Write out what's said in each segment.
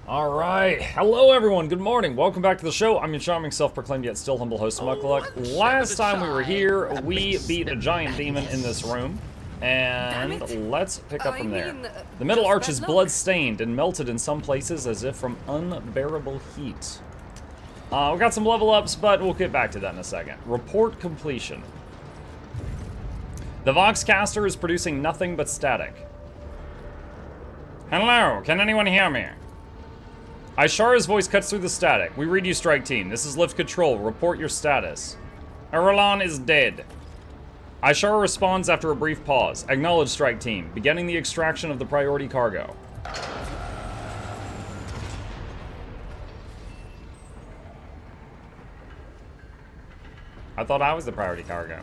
Alright, hello everyone, good morning, welcome back to the show. I'm your charming, self-proclaimed yet still humble host, Mukluk. Last time we were here, we beat a giant demon in this room. And let's pick up from there. The middle arch is blood-stained and melted in some places as if from unbearable heat. We got some level ups, but we'll get back to that in a second. Report completion. The Voxcaster is producing nothing but static. Hello, can anyone hear me? Aishara's voice cuts through the static. We read you, Strike Team. This is Lift Control. Report your status. Erlan is dead. Aishara responds after a brief pause. Acknowledge, Strike Team. Beginning the extraction of the priority cargo. I thought I was the priority cargo.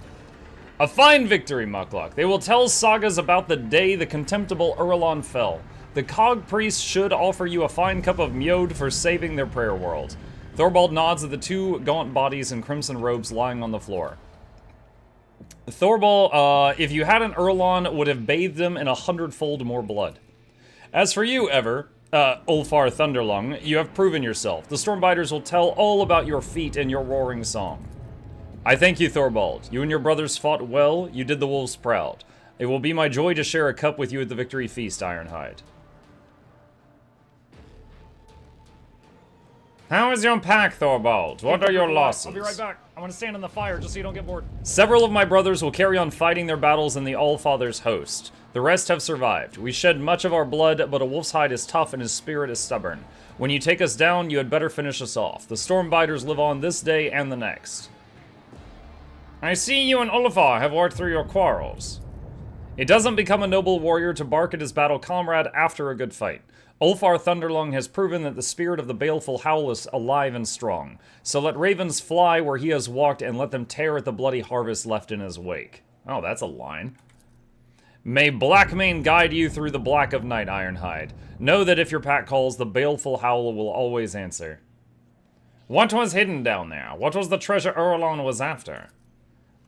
A fine victory, Mukluk. They will tell sagas about the day the contemptible Erlan fell. The Cog Priest should offer you a fine cup of Mjod for saving their prayer world. Thorvald nods at the two gaunt bodies in crimson robes lying on the floor. Thorvald, if you had an Erlan, would have bathed them in 100-fold more blood. As for you, Ulfar Thunderlung, you have proven yourself. The Stormbiters will tell all about your feat and your roaring song. I thank you, Thorvald. You and your brothers fought well. You did the wolves proud. It will be my joy to share a cup with you at the victory feast, Ironhide. How is your pack, Thorvald? What are your losses? I'll be right back. I want to stand in the fire just so you don't get bored. Several of my brothers will carry on fighting their battles in the Allfather's host. The rest have survived. We shed much of our blood, but a wolf's hide is tough and his spirit is stubborn. When you take us down, you had better finish us off. The Stormbiters live on this day and the next. I see you and Ulfar have worked through your quarrels. It doesn't become a noble warrior to bark at his battle comrade after a good fight. Ulfar Thunderlung has proven that the spirit of the baleful howl is alive and strong. So let ravens fly where he has walked and let them tear at the bloody harvest left in his wake. Oh, that's a line. May Blackmane guide you through the black of night, Ironhide. Know that if your pack calls, the baleful howl will always answer. What was hidden down there? What was the treasure Erlan was after?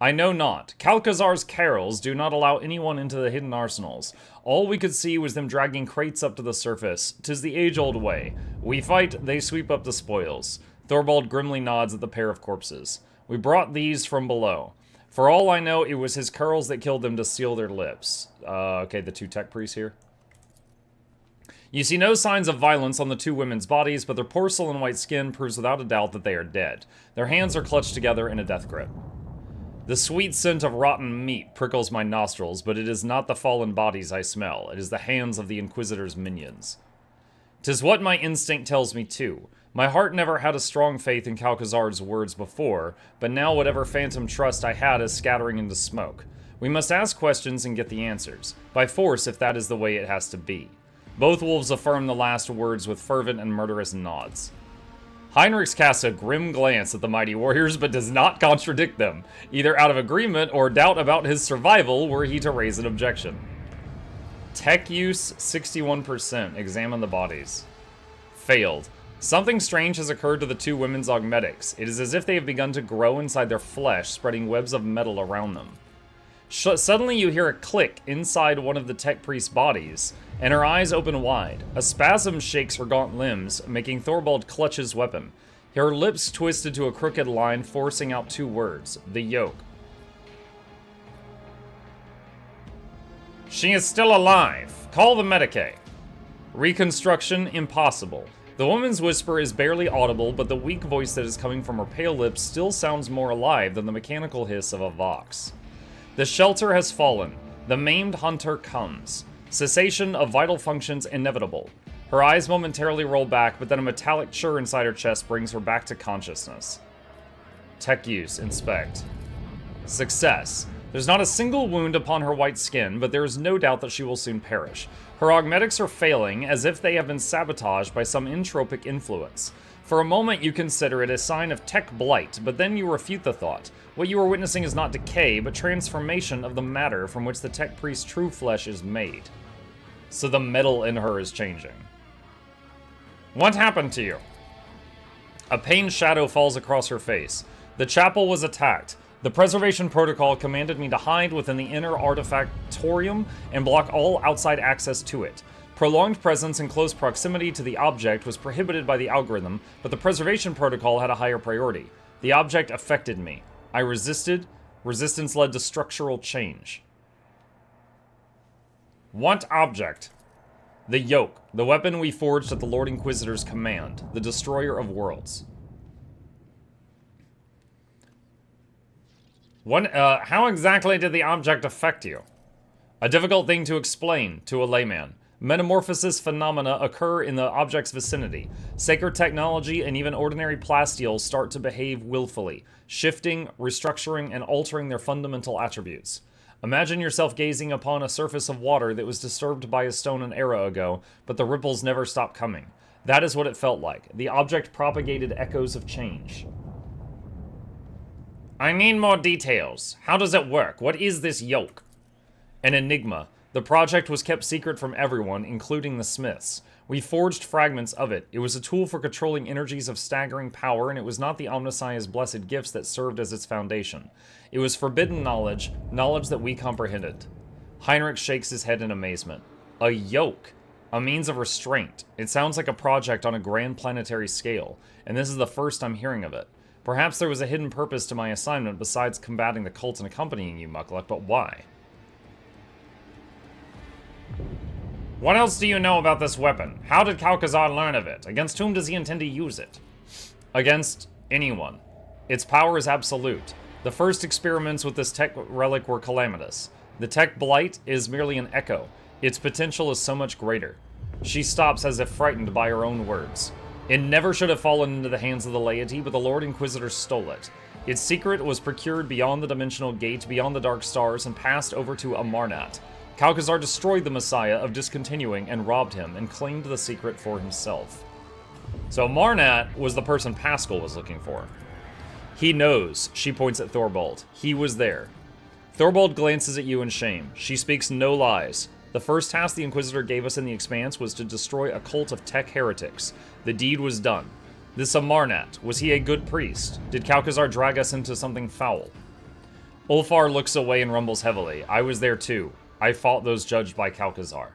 I know not. Kalkazar's carols do not allow anyone into the hidden arsenals. All we could see was them dragging crates up to the surface. 'Tis the age-old way. We fight, they sweep up the spoils. Thorvald grimly nods at the pair of corpses. We brought these from below. For all I know, it was his curls that killed them to seal their lips. Okay, the two tech priests here. You see no signs of violence on the two women's bodies, but their porcelain white skin proves without a doubt that they are dead. Their hands are clutched together in a death grip. The sweet scent of rotten meat prickles my nostrils, but it is not the fallen bodies I smell. It is the hands of the Inquisitor's minions. 'Tis what my instinct tells me too. My heart never had a strong faith in Kalkazar's words before, but now whatever phantom trust I had is scattering into smoke. We must ask questions and get the answers. By force, if that is the way it has to be. Both wolves affirm the last words with fervent and murderous nods. Heinrichs casts a grim glance at the mighty warriors, but does not contradict them, either out of agreement or doubt about his survival were he to raise an objection. Tech use, 61%. Examine the bodies. Failed. Something strange has occurred to the two women's augmetics. It is as if they have begun to grow inside their flesh, spreading webs of metal around them. Suddenly you hear a click inside one of the tech priest's bodies, and her eyes open wide. A spasm shakes her gaunt limbs, making Thorvald clutch his weapon. Her lips twist into a crooked line, forcing out two words. The yoke. She is still alive. Call the Medicae. Reconstruction impossible. The woman's whisper is barely audible, but the weak voice that is coming from her pale lips still sounds more alive than the mechanical hiss of a vox. The shelter has fallen. The maimed hunter comes. Cessation of vital functions inevitable. Her eyes momentarily roll back, but then a metallic churr inside her chest brings her back to consciousness. Tech use. Inspect. Success. There's not a single wound upon her white skin, but there is no doubt that she will soon perish. Her augmetics are failing, as if they have been sabotaged by some entropic influence. For a moment you consider it a sign of tech blight, but then you refute the thought. What you are witnessing is not decay, but transformation of the matter from which the tech priest's true flesh is made. So the metal in her is changing. What happened to you? A pained shadow falls across her face. The chapel was attacked. The preservation protocol commanded me to hide within the inner artifactorium and block all outside access to it. Prolonged presence in close proximity to the object was prohibited by the algorithm, but the preservation protocol had a higher priority. The object affected me. I resisted. Resistance led to structural change. What object? The yoke, the weapon we forged at the Lord Inquisitor's command, the destroyer of worlds. How exactly did the object affect you? A difficult thing to explain to a layman. Metamorphosis phenomena occur in the object's vicinity. Sacred technology and even ordinary plastials start to behave willfully, shifting, restructuring, and altering their fundamental attributes. Imagine yourself gazing upon a surface of water that was disturbed by a stone an era ago, but the ripples never stopped coming. That is what it felt like. The object propagated echoes of change. I need more details. How does it work? What is this yoke? An enigma. The project was kept secret from everyone, including the Smiths. We forged fragments of it. It was a tool for controlling energies of staggering power, and it was not the Omnissiah's blessed gifts that served as its foundation. It was forbidden knowledge, knowledge that we comprehended. Heinrich shakes his head in amazement. A yoke. A means of restraint. It sounds like a project on a grand planetary scale, and this is the first I'm hearing of it. Perhaps there was a hidden purpose to my assignment besides combating the cult and accompanying you, Mukluk, but why? What else do you know about this weapon? How did Kalkazar learn of it? Against whom does he intend to use it? Against anyone. Its power is absolute. The first experiments with this tech relic were calamitous. The tech blight is merely an echo. Its potential is so much greater. She stops as if frightened by her own words. It never should have fallen into the hands of the laity, but the Lord Inquisitor stole it. Its secret was procured beyond the dimensional gate, beyond the dark stars, and passed over to Amarnat. Kalkazar destroyed the Messiah of discontinuing and robbed him, and claimed the secret for himself. So Amarnat was the person Pascal was looking for. He knows, she points at Thorvald. He was there. Thorvald glances at you in shame. She speaks no lies. The first task the Inquisitor gave us in the Expanse was to destroy a cult of tech heretics. The deed was done. This Amarnat, was he a good priest? Did Kalkazar drag us into something foul? Ulfar looks away and rumbles heavily. I was there too. I fought those judged by Kalkazar.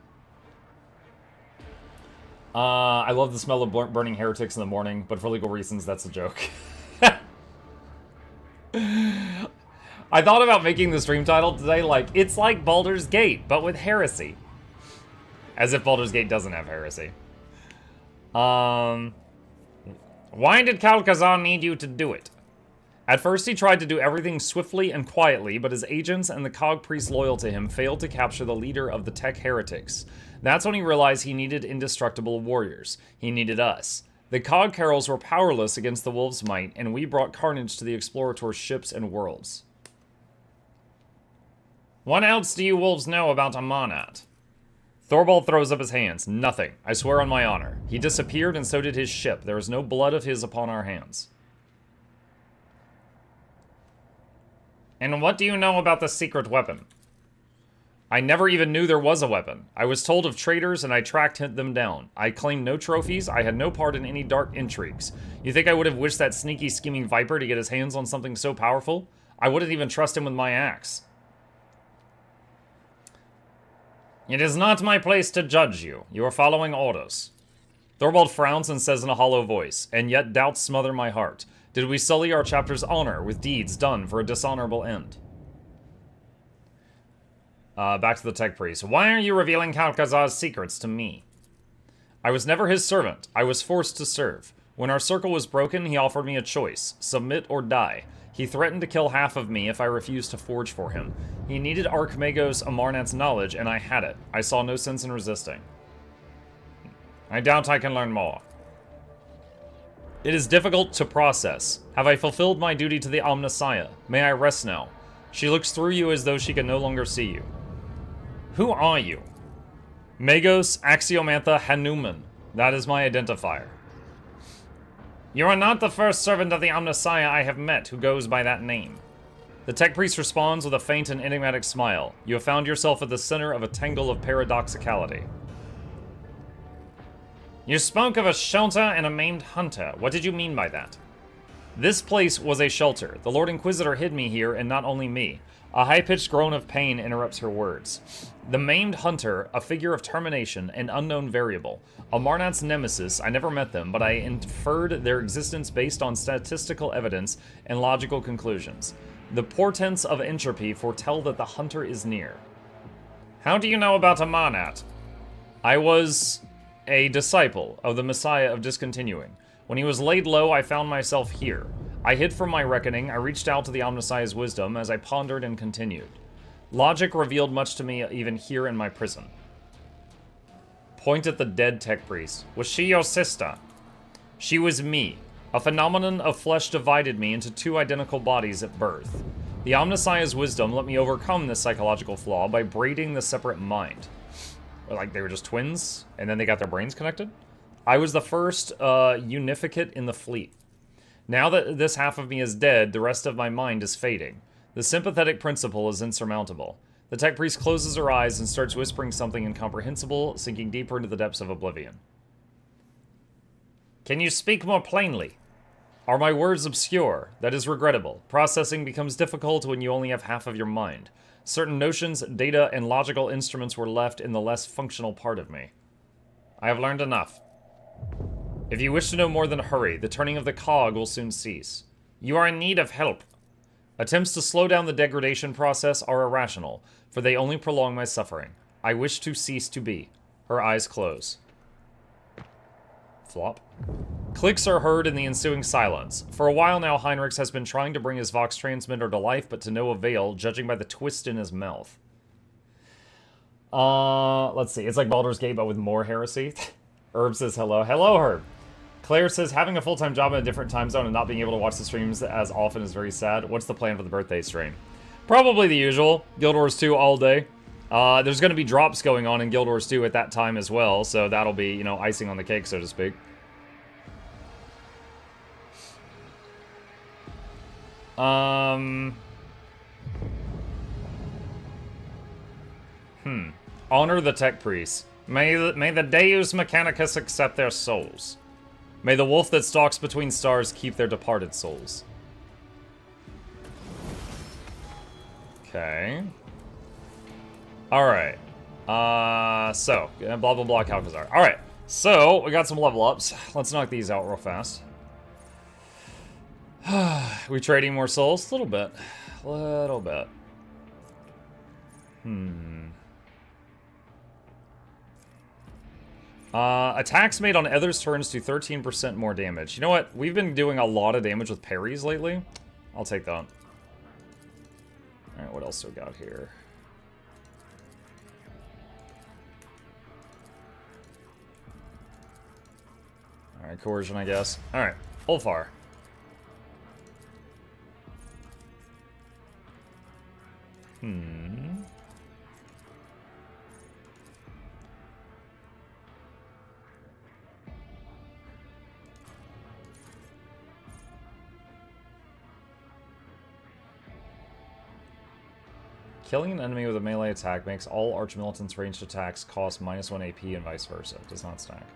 I love the smell of burning heretics in the morning, but for legal reasons, that's a joke. I thought about making the stream title today, like, it's like Baldur's Gate, but with heresy. As if Baldur's Gate doesn't have heresy. Why did Kalkazar need you to do it? At first he tried to do everything swiftly and quietly, but his agents and the Cog priests loyal to him failed to capture the leader of the tech heretics. That's when he realized he needed indestructible warriors. He needed us. The Cog Carrols were powerless against the Wolves' might, and we brought carnage to the Explorator's ships and worlds. What else do you Wolves know about Amarnat? Thorvald throws up his hands. Nothing. I swear on my honor. He disappeared, and so did his ship. There is no blood of his upon our hands. And what do you know about the secret weapon? I never even knew there was a weapon. I was told of traitors and I tracked them down. I claimed no trophies. I had no part in any dark intrigues. You think I would have wished that sneaky, scheming viper to get his hands on something so powerful? I wouldn't even trust him with my axe. It is not my place to judge you. You are following orders. Thorvald frowns and says in a hollow voice, and yet doubts smother my heart. Did we sully our chapter's honor with deeds done for a dishonorable end? Back to the tech priest. Why are you revealing Kalkazar's secrets to me? I was never his servant. I was forced to serve. When our circle was broken, he offered me a choice. Submit or die. He threatened to kill half of me if I refused to forge for him. He needed Archmagos Amarnat's knowledge, and I had it. I saw no sense in resisting. I doubt I can learn more. It is difficult to process. Have I fulfilled my duty to the Omnissiah? May I rest now? She looks through you as though she can no longer see you. Who are you? Magos Axiomantha Hanuman. That is my identifier. You are not the first servant of the Omnissiah I have met who goes by that name. The tech priest responds with a faint and enigmatic smile. You have found yourself at the center of a tangle of paradoxicality. You spoke of a shelter and a maimed hunter. What did you mean by that? This place was a shelter. The Lord Inquisitor hid me here, and not only me. A high-pitched groan of pain interrupts her words. The maimed hunter, a figure of termination, an unknown variable. Amarnat's nemesis, I never met them, but I inferred their existence based on statistical evidence and logical conclusions. The portents of entropy foretell that the hunter is near. How do you know about Amarnat? I was a disciple of the Messiah of Discontinuing. When he was laid low, I found myself here. I hid from my reckoning, I reached out to the Omnissiah's wisdom as I pondered and continued. Logic revealed much to me even here in my prison. Point at the dead tech priest. Was she your sister? She was me. A phenomenon of flesh divided me into two identical bodies at birth. The Omnissiah's wisdom let me overcome this psychological flaw by braiding the separate mind. Like they were just twins, and then they got their brains connected? I was the first unificate in the fleet. Now that this half of me is dead, the rest of my mind is fading. The sympathetic principle is insurmountable. The tech priest closes her eyes and starts whispering something incomprehensible, sinking deeper into the depths of oblivion. Can you speak more plainly? Are my words obscure? That is regrettable. Processing becomes difficult when you only have half of your mind. Certain notions, data, and logical instruments were left in the less functional part of me. I have learned enough. If you wish to know more, then hurry. The turning of the cog will soon cease. You are in need of help. Attempts to slow down the degradation process are irrational, for they only prolong my suffering. I wish to cease to be. Her eyes close. Flop. Clicks are heard in the ensuing silence. For a while now, Heinrichs has been trying to bring his Vox transmitter to life, but to no avail, judging by the twist in his mouth. Let's see. It's like Baldur's Gate, but with more heresy. Herb says hello. Hello, Herb. Claire says, having a full-time job in a different time zone and not being able to watch the streams as often is very sad. What's the plan for the birthday stream? Probably the usual. Guild Wars 2 all day. There's going to be drops going on in Guild Wars 2 at that time as well, so that'll be, you know, icing on the cake, so to speak. Honor the tech priests. May the Deus Mechanicus accept their souls. May the wolf that stalks between stars keep their departed souls. Okay. Alright. So, blah blah blah Calcazar. Alright, so, we got some level ups. Let's knock these out real fast. We trading more souls? A little bit. Little bit. Attacks made on others' turns do 13% more damage. You know what? We've been doing a lot of damage with parries lately. I'll take that. Alright, what else do we got here? Alright, coercion, I guess. Alright, Ulfar. Killing an enemy with a melee attack makes all Archmilitants' ranged attacks cost -1 AP and vice versa. It does not stack.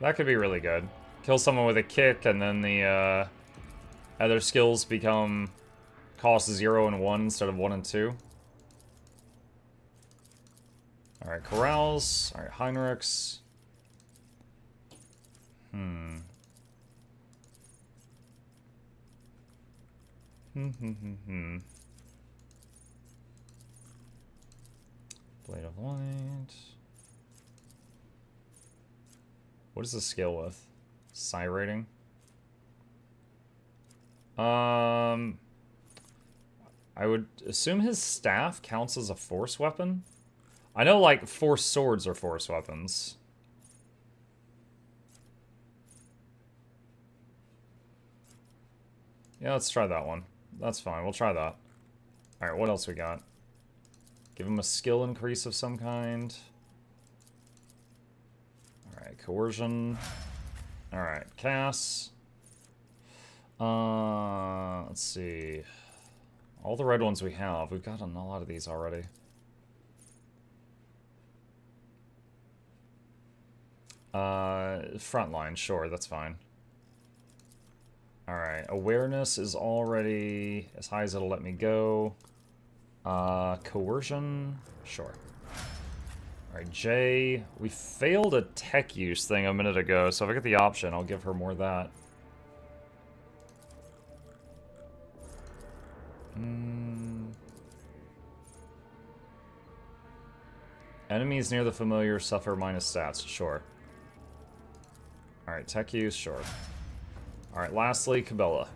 That could be really good. Kill someone with a kick and then the other skills become cost 0 and 1 instead of 1 and 2. Alright, Corrals. Alright, Heinrichs. Blade of Light. What is the skill with? Psi rating? I would assume his staff counts as a force weapon. I know, like, force swords are force weapons. Yeah, let's try that one. That's fine, we'll try that. Alright, what else we got? Give him a skill increase of some kind. Alright, coercion. Alright, Cass. Let's see. All the red ones we have. We've gotten a lot of these already. Frontline, sure, that's fine. Alright, awareness is already as high as it'll let me go. Coercion, sure. Alright, Jay, we failed a tech use thing a minute ago, so if I get the option, I'll give her more of that. Enemies near the familiar suffer minus stats, sure. Alright, tech use, sure. Alright, lastly, Cabela.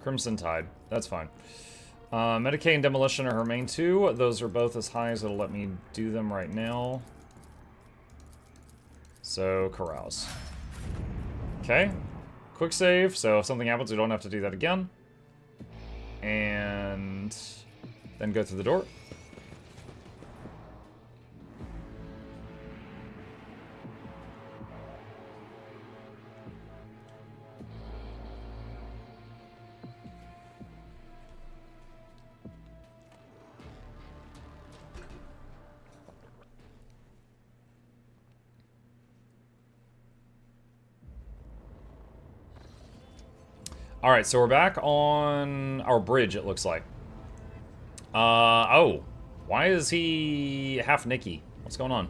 Crimson Tide, that's fine. Medicaid and Demolition are her main two. Those are both as high as it'll let me do them right now. So, Carouse. Okay. Quick save, so if something happens, we don't have to do that again. And then go through the door. Alright, so we're back on our bridge, it looks like. Oh. Why is he half Nicky? What's going on?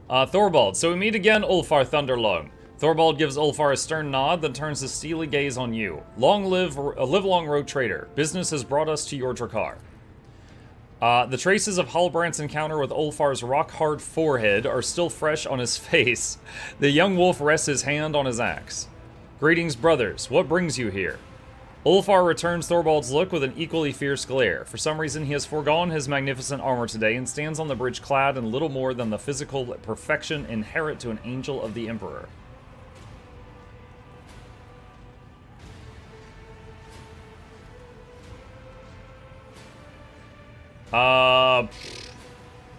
Thorvald. So we meet again, Ulfar Thunderlong. Thorvald gives Ulfar a stern nod, then turns his steely gaze on you. Long live long road trader. Business has brought us to your Drakkar. The traces of Halbrandt's encounter with Ulfar's rock-hard forehead are still fresh on his face. The young wolf rests his hand on his axe. Greetings, brothers. What brings you here? Ulfar returns Thorvald's look with an equally fierce glare. For some reason, he has foregone his magnificent armor today and stands on the bridge clad in little more than the physical perfection inherent to an angel of the Emperor.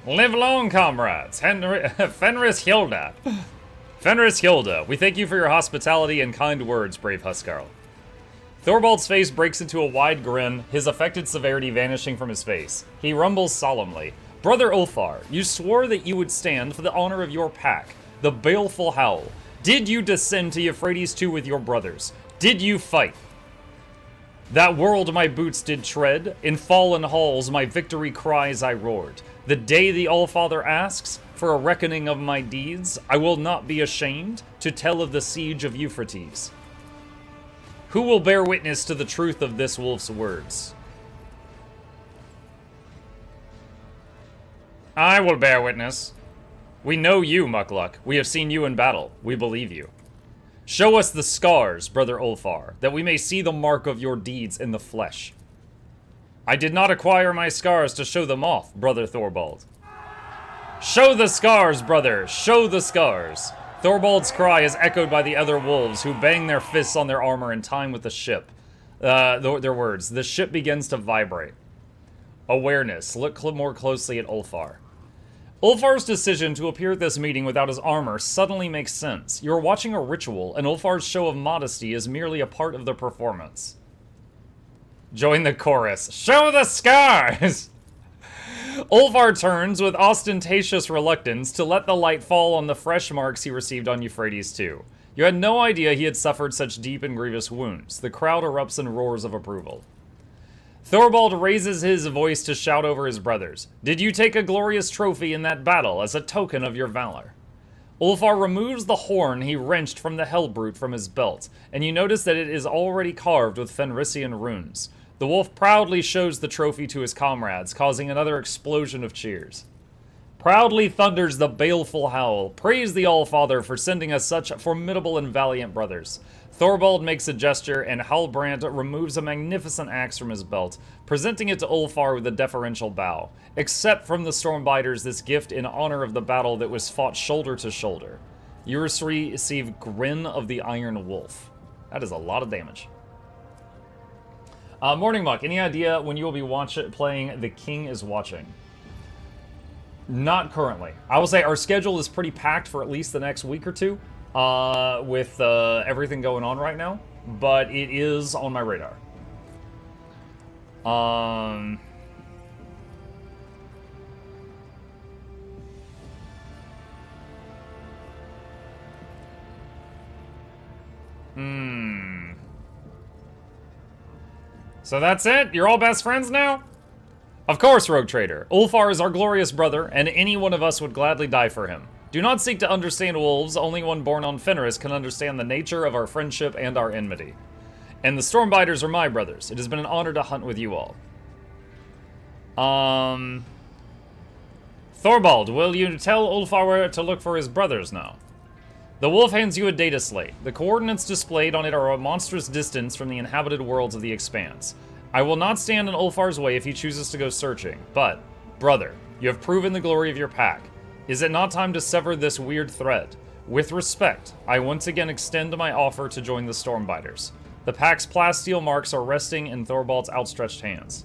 Live long, comrades. Fenris Hilda. Fenris Hilda, we thank you for your hospitality and kind words, brave Huskarl. Thorvald's face breaks into a wide grin, his affected severity vanishing from his face. He rumbles solemnly. Brother Ulfar, you swore that you would stand for the honor of your pack, the baleful howl. Did you descend to Euphrates II with your brothers? Did you fight? That world my boots did tread, in fallen halls my victory cries I roared. The day the Allfather asks for a reckoning of my deeds, I will not be ashamed to tell of the siege of Euphrates. Who will bear witness to the truth of this wolf's words? I will bear witness. We know you, Mukluk. We have seen you in battle. We believe you. Show us the scars, Brother Ulfar, that we may see the mark of your deeds in the flesh. I did not acquire my scars to show them off, Brother Thorvald. Show the scars, brother! Show the scars! Thorvald's cry is echoed by the other wolves, who bang their fists on their armor in time with the ship. Their words. The ship begins to vibrate. Awareness. Look more closely at Ulfar. Ulfar's decision to appear at this meeting without his armor suddenly makes sense. You're watching a ritual, and Ulfar's show of modesty is merely a part of the performance. Join the chorus. Show the scars! Ulfar turns with ostentatious reluctance to let the light fall on the fresh marks he received on Euphrates II. You had no idea he had suffered such deep and grievous wounds. The crowd erupts in roars of approval. Thorvald raises his voice to shout over his brothers. Did you take a glorious trophy in that battle as a token of your valor? Ulfar removes the horn he wrenched from the Hellbrute from his belt, and you notice that it is already carved with Fenrisian runes. The wolf proudly shows the trophy to his comrades, causing another explosion of cheers. Proudly thunders the baleful howl. Praise the Allfather for sending us such formidable and valiant brothers. Thorvald makes a gesture, and Halbrandt removes a magnificent axe from his belt, presenting it to Ulfar with a deferential bow. Accept from the Stormbiters this gift in honor of the battle that was fought shoulder to shoulder. You receive Grin of the Iron Wolf. That is a lot of damage. Morning Muck, any idea when you will be playing The King is Watching? Not currently. I will say our schedule is pretty packed for at least the next week or two. with everything going on right now, but it is on my radar. So that's it? You're all best friends now? Of course, Rogue Trader. Ulfar is our glorious brother, and any one of us would gladly die for him. Do not seek to understand wolves. Only one born on Fenris can understand the nature of our friendship and our enmity. And the Stormbiters are my brothers. It has been an honor to hunt with you all. Thorvald, will you tell Ulfar where to look for his brothers now? The wolf hands you a data slate. The coordinates displayed on it are a monstrous distance from the inhabited worlds of the Expanse. I will not stand in Ulfar's way if he chooses to go searching, but, brother, you have proven the glory of your pack. Is it not time to sever this weird thread? With respect, I once again extend my offer to join the Stormbiters. The pack's plasteel marks are resting in Thorvald's outstretched hands.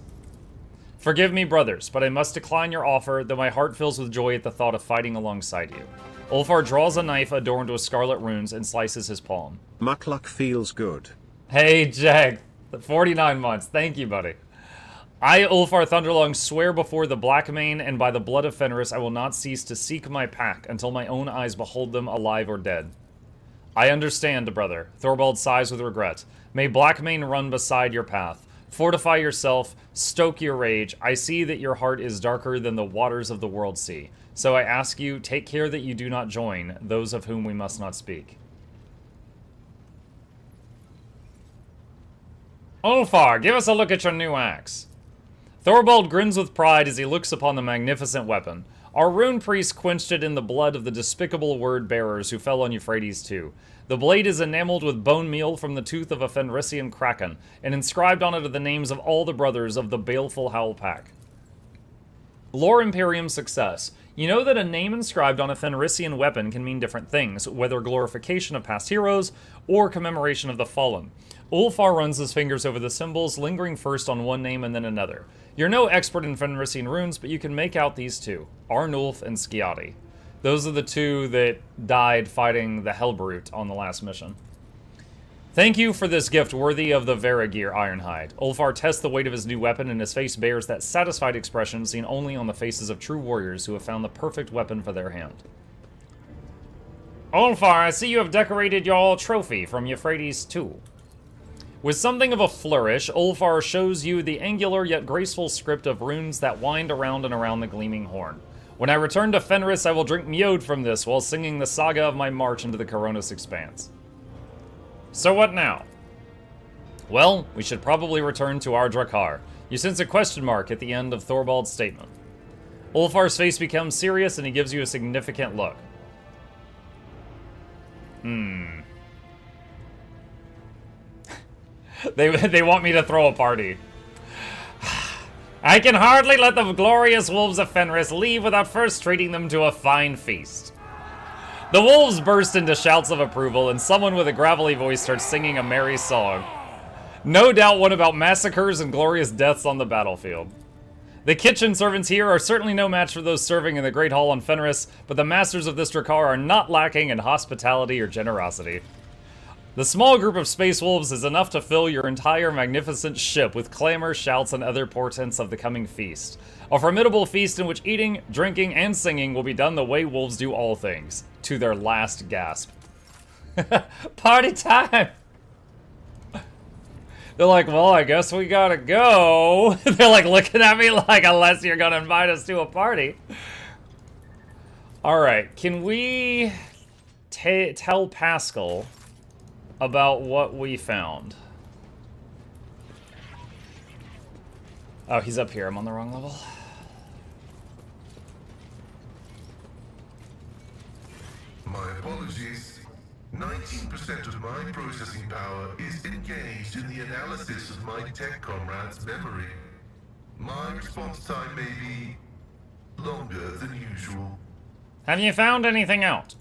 Forgive me, brothers, but I must decline your offer, though my heart fills with joy at the thought of fighting alongside you. Ulfar draws a knife adorned with scarlet runes and slices his palm. Mukluk feels good. Hey, Jag. 49 months. Thank you, buddy. I, Ulfar Thunderlong, swear before the Blackmane and by the blood of Fenris, I will not cease to seek my pack until my own eyes behold them alive or dead. I understand, brother. Thorvald sighs with regret. May Blackmane run beside your path. Fortify yourself, stoke your rage. I see that your heart is darker than the waters of the world sea. So I ask you, take care that you do not join those of whom we must not speak. Ulfar, give us a look at your new axe. Thorvald grins with pride as he looks upon the magnificent weapon. Our rune priest quenched it in the blood of the despicable word bearers who fell on Euphrates II. The blade is enameled with bone meal from the tooth of a Fenrisian kraken, and inscribed on it are the names of all the brothers of the baleful Howl Pack. Lore Imperium success. You know that a name inscribed on a Fenrisian weapon can mean different things, whether glorification of past heroes or commemoration of the fallen. Ulfar runs his fingers over the symbols, lingering first on one name and then another. You're no expert in Fenrisian runes, but you can make out these two, Arnulf and Skiati. Those are the two that died fighting the Hellbrute on the last mission. Thank you for this gift worthy of the Varagir Ironhide. Ulfar tests the weight of his new weapon, and his face bears that satisfied expression seen only on the faces of true warriors who have found the perfect weapon for their hand. Ulfar, I see you have decorated your trophy from Euphrates II. With something of a flourish, Ulfar shows you the angular yet graceful script of runes that wind around and around the gleaming horn. When I return to Fenris, I will drink Mjod from this while singing the saga of my march into the Coronis Expanse. So what now? Well, we should probably return to our Drakkar. You sense a question mark at the end of Thorvald's statement. Ulfar's face becomes serious and he gives you a significant look. They want me to throw a party. I can hardly let the glorious wolves of Fenris leave without first treating them to a fine feast. The wolves burst into shouts of approval, and someone with a gravelly voice starts singing a merry song. No doubt one about massacres and glorious deaths on the battlefield. The kitchen servants here are certainly no match for those serving in the Great Hall on Fenris, but the masters of this Drakkar are not lacking in hospitality or generosity. The small group of space wolves is enough to fill your entire magnificent ship with clamor, shouts, and other portents of the coming feast. A formidable feast in which eating, drinking, and singing will be done the way wolves do all things, to their last gasp. Party time! They're like, well, I guess we gotta go. They're like looking at me like, unless you're gonna invite us to a party. Alright, can we tell Pascal about what we found? Oh, he's up here. I'm on the wrong level. My apologies. 19% of my processing power is engaged in the analysis of my tech comrade's memory. My response time may be longer than usual. Have you found anything out?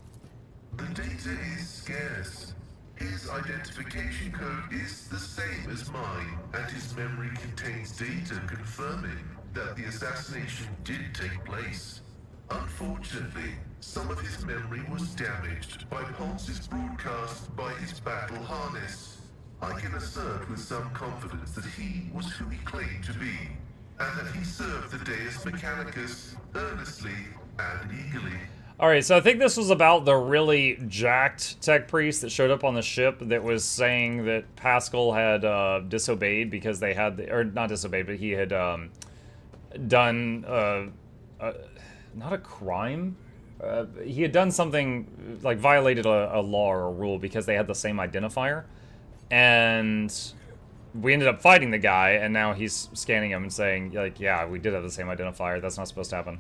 The data is scarce. His identification code is the same as mine, and his memory contains data confirming that the assassination did take place. Unfortunately, some of his memory was damaged by pulses broadcast by his battle harness. I can assert with some confidence that he was who he claimed to be, and that he served the Deus Mechanicus earnestly and eagerly. Alright, so I think this was about the really jacked tech priest that showed up on the ship that was saying that Pascal had disobeyed because they had, or not disobeyed, but he had done, not a crime? He had done something, like violated a law or a rule because they had the same identifier. And we ended up fighting the guy, and now he's scanning him and saying, like, yeah, we did have the same identifier, that's not supposed to happen.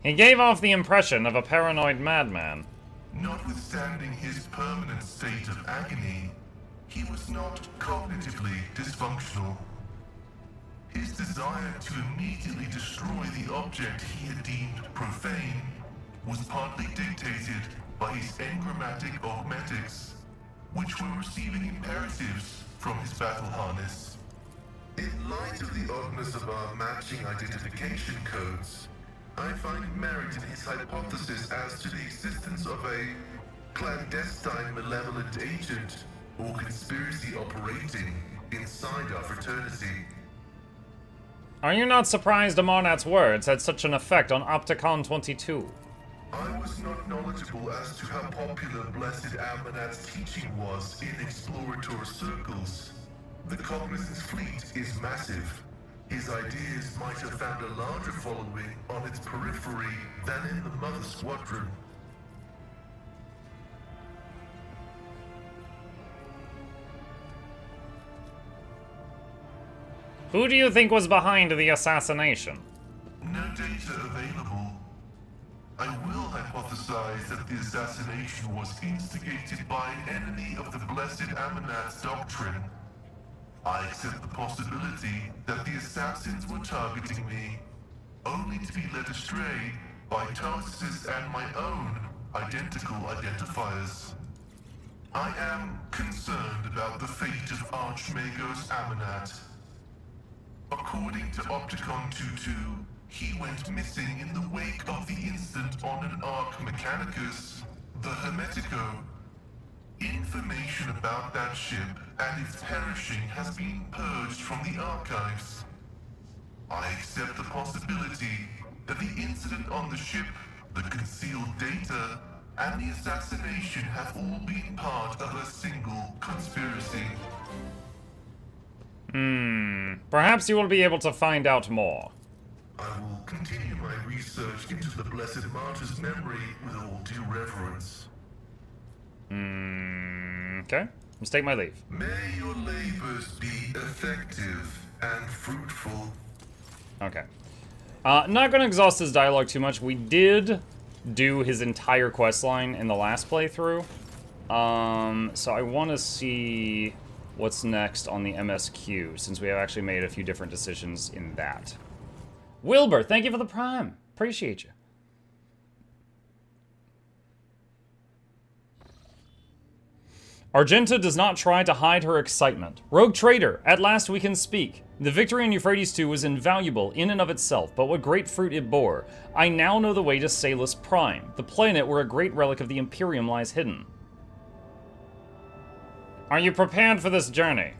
He gave off the impression of a paranoid madman. Notwithstanding his permanent state of agony, he was not cognitively dysfunctional. His desire to immediately destroy the object he had deemed profane was partly dictated by his engrammatic augmetics, which were receiving imperatives from his battle harness. In light of the oddness of our matching identification codes, I find merit in his hypothesis as to the existence of a clandestine malevolent agent or conspiracy operating inside our fraternity. Are you not surprised Amarnat's words had such an effect on Opticon 22? I was not knowledgeable as to how popular Blessed Amarnat's teaching was in explorator circles. The Cognizance fleet is massive. His ideas might have found a larger following on its periphery than in the Mother Squadron. Who do you think was behind the assassination? No data available. I will hypothesize that the assassination was instigated by an enemy of the Blessed Amarnat's doctrine. I accept the possibility that the assassins were targeting me, only to be led astray by Tarsus and my own identical identifiers. I am concerned about the fate of Archmagos Amarnat. According to Opticon 22, he went missing in the wake of the incident on an Arc Mechanicus, the Hermetico. Information about that ship and its perishing has been purged from the archives. I accept the possibility that the incident on the ship, the concealed data, and the assassination have all been part of a single conspiracy. Perhaps you will be able to find out more. I will continue my research into the Blessed Martyr's memory with all due reverence. Okay. Let's take my leave. May your labors be effective and fruitful. Okay. Not gonna exhaust his dialogue too much. We did do his entire quest line in the last playthrough. So I want to see what's next on the MSQ, since we have actually made a few different decisions in that. Wilbur, thank you for the Prime. Appreciate you. Argenta does not try to hide her excitement. Rogue Trader, at last we can speak. The victory in Euphrates II was invaluable in and of itself, but what great fruit it bore. I now know the way to Salus Prime, the planet where a great relic of the Imperium lies hidden. Are you prepared for this journey?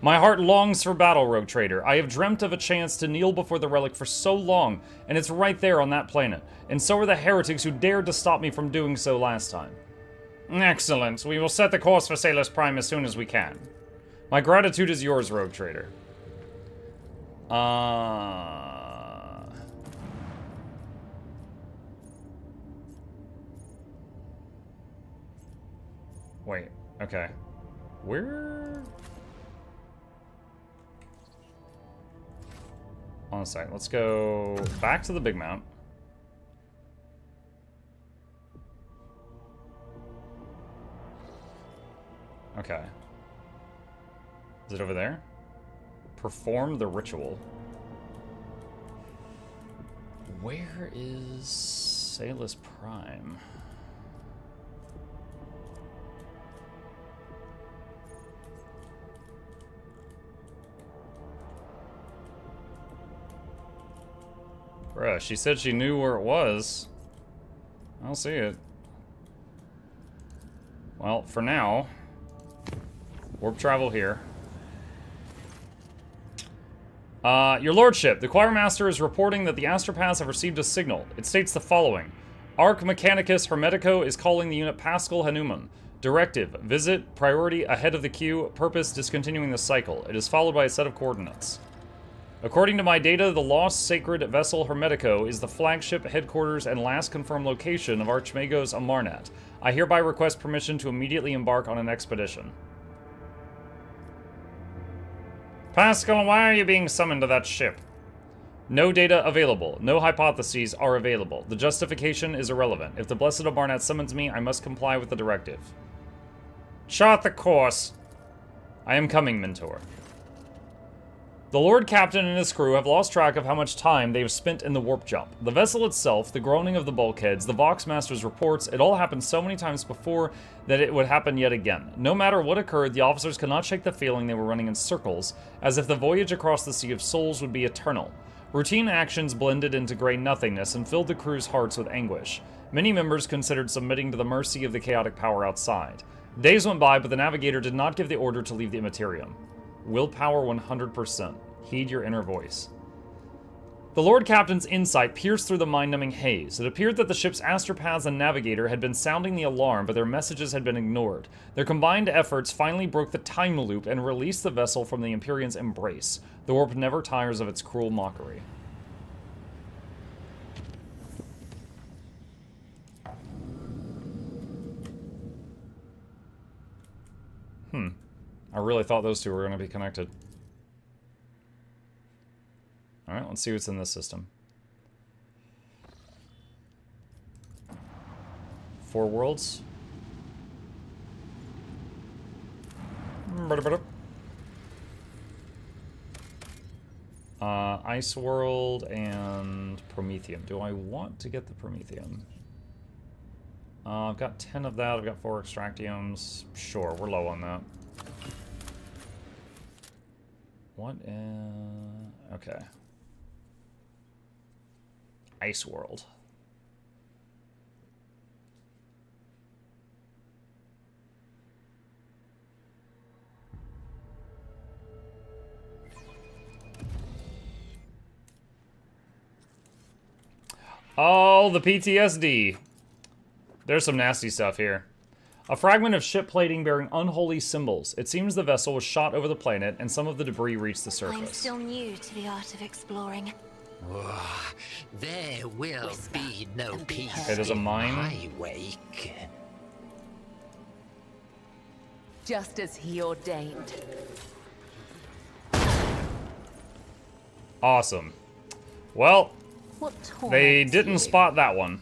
My heart longs for battle, Rogue Trader. I have dreamt of a chance to kneel before the relic for so long, and it's right there on that planet. And so are the heretics who dared to stop me from doing so last time. Excellent. We will set the course for Salus Prime as soon as we can. My gratitude is yours, Rogue Trader. Wait, okay. Where? On a sec, let's go back to the big mount. Okay. Is it over there? Perform the ritual. Where is Salus Prime? Bruh, she said she knew where it was. I don't see it. Well, for now, warp travel here. Your Lordship, the Choirmaster is reporting that the Astropaths have received a signal. It states the following. Arc Mechanicus Hermetico is calling the unit Pascal Hanuman. Directive, visit, priority ahead of the queue, purpose discontinuing the cycle. It is followed by a set of coordinates. According to my data, the lost sacred vessel Hermetico is the flagship, headquarters, and last confirmed location of Archmagos Amarnat. I hereby request permission to immediately embark on an expedition. Pascal, why are you being summoned to that ship? No data available. No hypotheses are available. The justification is irrelevant. If the Blessed Amarnat summons me, I must comply with the directive. Chart the course. I am coming, Mentor. The Lord Captain and his crew have lost track of how much time they have spent in the warp jump. The vessel itself, the groaning of the bulkheads, the Voxmaster's reports, it all happened so many times before that it would happen yet again. No matter what occurred, the officers could not shake the feeling they were running in circles, as if the voyage across the Sea of Souls would be eternal. Routine actions blended into grey nothingness and filled the crew's hearts with anguish. Many members considered submitting to the mercy of the chaotic power outside. Days went by, but the navigator did not give the order to leave the Immaterium. Willpower 100%. Heed your inner voice. The Lord Captain's insight pierced through the mind-numbing haze. It appeared that the ship's astropaths and navigator had been sounding the alarm, but their messages had been ignored. Their combined efforts finally broke the time loop and released the vessel from the Empyrean's embrace. The warp never tires of its cruel mockery. I really thought those two were going to be connected. Alright, let's see what's in this system. 4 worlds. Ice World and Prometheum. Do I want to get the Prometheum? I've got 10 of that. I've got 4 Extractiums. Sure, we're low on that. What? Okay. Ice World. Oh, the PTSD. There's some nasty stuff here. A fragment of ship plating bearing unholy symbols. It seems the vessel was shot over the planet and some of the debris reached the surface. I'm still new to the art of exploring. Oh, there will be no peace. Okay, there's a mine. I wake. Just as he ordained. Awesome. Well, What they torments didn't you? spot that one.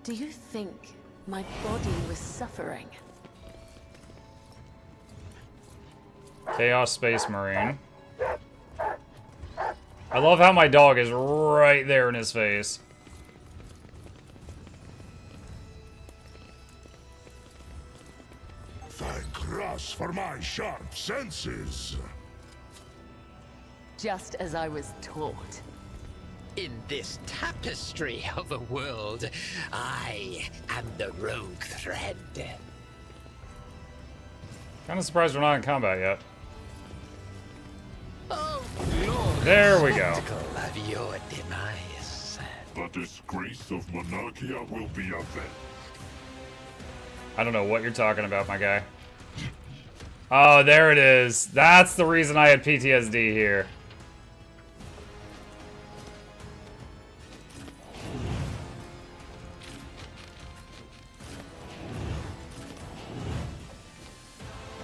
Do you think my body was suffering? Chaos Space Marine. I love how my dog is right there in his face. Thank Russ for my sharp senses. Just as I was taught. In this tapestry of a world, I am the rogue thread. Kind of surprised we're not in combat yet. Oh, Lord. There we go. Spectacle of your demise. The disgrace of Monarchia will be avenged. I don't know what you're talking about, my guy. Oh, there it is. That's the reason I had PTSD here.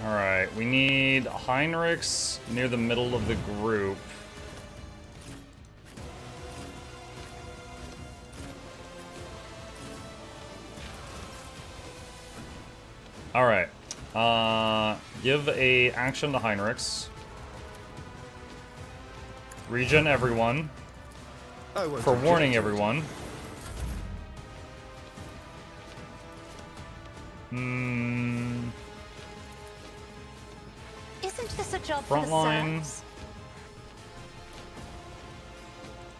Alright, we need Heinrichs near the middle of the group. Alright. Give a action to Heinrichs. Regen everyone. For warning everyone. Isn't this a job Front for the line. serfs?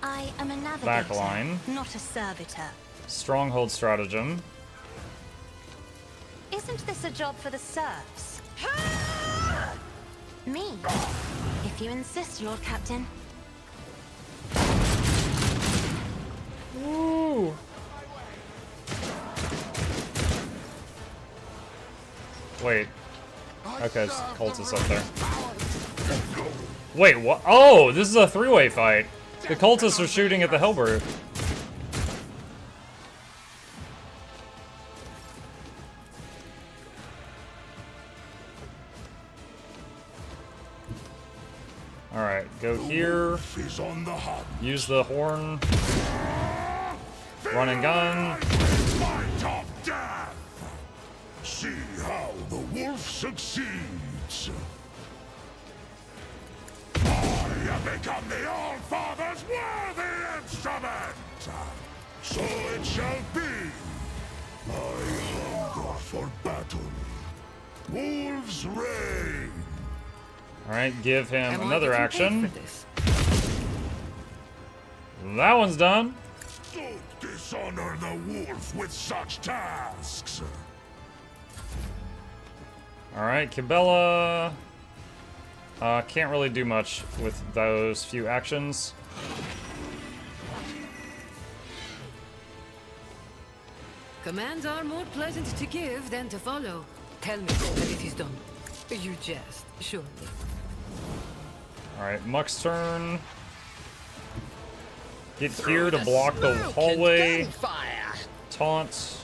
I am a navigator, Back line. not a servitor. Stronghold stratagem. Isn't this a job for the serfs? Me, if you insist, Lord Captain. Woo! Wait. Okay, cultists up there. Wait, what? Oh, this is a three-way fight. The cultists are shooting at the Hellbrute. Alright, go here. He's on the hunt. Use the horn. Run and gun. Fight of death. See how the wolf succeeds. I have become the All-Father's worthy instrument. So it shall be. I hunger for battle. Wolves reign. Alright, give him Am I another getting action. paid for this? That one's done. Don't dishonor the wolf with such tasks. Alright, Kibella. Can't really do much with those few actions. Commands are more pleasant to give than to follow. Tell me that it is done. You jest, surely. Alright, Muck's turn. Get here to block the hallway. Taunt.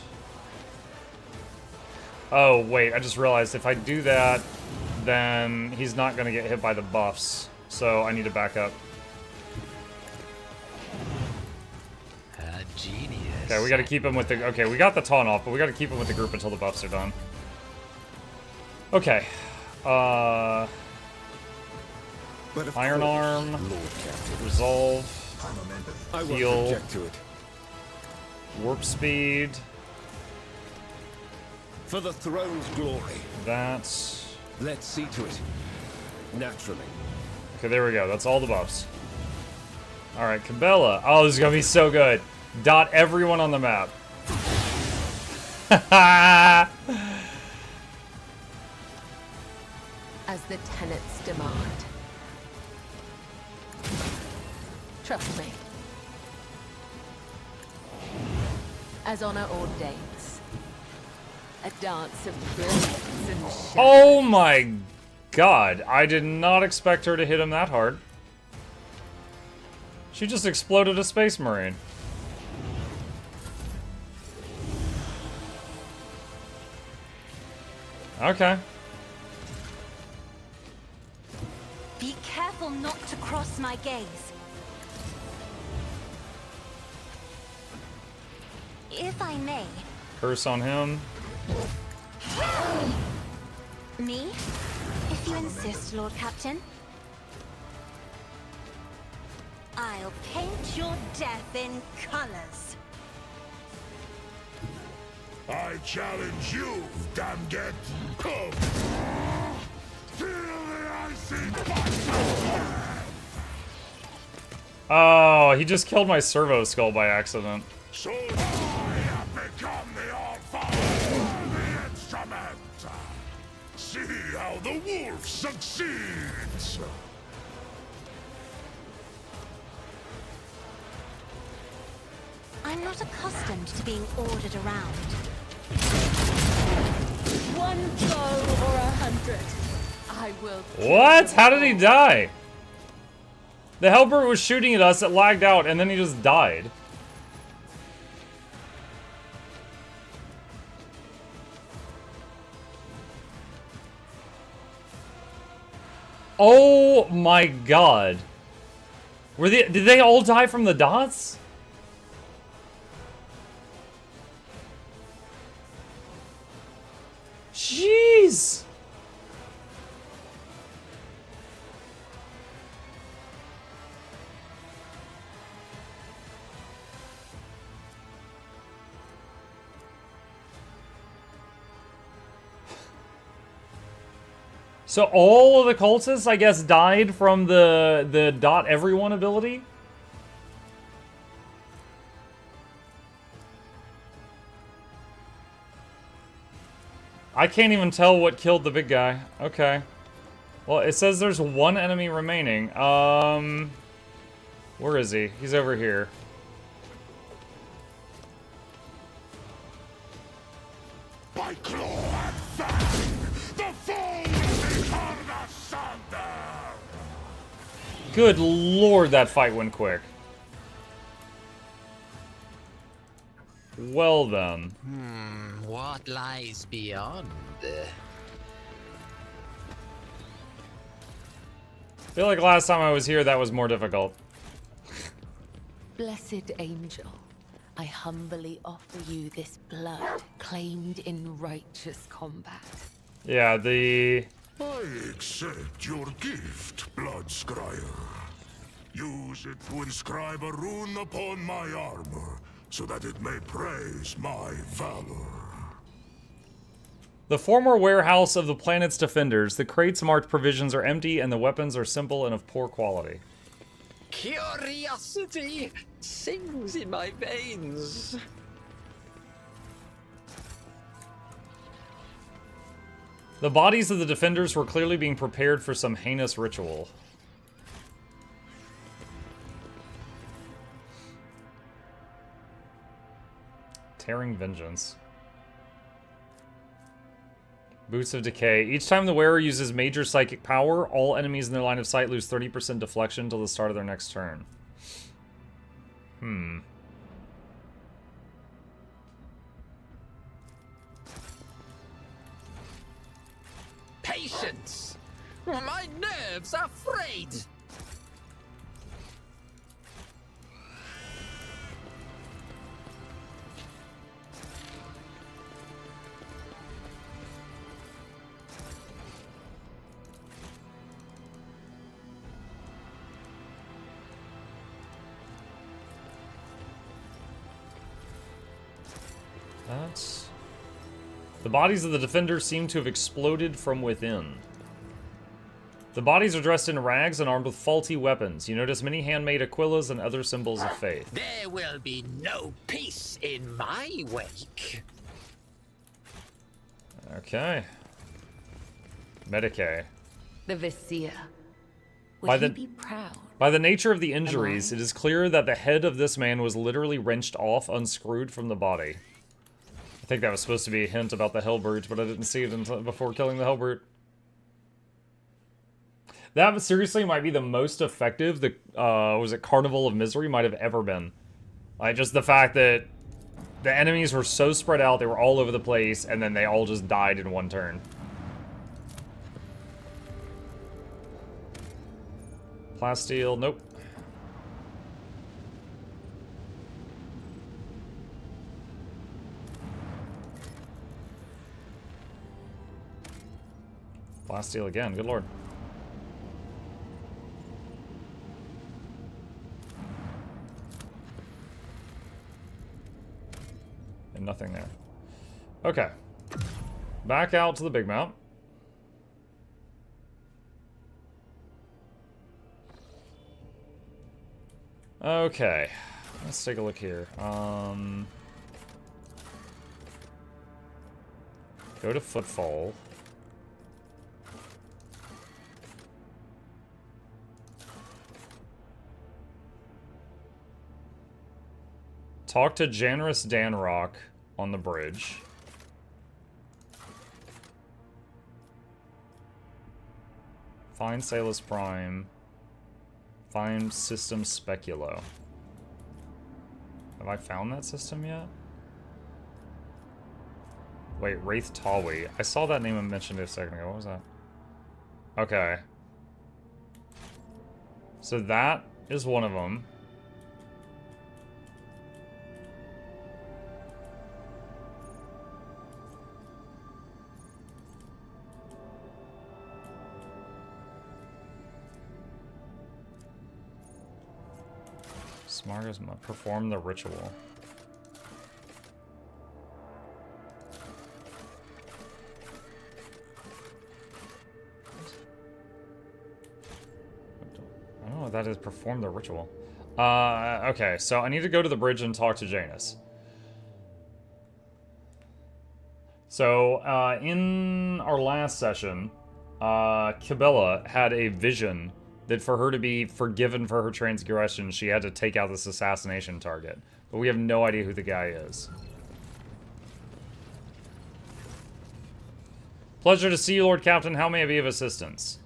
Oh, wait, I just realized if I do that, then he's not going to get hit by the buffs. So I need to back up. A genius. Okay, we got to keep him with the... Okay, we got the taunt off, but we got to keep him with the group until the buffs are done. Okay. Iron Arm. Resolve. Heal. Warp Speed. For the throne's glory. That's... Let's see to it. Naturally. Okay, there we go. That's all the buffs. Alright, Cabela. Oh, this is gonna be so good. Dot everyone on the map. As the tenets demand. Trust me. As honor ordains. A dance of brilliance and shadow. Oh my god. I did not expect her to hit him that hard. She just exploded a Space Marine. Okay. Be careful not to cross my gaze. If I may. Curse on him. Me? If you insist, Lord Captain. I'll paint your death in colors. I challenge you, Damget. Come. Feel the icy fire. Oh, he just killed my servo skull by accident. So I have become the all-father's worthy instrument. See how the wolf succeeds. I'm not accustomed to being ordered around. One blow or 100. I will. What? How did he die? The Hellbrute was shooting at us, it lagged out, and then he just died. Oh my god. Did they all die from the dots? Jeez. So all of the cultists, I guess, died from the dot everyone ability? I can't even tell what killed the big guy. Okay. Well, it says there's one enemy remaining. Where is he? He's over here. By claw and fang, the foe will be torn asunder! Good lord, that fight went quick. Well then. What lies beyond? I feel like last time I was here, that was more difficult. Blessed angel, I humbly offer you this blood claimed in righteous combat. Yeah, the... I accept your gift, Blood Scryer. Use it to inscribe a rune upon my armor, so that it may praise my valor. The former warehouse of the planet's defenders, the crates marked provisions are empty and the weapons are simple and of poor quality. Curiosity sings in my veins. The bodies of the defenders were clearly being prepared for some heinous ritual. Tearing Vengeance. Boots of Decay. Each time the wearer uses major psychic power, all enemies in their line of sight lose 30% deflection until the start of their next turn. Patience! My nerves are frayed! That's... The bodies of the defenders seem to have exploded from within. The bodies are dressed in rags and armed with faulty weapons. You notice many handmade aquillas and other symbols of faith. There will be no peace in my wake. Okay. Medicae. The Vizier. By Would the- he be proud? By the nature of the injuries, it is clear that the head of this man was literally wrenched off, unscrewed from the body. I think that was supposed to be a hint about the Hellbrute, but I didn't see it until before killing the Hellbrute. That seriously might be the most effective the was it Carnival of Misery might have ever been. Like just the fact that the enemies were so spread out, they were all over the place, and then they all just died in one turn. Plasteel, nope. Plasteel again, good lord. And nothing there. Okay. Back out to the big mount. Okay. Let's take a look here. Go to Footfall. Talk to Janris Danrock on the bridge. Find Salus Prime. Find System Speculo. Have I found that system yet? Wait, Wraith Tawi. I saw that name mentioned a second ago. What was that? Okay. So that is one of them. Smargas must perform the ritual. that is perform the ritual. Okay, so I need to go to the bridge and talk to Janus. So, in our last session, Cabela had a vision that for her to be forgiven for her transgression, she had to take out this assassination target. But we have no idea who the guy is. Pleasure to see you, Lord Captain. How may I be of assistance?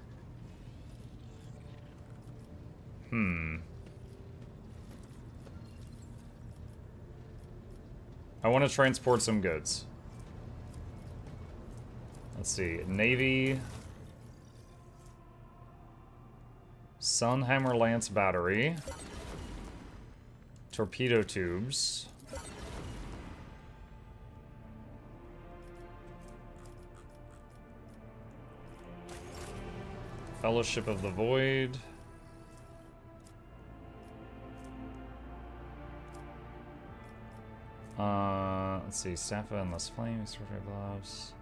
I want to transport some goods. Let's see. Navy. Sunhammer Lance Battery. Torpedo tubes. Fellowship of the Void. Let's see. Sappho and Less Flame. Extraordinary Gloves.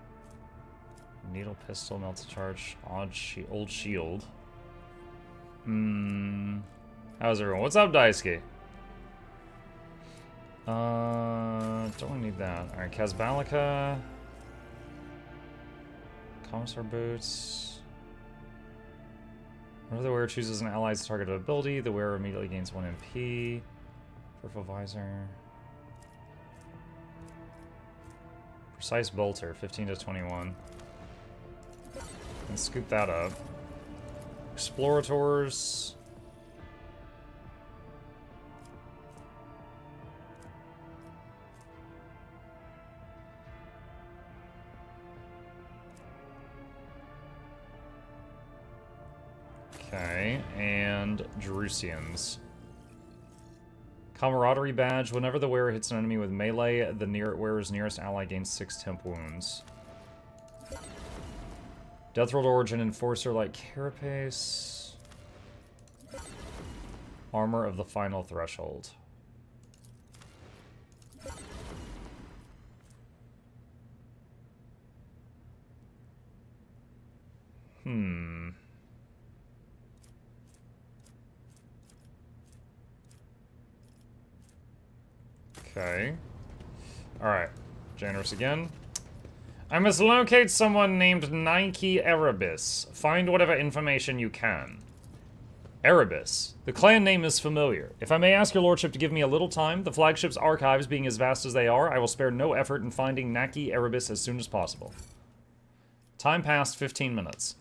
Needle Pistol. Melted Charge. Old Shield. How's everyone? What's up, Daisuke? Don't need that. Alright, Kazbalika. Commissar Boots. Whenever the wearer chooses an ally's targeted ability, the wearer immediately gains 1 MP. Peripheral Visor. Precise Bolter, 15 to 21. And scoop that up. Explorators. Okay, and Jerusians. Camaraderie Badge. Whenever the wearer hits an enemy with melee, the wearer's nearest ally gains 6 temp wounds. Deathworld Origin Enforcer like Carapace. Armor of the Final Threshold. Okay. Alright. Generous again. I must locate someone named Nike Erebus. Find whatever information you can. Erebus. The clan name is familiar. If I may ask your lordship to give me a little time, the flagship's archives being as vast as they are, I will spare no effort in finding Naki Erebus as soon as possible. Time passed 15 minutes.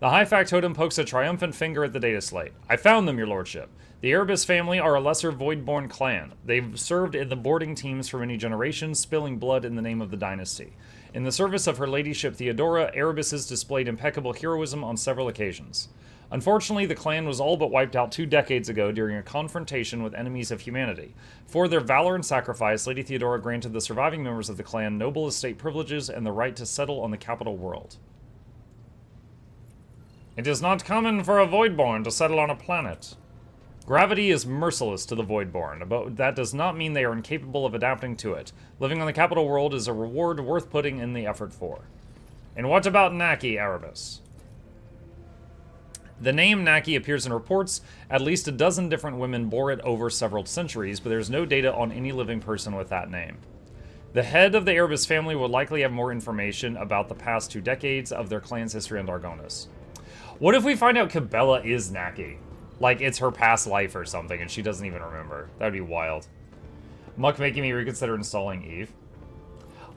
The high factotum pokes a triumphant finger at the data slate. I found them, your lordship. The Erebus family are a lesser Voidborn clan. They've served in the boarding teams for many generations, spilling blood in the name of the dynasty. In the service of her ladyship Theodora, Erebus has displayed impeccable heroism on several occasions. Unfortunately, the clan was all but wiped out 2 decades ago during a confrontation with enemies of humanity. For their valor and sacrifice, Lady Theodora granted the surviving members of the clan noble estate privileges and the right to settle on the capital world. It is not common for a Voidborn to settle on a planet. Gravity is merciless to the Voidborn, but that does not mean they are incapable of adapting to it. Living on the capital world is a reward worth putting in the effort for. And what about Naki Erebus? The name Naki appears in reports. At least a dozen different women bore it over several centuries, but there's no data on any living person with that name. The head of the Erebus family would likely have more information about the past 2 decades of their clan's history on Dargonis. What if we find out Cabela is Naki? Like, it's her past life or something, and she doesn't even remember. That would be wild. Muck making me reconsider installing Eve.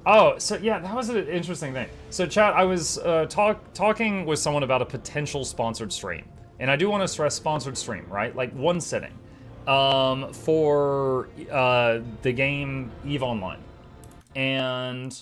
Oh, so yeah, that was an interesting thing. So, chat, I was talking with someone about a potential sponsored stream. And I do want to stress sponsored stream, right? Like, one sitting. For the game EVE Online. And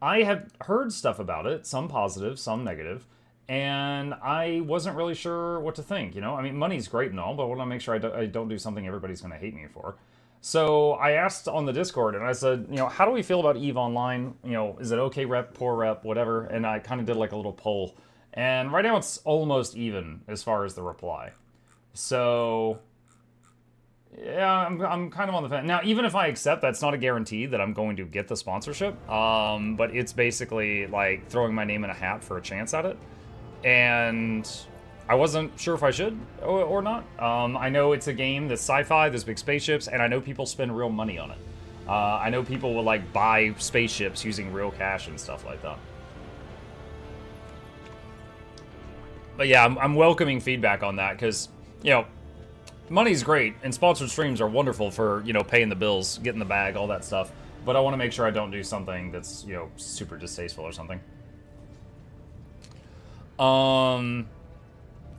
I have heard stuff about it, some positive, some negative. And I wasn't really sure what to think, you know? I mean, money's great and all, but I want to make sure I don't do something everybody's going to hate me for. So I asked on the Discord, and I said, you know, how do we feel about EVE Online? You know, is it okay rep, poor rep, whatever? And I kind of did like a little poll. And right now it's almost even as far as the reply. So, yeah, I'm kind of on the fence. Now, even if I accept, that's not a guarantee that I'm going to get the sponsorship. But it's basically like throwing my name in a hat for a chance at it. And I wasn't sure if I should or not. I know it's a game that's sci-fi, there's big spaceships, and I know people spend real money on it. I know people will like buy spaceships using real cash and stuff like that. But yeah, I'm welcoming feedback on that because, you know, money's great and sponsored streams are wonderful for, you know, paying the bills, getting the bag, all that stuff. But I want to make sure I don't do something that's, you know, super distasteful or something.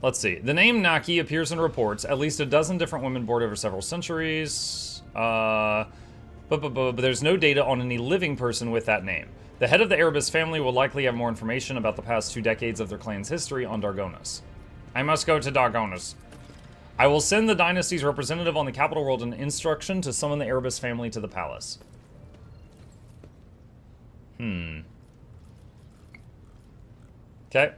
Let's see. The name Noxxi appears in reports. At least a dozen different women board over several centuries. But there's no data on any living person with that name. The head of the Erebus family will likely have more information about the past 2 decades of their clan's history on Dargonis. I must go to Dargonis. I will send the dynasty's representative on the capital world an instruction to summon the Erebus family to the palace. Okay.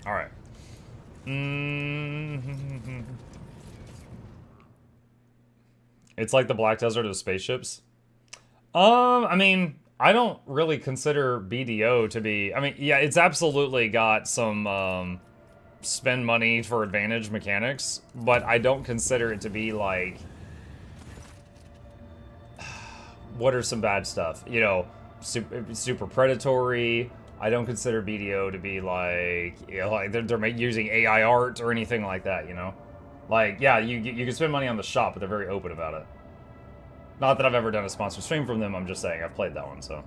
All right. It's like the Black Desert of spaceships. I mean, I don't really consider BDO to be... I mean, yeah, it's absolutely got some spend money for advantage mechanics, but I don't consider it to be like... What are some bad stuff? You know, super predatory. I don't consider BDO to be like, you know, like they're using AI art or anything like that, you know? Like, yeah, you can spend money on the shop, but they're very open about it. Not that I've ever done a sponsored stream from them, I'm just saying, I've played that one, so.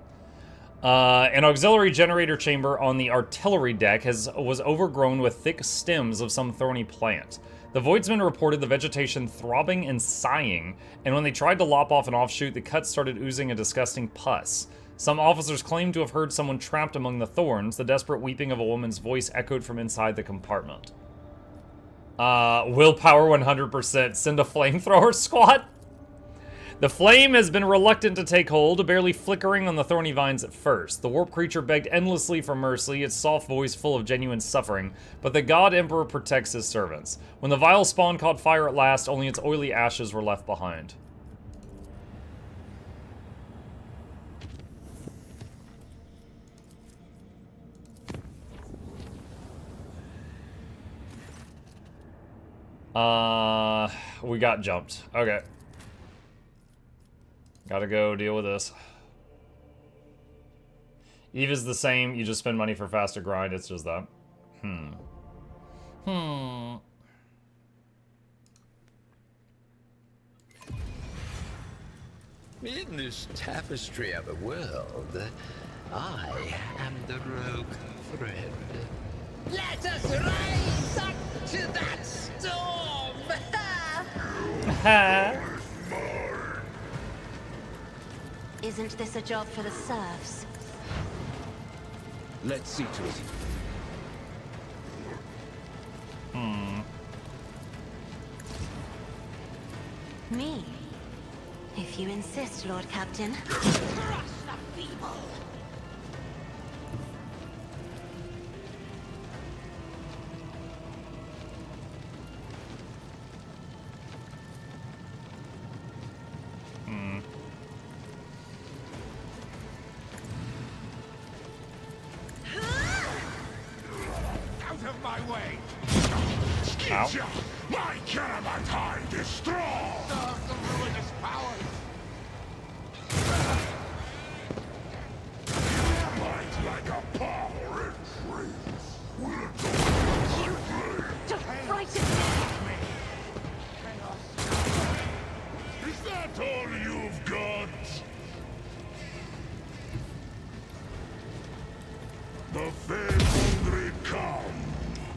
An auxiliary generator chamber on the artillery deck was overgrown with thick stems of some thorny plant. The Voidsmen reported the vegetation throbbing and sighing, and when they tried to lop off an offshoot, the cuts started oozing a disgusting pus. Some officers claimed to have heard someone trapped among the thorns. The desperate weeping of a woman's voice echoed from inside the compartment. Willpower 100%. Send a flamethrower squad? The flame has been reluctant to take hold, barely flickering on the thorny vines at first. The warp creature begged endlessly for mercy, its soft voice full of genuine suffering, but the God Emperor protects his servants. When the vile spawn caught fire at last, only its oily ashes were left behind. We got jumped. Okay. Gotta go deal with this. Eve is the same, you just spend money for faster grind, it's just that. In this tapestry of a world, I am the rogue thread. Let us rise up to that storm! Isn't this a job for the serfs? Let's see to it. Me? If you insist, Lord Captain. Crush the feeble! Ow. My Caramatine is strong! The ruinous powers! Light like a power in trees! Don't frighten me! Is that all you've got? The fed hungry come!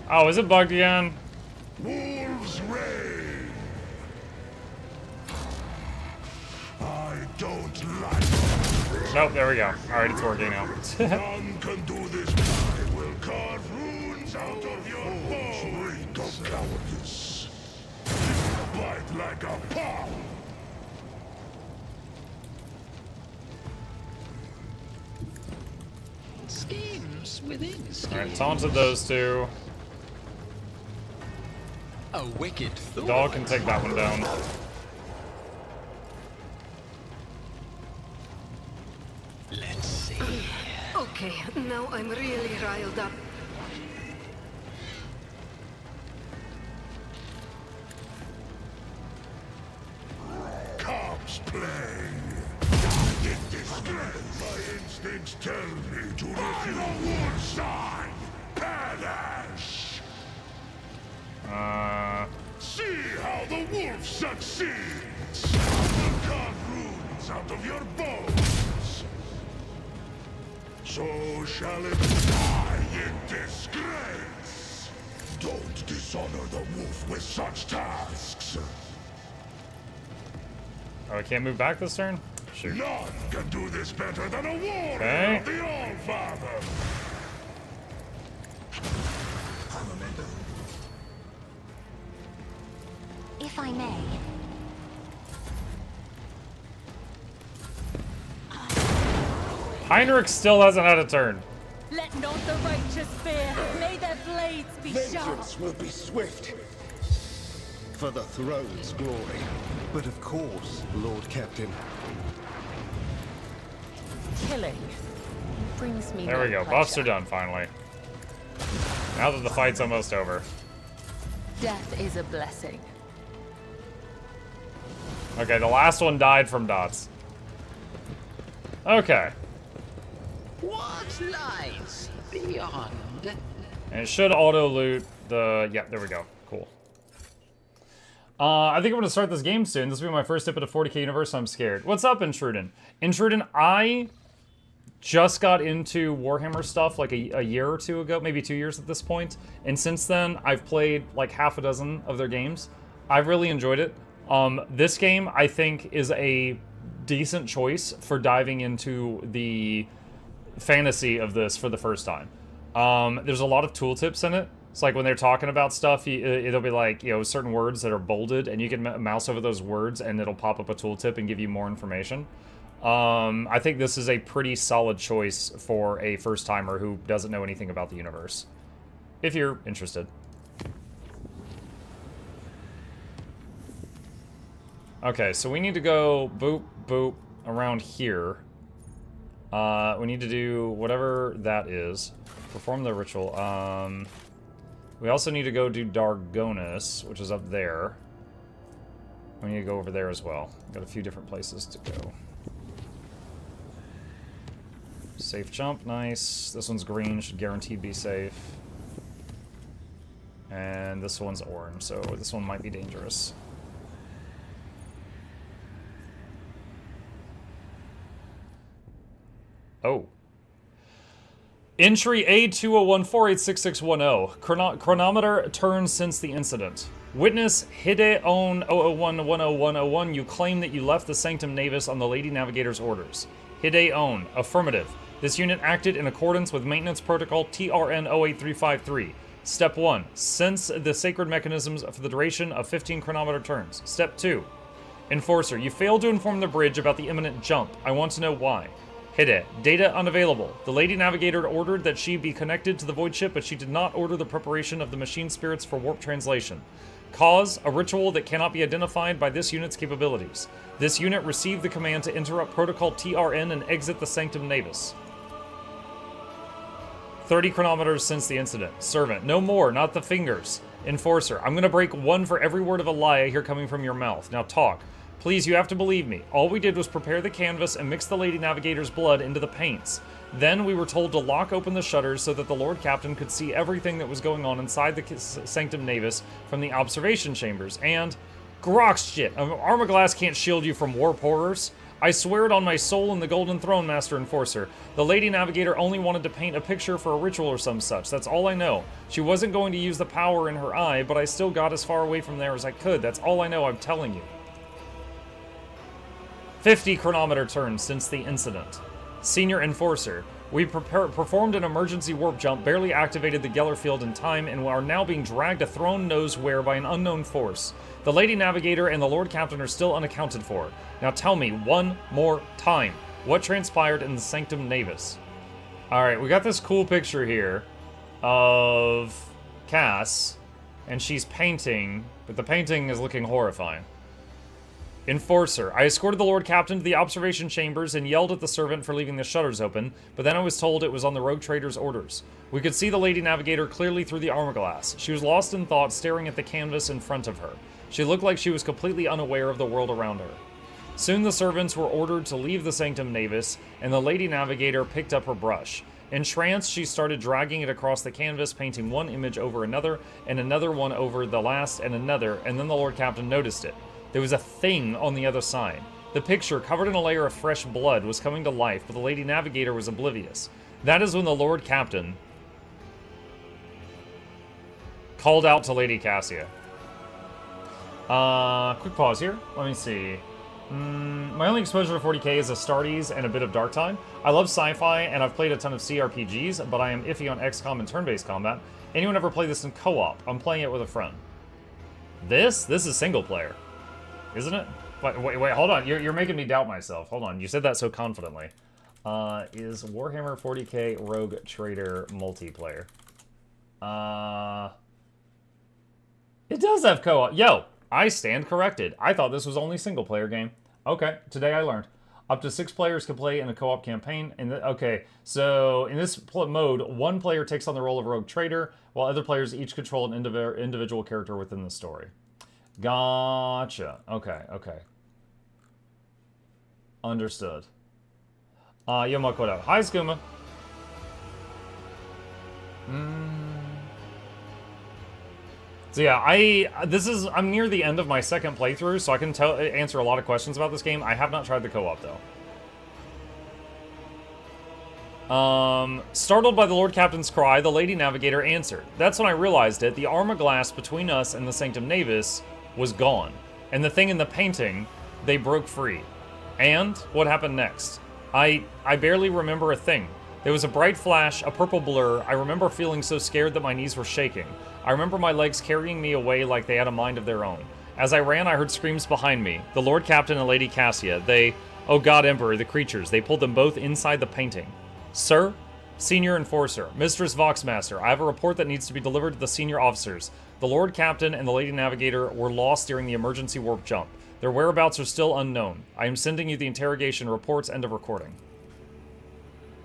Oh, is it bugged again? Wolves reign. I don't like. Nope, there we go. Alright, it's working now. None can do this. I will carve runes out of your bones. Reek of cowardice. Bite like a paw. Schemes within schemes. Alright, taunted those two. A wicked thought. Dog can take that one down. Let's see. Okay, now I'm really riled up. Cops play. In disgrace, my instincts tell me to refuse. The war sign, badass. See how the wolf succeeds. Will carve runes out of your bones. So shall it die in disgrace. Don't dishonor the wolf with such tasks. Oh, I can't move back this turn? Shoot. None can do this better than a warrior Okay. of the All-Father. If I may. Heinrich still hasn't had a turn. Let not the righteous fear. May their blades be sharp. Vengeance will be swift. For the throne's glory. But of course, Lord Captain. Killing brings me There no we go. pleasure. Buffs are done finally. Now that the fight's almost over. Death is a blessing. Okay, the last one died from dots. Okay. What lies beyond? And it should auto loot the... Yeah, there we go. Cool. I think I'm going to start this game soon. This will be my first dip into 40k universe. I'm scared. What's up, Intrudin? Intrudin, I just got into Warhammer stuff like a year or two ago, maybe 2 years at this point. And since then, I've played like half a dozen of their games. I've really enjoyed it. This game, I think, is a decent choice for diving into the fantasy of this for the first time. There's a lot of tooltips in it. It's like when they're talking about stuff, it'll be like, you know, certain words that are bolded, and you can mouse over those words, and it'll pop up a tooltip and give you more information. I think this is a pretty solid choice for a first-timer who doesn't know anything about the universe, if you're interested. Okay, so we need to go boop, boop around here. We need to do whatever that is. Perform the ritual. We also need to go do Dargonis, which is up there. We need to go over there as well. Got a few different places to go. Safe jump, nice. This one's green, should guaranteed be safe. And this one's orange, so this one might be dangerous. Oh. Entry A2014866610. Chronometer turns since the incident. Witness Hideon 001100101. You claim that you left the Sanctum Navis on the Lady Navigator's orders. Hideon. Affirmative. This unit acted in accordance with Maintenance Protocol TRN 08353. Step 1. Sense the sacred mechanisms for the duration of 15 chronometer turns. Step 2. Enforcer. You failed to inform the bridge about the imminent jump. I want to know why. Hide. Data unavailable. The Lady Navigator ordered that she be connected to the Void Ship, but she did not order the preparation of the machine spirits for warp translation. Cause. A ritual that cannot be identified by this unit's capabilities. This unit received the command to interrupt Protocol TRN and exit the Sanctum Navis. 30 chronometers since the incident. Servant. No more, not the fingers. Enforcer. I'm gonna break one for every word of a lie I hear coming from your mouth. Now talk. Please, you have to believe me. All we did was prepare the canvas and mix the Lady Navigator's blood into the paints. Then we were told to lock open the shutters so that the Lord Captain could see everything that was going on inside the Sanctum Navis from the observation chambers. And... Grox shit. Armor glass can't shield you from warp horrors. I swear it on my soul and the Golden Throne, Master Enforcer. The Lady Navigator only wanted to paint a picture for a ritual or some such. That's all I know. She wasn't going to use the power in her eye, but I still got as far away from there as I could. That's all I know, I'm telling you. 50 chronometer turns since the incident. Senior Enforcer. We performed an emergency warp jump, barely activated the Geller field in time, and are now being dragged to throne knows where by an unknown force. The Lady Navigator and the Lord Captain are still unaccounted for. Now tell me one more time, what transpired in the Sanctum Navis? Alright, we got this cool picture here of Cass, and she's painting, but the painting is looking horrifying. Enforcer. I escorted the Lord Captain to the observation chambers and yelled at the servant for leaving the shutters open, but then I was told it was on the rogue trader's orders. We could see the Lady Navigator clearly through the armor glass. She was lost in thought, staring at the canvas in front of her. She looked like she was completely unaware of the world around her. Soon the servants were ordered to leave the Sanctum Navis, and the Lady Navigator picked up her brush. Entranced, she started dragging it across the canvas, painting one image over another, and another one over the last, and another, and then the Lord Captain noticed it. There was a thing on the other side. The picture, covered in a layer of fresh blood, was coming to life, but the Lady Navigator was oblivious. That is when the Lord Captain called out to Lady Cassia. Quick pause here. Let me see. My only exposure to 40k is Astartes and a bit of Darktide. I love sci-fi, and I've played a ton of CRPGs, but I am iffy on XCOM and turn-based combat. Anyone ever play this in co-op? I'm playing it with a friend. This is single player. Isn't it? Wait, hold on. You're making me doubt myself. Hold on. You said that so confidently. Is Warhammer 40k Rogue Trader multiplayer? It does have co-op. Yo, I stand corrected. I thought this was only single player game. Okay, today I learned. Up to 6 players can play in a co-op campaign. Okay, so in this mode, one player takes on the role of Rogue Trader, while other players each control an individual character within the story. Gotcha. Okay. Understood. Yo, Makoto. Hi, Skooma. So yeah, I'm near the end of my second playthrough, so I can answer a lot of questions about this game. I have not tried the co-op, though. Startled by the Lord Captain's cry, the Lady Navigator answered. That's when I realized it. The armor glass between us and the Sanctum Navis was gone. And the thing in the painting, they broke free. And what happened next? I barely remember a thing. There was a bright flash, a purple blur. I remember feeling so scared that my knees were shaking. I remember my legs carrying me away like they had a mind of their own. As I ran, I heard screams behind me. The Lord Captain and Lady Cassia, oh God Emperor, the creatures, they pulled them both inside the painting. Sir? Senior Enforcer, Mistress Voxmaster, I have a report that needs to be delivered to the senior officers. The Lord Captain and the Lady Navigator were lost during the emergency warp jump. Their whereabouts are still unknown. I am sending you the interrogation reports. End of recording.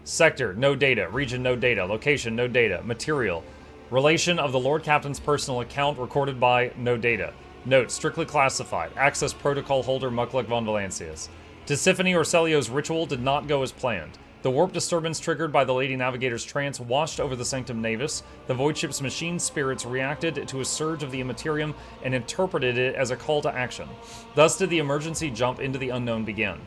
Sector, no data. Region, no data. Location, no data. Material. Relation of the Lord Captain's personal account recorded by no data. Note, strictly classified. Access protocol holder Mukluk von Valancius. Tisiphone Orselio's ritual did not go as planned. The warp disturbance triggered by the Lady Navigator's trance washed over the Sanctum Navis. The Void Ship's machine spirits reacted to a surge of the Immaterium and interpreted it as a call to action. Thus did the emergency jump into the unknown begin.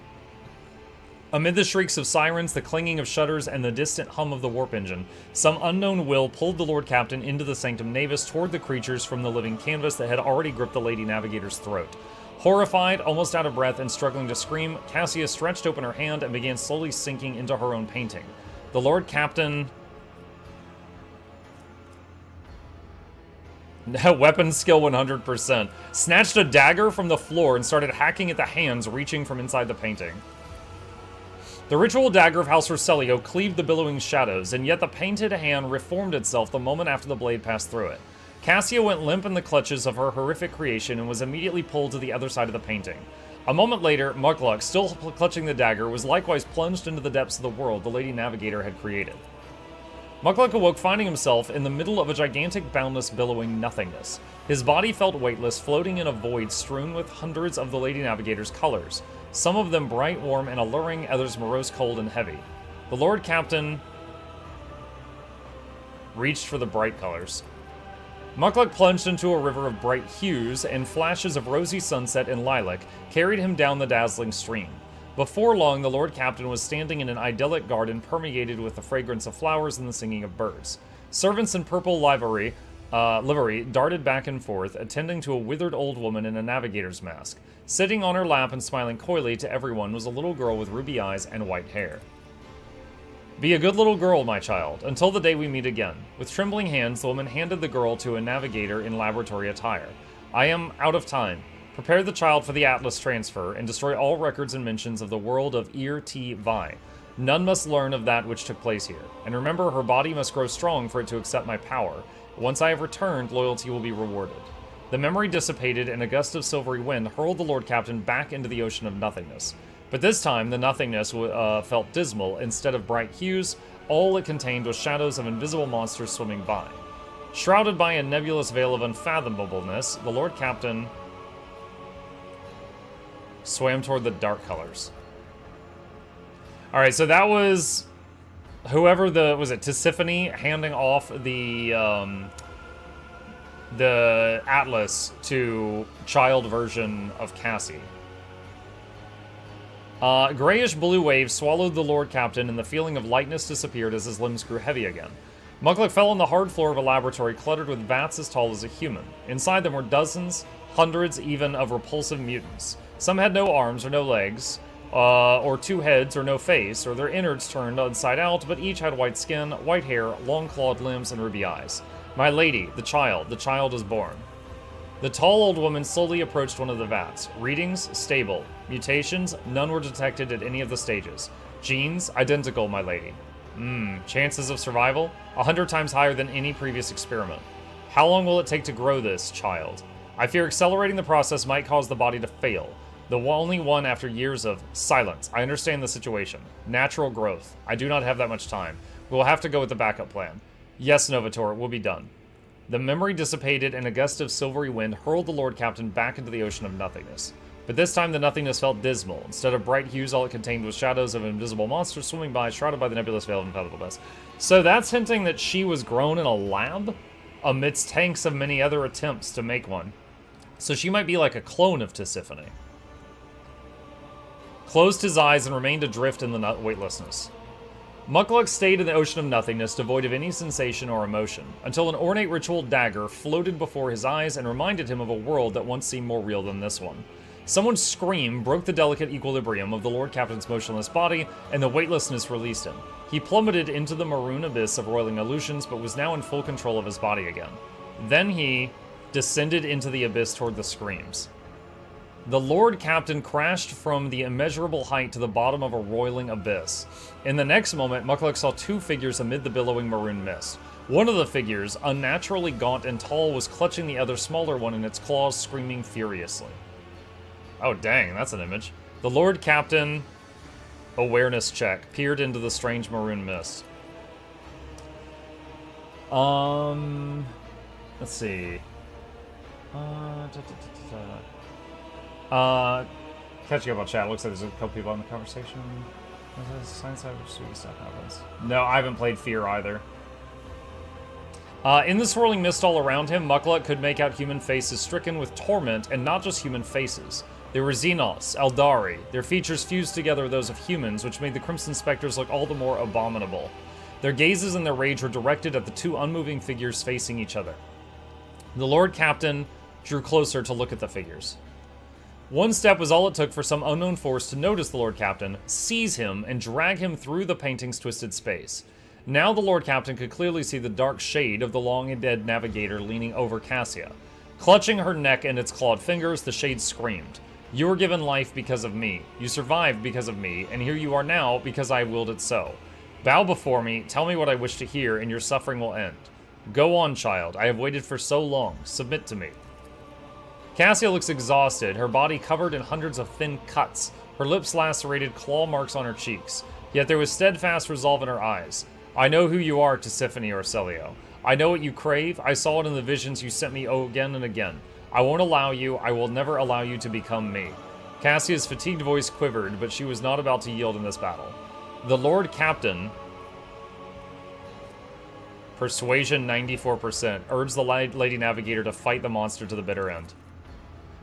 Amid the shrieks of sirens, the clanging of shutters, and the distant hum of the warp engine, some unknown will pulled the Lord Captain into the Sanctum Navis toward the creatures from the living canvas that had already gripped the Lady Navigator's throat. Horrified, almost out of breath, and struggling to scream, Cassia stretched open her hand and began slowly sinking into her own painting. The Lord Captain... Weapon skill 100%. Snatched a dagger from the floor and started hacking at the hands reaching from inside the painting. The ritual dagger of House Roselio cleaved the billowing shadows, and yet the painted hand reformed itself the moment after the blade passed through it. Cassia went limp in the clutches of her horrific creation and was immediately pulled to the other side of the painting. A moment later, Mukluk, still clutching the dagger, was likewise plunged into the depths of the world the Lady Navigator had created. Mukluk awoke finding himself in the middle of a gigantic, boundless, billowing nothingness. His body felt weightless, floating in a void strewn with hundreds of the Lady Navigator's colors. Some of them bright, warm, and alluring, others morose, cold, and heavy. The Lord Captain reached for the bright colors. Mukluk plunged into a river of bright hues, and flashes of rosy sunset and lilac carried him down the dazzling stream. Before long, the Lord Captain was standing in an idyllic garden permeated with the fragrance of flowers and the singing of birds. Servants in purple livery darted back and forth, attending to a withered old woman in a navigator's mask. Sitting on her lap and smiling coyly to everyone was a little girl with ruby eyes and white hair. Be a good little girl, my child, until the day we meet again. With trembling hands, the woman handed the girl to a navigator in laboratory attire. I am out of time. Prepare the child for the Atlas transfer, and destroy all records and mentions of the world of Ir T Vi. None must learn of that which took place here. And remember, her body must grow strong for it to accept my power. Once I have returned, loyalty will be rewarded. The memory dissipated, and a gust of silvery wind hurled the Lord Captain back into the ocean of nothingness. But this time, the nothingness felt dismal. Instead of bright hues, all it contained was shadows of invisible monsters swimming by. Shrouded by a nebulous veil of unfathomableness, the Lord Captain swam toward the dark colors. Alright, so that was whoever was it Tisiphone handing off the atlas to child version of Cassie. Grayish blue waves swallowed the Lord Captain, and the feeling of lightness disappeared as his limbs grew heavy again. Mukluk fell on the hard floor of a laboratory cluttered with vats as tall as a human. Inside them were dozens, hundreds even, of repulsive mutants. Some had no arms or no legs, or two heads or no face, or their innards turned inside out, but each had white skin, white hair, long clawed limbs, and ruby eyes. My lady, the child is born. The tall old woman slowly approached one of the vats. Readings, stable. Mutations, none were detected at any of the stages. Genes, identical, my lady. Chances of survival? 100 times higher than any previous experiment. How long will it take to grow this child? I fear accelerating the process might cause the body to fail. The only one after years of silence. I understand the situation. Natural growth. I do not have that much time. We'll have to go with the backup plan. Yes, Novator, we'll be done. The memory dissipated, and a gust of silvery wind hurled the Lord Captain back into the ocean of nothingness. But this time the nothingness felt dismal. Instead of bright hues, all it contained was shadows of invisible monsters swimming by, shrouded by the nebulous veil of unfathomableness. So that's hinting that she was grown in a lab amidst tanks of many other attempts to make one. So she might be like a clone of Tisiphone. Closed his eyes and remained adrift in the weightlessness. Mukluk stayed in the ocean of nothingness, devoid of any sensation or emotion, until an ornate ritual dagger floated before his eyes and reminded him of a world that once seemed more real than this one. Someone's scream broke the delicate equilibrium of the Lord Captain's motionless body, and the weightlessness released him. He plummeted into the maroon abyss of roiling illusions, but was now in full control of his body again. Then he descended into the abyss toward the screams. The Lord Captain crashed from the immeasurable height to the bottom of a roiling abyss. In the next moment, Mukluk saw two figures amid the billowing maroon mist. One of the figures, unnaturally gaunt and tall, was clutching the other smaller one in its claws, screaming furiously. Oh dang, that's an image. The Lord Captain, awareness check, peered into the strange maroon mist. Let's see. Catching up on chat, looks like there's a couple people on the conversation. Science sweet stuff happens. No, I haven't played Fear either. In the swirling mist all around him, Mukluk could make out human faces stricken with torment, and not just human faces. They were Xenos, Eldari. Their features fused together with those of humans, which made the Crimson Spectres look all the more abominable. Their gazes and their rage were directed at the two unmoving figures facing each other. The Lord Captain drew closer to look at the figures. One step was all it took for some unknown force to notice the Lord Captain, seize him, and drag him through the painting's twisted space. Now the Lord Captain could clearly see the dark shade of the long-dead navigator leaning over Cassia. Clutching her neck in its clawed fingers, the shade screamed. You were given life because of me. You survived because of me, and here you are now because I willed it so. Bow before me, tell me what I wish to hear, and your suffering will end. Go on, child. I have waited for so long. Submit to me. Cassia looks exhausted, her body covered in hundreds of thin cuts, her lips lacerated, claw marks on her cheeks. Yet there was steadfast resolve in her eyes. I know who you are, Tisiphone or Celio. I know what you crave. I saw it in the visions you sent me again and again. I won't allow you. I will never allow you to become me. Cassia's fatigued voice quivered, but she was not about to yield in this battle. The Lord Captain, persuasion 94%, urged the Lady Navigator to fight the monster to the bitter end.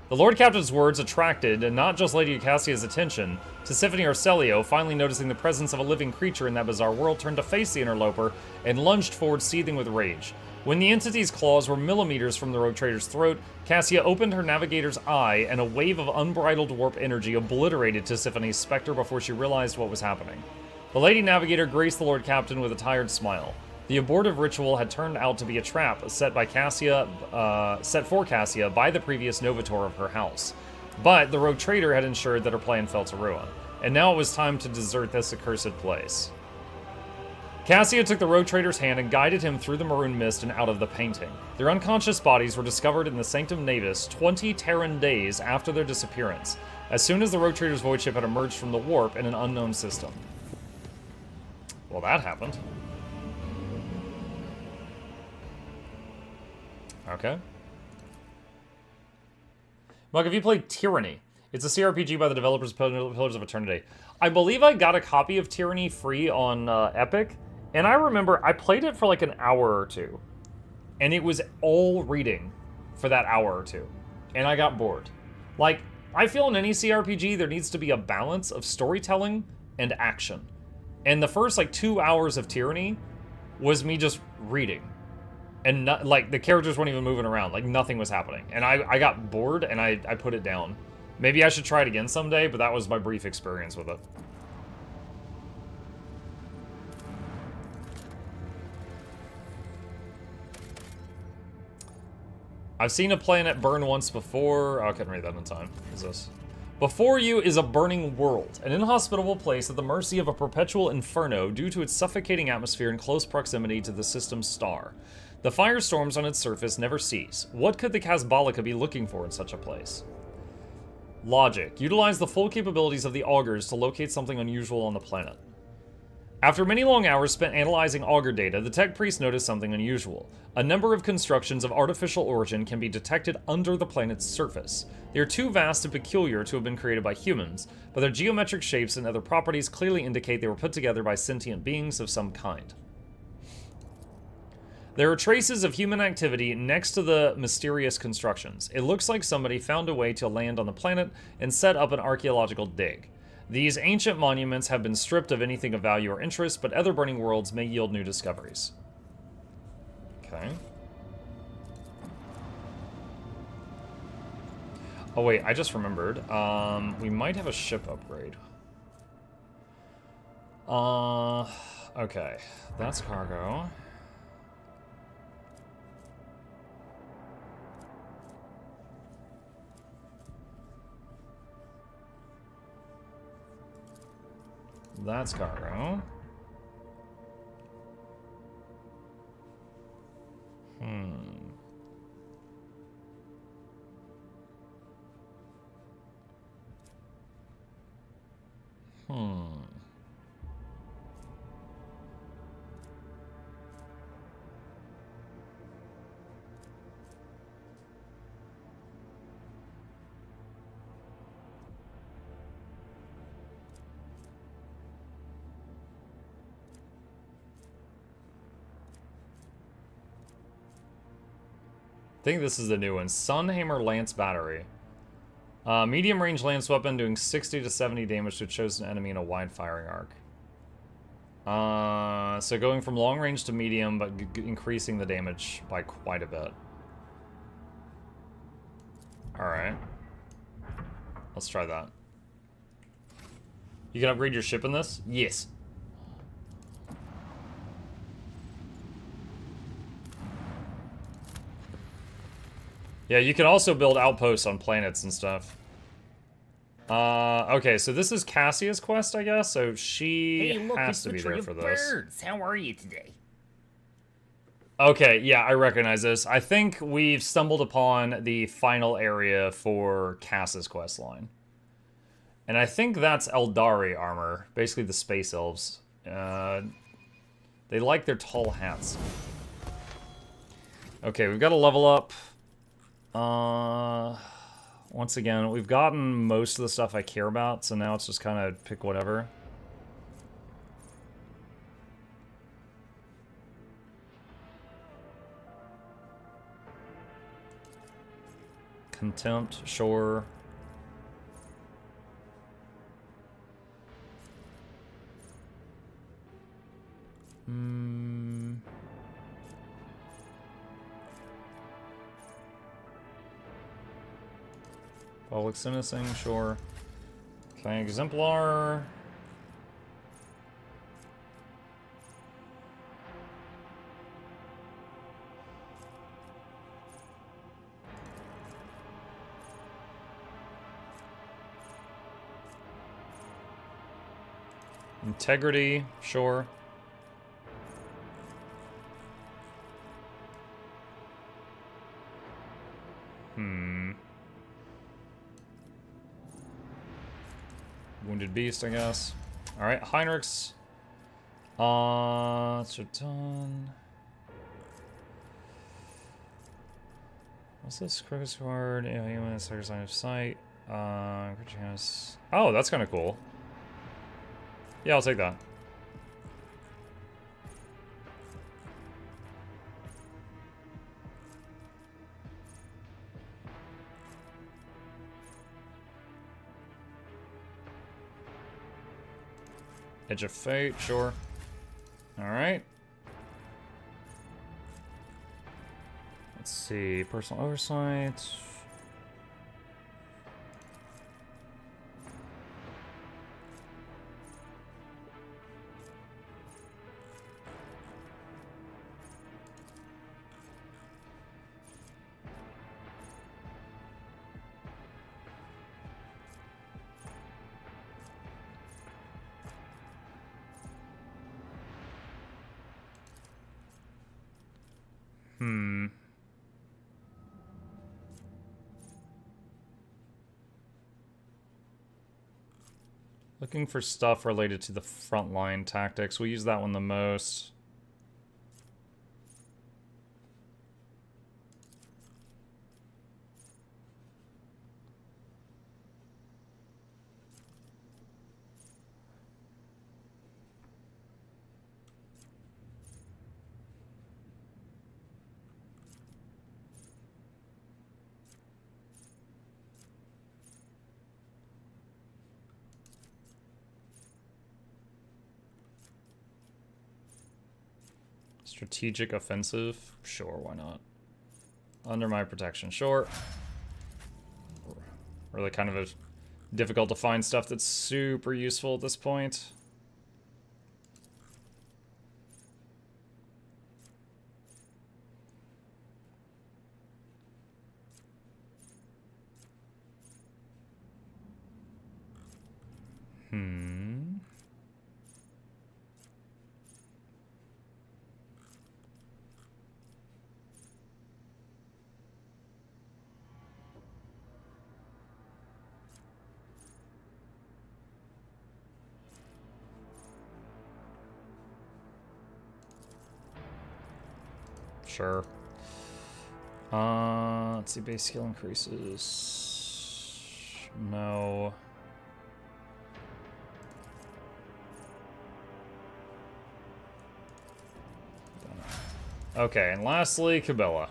The Lord Captain's words attracted, and not just Lady Cassia's attention. Tisiphone or Celio, finally noticing the presence of a living creature in that bizarre world, turned to face the interloper and lunged forward, seething with rage. When the entity's claws were millimeters from the rogue trader's throat, Cassia opened her navigator's eye, and a wave of unbridled warp energy obliterated Tisiphone's specter before she realized what was happening. The Lady Navigator graced the Lord Captain with a tired smile. The abortive ritual had turned out to be a trap set for Cassia by the previous Novator of her house. But the rogue trader had ensured that her plan fell to ruin, and now it was time to desert this accursed place. Cassia took the rogue trader's hand and guided him through the maroon mist and out of the painting. Their unconscious bodies were discovered in the Sanctum Navis 20 Terran days after their disappearance, as soon as the rogue trader's void ship had emerged from the warp in an unknown system. Well, that happened. Okay. Mug, have you played Tyranny? It's a CRPG by the developers of Pillars of Eternity. I believe I got a copy of Tyranny free on Epic, and I remember I played it for like an hour or two, and it was all reading for that hour or two, and I got bored. Like, I feel in any CRPG there needs to be a balance of storytelling and action, and the first like 2 hours of Tyranny was me just reading. And not, like, the characters weren't even moving around. Like, nothing was happening. And I got bored, and I put it down. Maybe I should try it again someday, but that was my brief experience with it. I've seen a planet burn once before. Oh, I couldn't read that in time. What is this? Before you is a burning world, an inhospitable place at the mercy of a perpetual inferno due to its suffocating atmosphere and close proximity to the system's star. The firestorms on its surface never cease. What could the Casbolica be looking for in such a place? Logic. Utilize the full capabilities of the augurs to locate something unusual on the planet. After many long hours spent analyzing augur data, the tech priest noticed something unusual. A number of constructions of artificial origin can be detected under the planet's surface. They are too vast and peculiar to have been created by humans, but their geometric shapes and other properties clearly indicate they were put together by sentient beings of some kind. There are traces of human activity next to the mysterious constructions. It looks like somebody found a way to land on the planet and set up an archaeological dig. These ancient monuments have been stripped of anything of value or interest, but other burning worlds may yield new discoveries. Okay. Oh wait, I just remembered. We might have a ship upgrade. Okay. That's cargo. That's cargo. I think this is the new one. Sunhammer Lance Battery. Medium range lance weapon doing 60 to 70 damage to a chosen enemy in a wide firing arc. So going from long range to medium, but increasing the damage by quite a bit. Alright. Let's try that. You can upgrade your ship in this? Yes. Yeah, you can also build outposts on planets and stuff. Okay, so this is Cassia's quest, I guess. So she has to be there for this. Birds. How are you today? Okay, yeah, I recognize this. I think we've stumbled upon the final area for Cass's quest line. And I think that's Eldari armor, basically the space elves. They like their tall hats. Okay, we've got to level up. Once again, we've gotten most of the stuff I care about, so now it's just kind of pick whatever. Contempt, sure. Public sentencing, sure. Okay, exemplar. Integrity, sure. Wounded beast, I guess. Alright, Heinrichs. So done. What's this? Crooked Sword, human, second line of sight. Oh, that's kind of cool. Yeah, I'll take that. Edge of Fate, sure. Alright. Let's see, personal oversight. Looking for stuff related to the frontline tactics. We'll use that one the most. Strategic offensive? Sure, why not? Under my protection, sure. Really kind of difficult to find stuff that's super useful at this point. Sure. Let's see, base skill increases. No. Okay, and lastly, Cabela.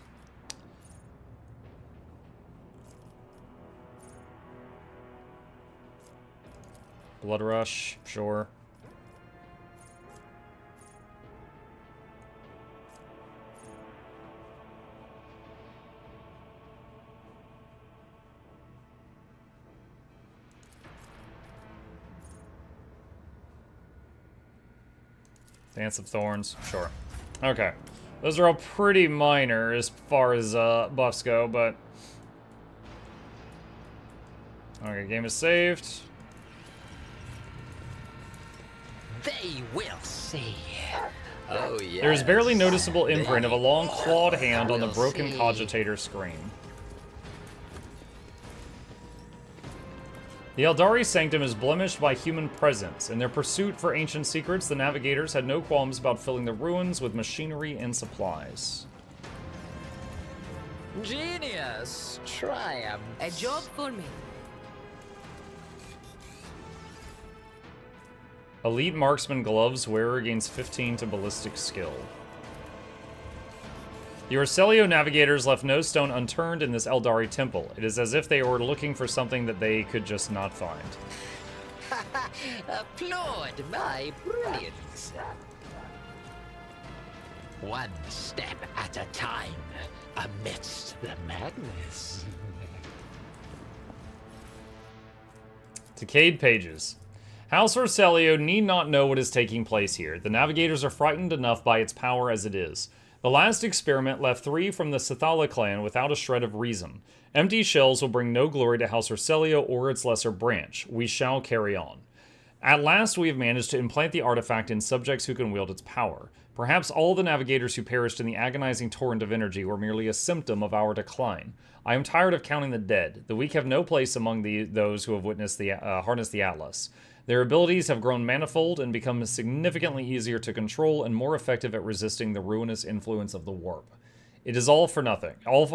Blood Rush, sure. Dance of Thorns, sure. Okay. Those are all pretty minor as far as buffs go, but... Okay, game is saved. They will see. Oh, yeah. There is barely noticeable imprint of a long clawed hand on the broken cogitator screen. The Eldari Sanctum is blemished by human presence. In their pursuit for ancient secrets, the navigators had no qualms about filling the ruins with machinery and supplies. Genius! Triumph. A job for me. Elite marksman gloves, wearer gains 15 to ballistic skill. The Orselio navigators left no stone unturned in this Eldari temple. It is as if they were looking for something that they could just not find. Applaud my brilliance. One step at a time amidst the madness. Decayed pages. House Orselio need not know what is taking place here. The navigators are frightened enough by its power as it is. The last experiment left 3 from the Sithala clan without a shred of reason. Empty shells will bring no glory to House Orselio or its lesser branch. We shall carry on. At last we have managed to implant the artifact in subjects who can wield its power. Perhaps all the navigators who perished in the agonizing torrent of energy were merely a symptom of our decline. I am tired of counting the dead. The weak have no place among those who have witnessed harnessed the Atlas. Their abilities have grown manifold and become significantly easier to control and more effective at resisting the ruinous influence of the warp. It is all for nothing. All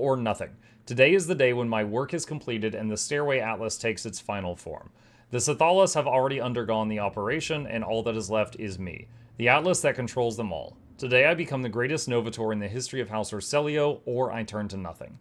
or nothing. Today is the day when my work is completed and the Stairway Atlas takes its final form. The Sithalas have already undergone the operation, and all that is left is me, the Atlas that controls them all. Today I become the greatest Novator in the history of House Orselio, or I turn to nothing.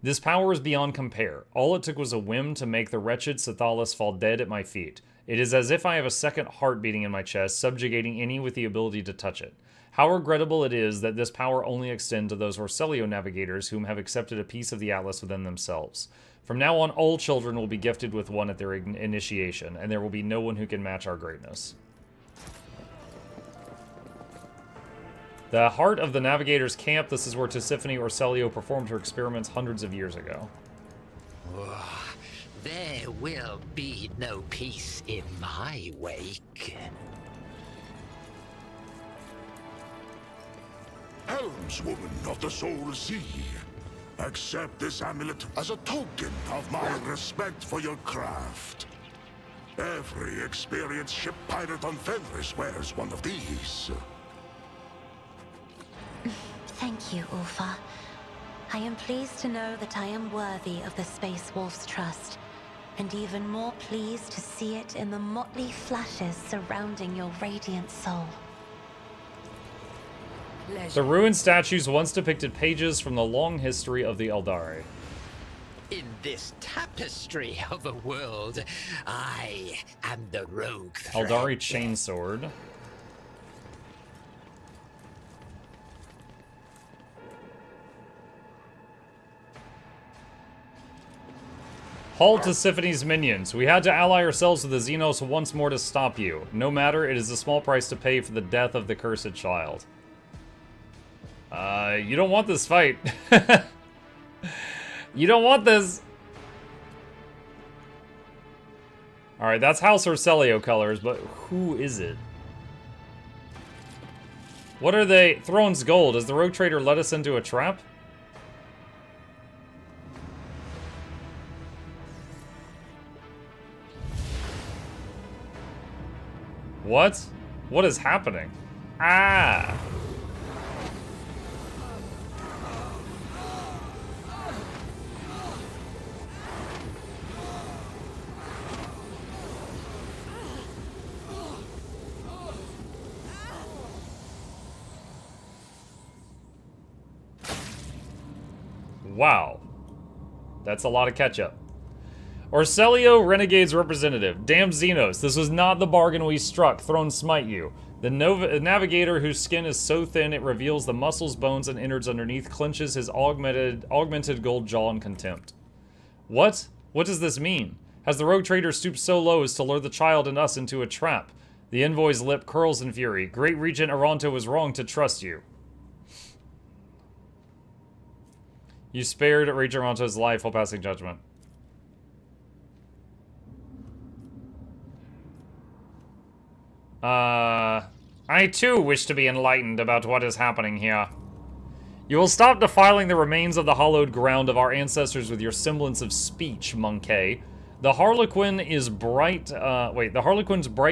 This power is beyond compare. All it took was a whim to make the wretched Sithalas fall dead at my feet. It is as if I have a second heart beating in my chest, subjugating any with the ability to touch it. How regrettable it is that this power only extends to those Orselio navigators whom have accepted a piece of the Atlas within themselves. From now on, all children will be gifted with one at their initiation, and there will be no one who can match our greatness. The heart of the Navigator's camp. This is where Tisiphone Orselio performed her experiments hundreds of years ago. There will be no peace in my wake. Helmswoman of the Soul Sea, accept this amulet as a token of my respect for your craft. Every experienced ship pirate on Fenris wears one of these. Thank you, Ulfa. I am pleased to know that I am worthy of the Space Wolf's trust, and even more pleased to see it in the motley flashes surrounding your radiant soul. The ruined statues once depicted pages from the long history of the Eldari. In this tapestry of a world, I am the rogue thread. Eldari chainsword. Halt Tisiphone's minions. We had to ally ourselves with the Xenos once more to stop you. No matter, it is a small price to pay for the death of the cursed child. You don't want this fight. You don't want this. Alright, that's House Orselio colors, but who is it? What are they? Throne's gold. Has the rogue trader led us into a trap? What? What is happening? Ah! Wow. That's a lot of ketchup. Orselio, Renegade's representative. Damn Xenos, this was not the bargain we struck. Throne smite you. The Navigator, whose skin is so thin it reveals the muscles, bones, and innards underneath, clenches his augmented gold jaw in contempt. What? What does this mean? Has the rogue trader stooped so low as to lure the child and us into a trap? The envoy's lip curls in fury. Great Regent Aranto was wrong to trust you. You spared Regent Aranto's life while passing judgment. I too wish to be enlightened about what is happening here. You will stop defiling the remains of the hallowed ground of our ancestors with your semblance of speech, monkey. The Harlequin's bright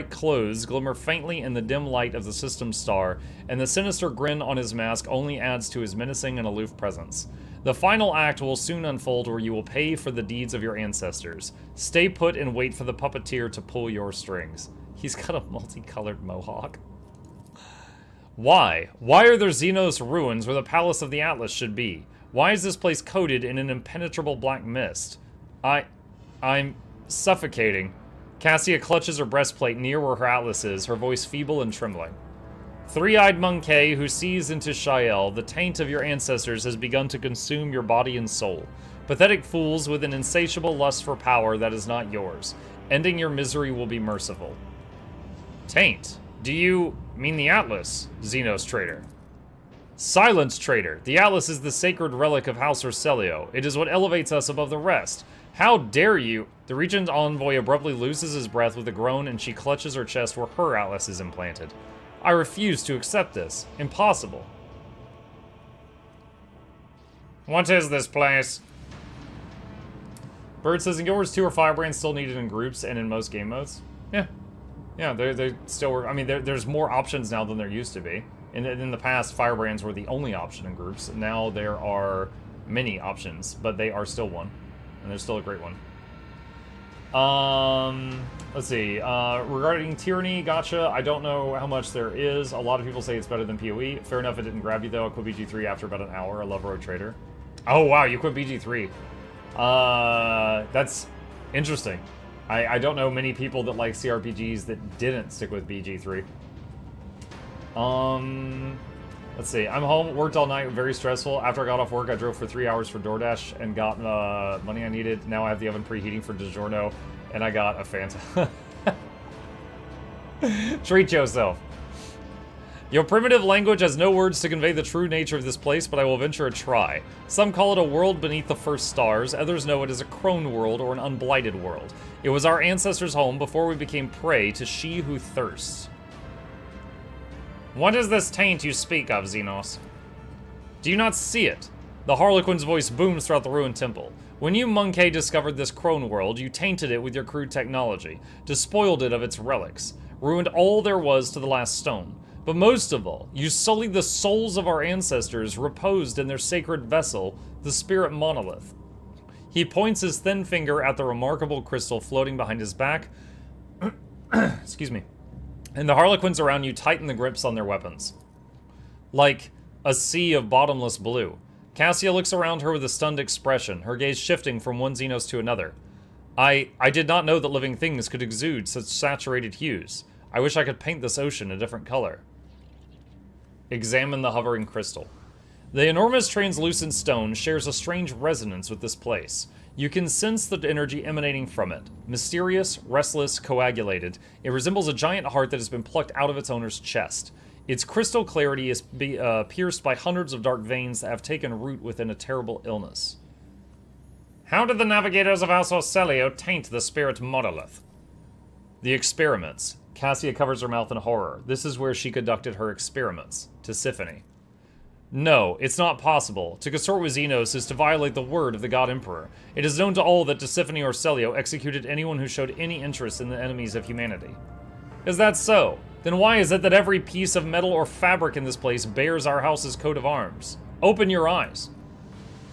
clothes glimmer faintly in the dim light of the system star, and the sinister grin on his mask only adds to his menacing and aloof presence. The final act will soon unfold where you will pay for the deeds of your ancestors. Stay put and wait for the puppeteer to pull your strings. He's got a multicolored mohawk. Why? Why are there Xenos ruins where the Palace of the Atlas should be? Why is this place coated in an impenetrable black mist? I'm suffocating. Cassia clutches her breastplate near where her Atlas is, her voice feeble and trembling. Three-eyed monkey who sees into Shael, the taint of your ancestors has begun to consume your body and soul. Pathetic fools with an insatiable lust for power that is not yours. Ending your misery will be merciful. Taint? Do you mean the Atlas, Xenos traitor? Silence, traitor. The Atlas is the sacred relic of House Orselio. It is what elevates us above the rest. How dare you? The Regent's envoy abruptly loses his breath with a groan, and she clutches her chest where her Atlas is implanted. I refuse to accept this. Impossible. What is this place? Bird says, in Guild Wars 2 are firebrands still needed in groups and in most game modes? Yeah. Yeah, they still work. I mean, there's more options now than there used to be. In the past, firebrands were the only option in groups. Now there are many options, but they are still one. And they're still a great one. Let's see. Regarding Tyranny, gotcha. I don't know how much there is. A lot of people say it's better than PoE. Fair enough, it didn't grab you, though. I quit BG3 after about an hour. I love Road Trader. Oh, wow, you quit BG3. That's interesting. I don't know many people that like CRPGs that didn't stick with BG3. Let's see. I'm home, worked all night, very stressful. After I got off work, I drove for 3 hours for DoorDash and got money I needed. Now I have the oven preheating for DiGiorno, and I got a Fanta. Treat yourself. Your primitive language has no words to convey the true nature of this place, but I will venture a try. Some call it a world beneath the first stars, others know it as a crone world or an unblighted world. It was our ancestors' home before we became prey to she who thirsts. What is this taint you speak of, Xenos? Do you not see it? The Harlequin's voice booms throughout the ruined temple. When you, Monkey, discovered this crone world, you tainted it with your crude technology, despoiled it of its relics, ruined all there was to the last stone. But most of all, you sullied the souls of our ancestors reposed in their sacred vessel, the spirit monolith. He points his thin finger at the remarkable crystal floating behind his back. Excuse me. And the Harlequins around you tighten the grips on their weapons. Like a sea of bottomless blue. Cassia looks around her with a stunned expression, her gaze shifting from one Xenos to another. I did not know that living things could exude such saturated hues. I wish I could paint this ocean a different color. Examine the hovering crystal. The enormous translucent stone shares a strange resonance with this place. You can sense the energy emanating from it. Mysterious, restless, coagulated, it resembles a giant heart that has been plucked out of its owner's chest. Its crystal clarity is pierced by hundreds of dark veins that have taken root within a terrible illness. How did the navigators of House Celio taint the spirit monolith? The experiments. Cassia covers her mouth in horror. This is where she conducted her experiments. Tisiphone. No, it's not possible. To consort with Xenos is to violate the word of the God Emperor. It is known to all that Tisiphone or Celio executed anyone who showed any interest in the enemies of humanity. Is that so? Then why is it that every piece of metal or fabric in this place bears our house's coat of arms? Open your eyes.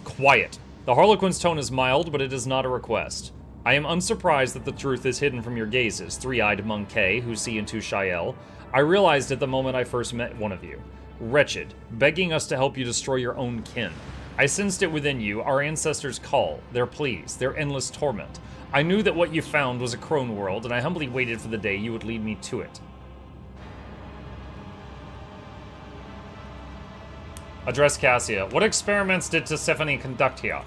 Quiet. The Harlequin's tone is mild, but it is not a request. I am unsurprised that the truth is hidden from your gazes, three-eyed Monkey who see into Shael. I realized it the moment I first met one of you. Wretched, begging us to help you destroy your own kin. I sensed it within you, our ancestors' call, their pleas, their endless torment. I knew that what you found was a crone world, and I humbly waited for the day you would lead me to it. Address Cassia. What experiments did Tisiphone conduct here?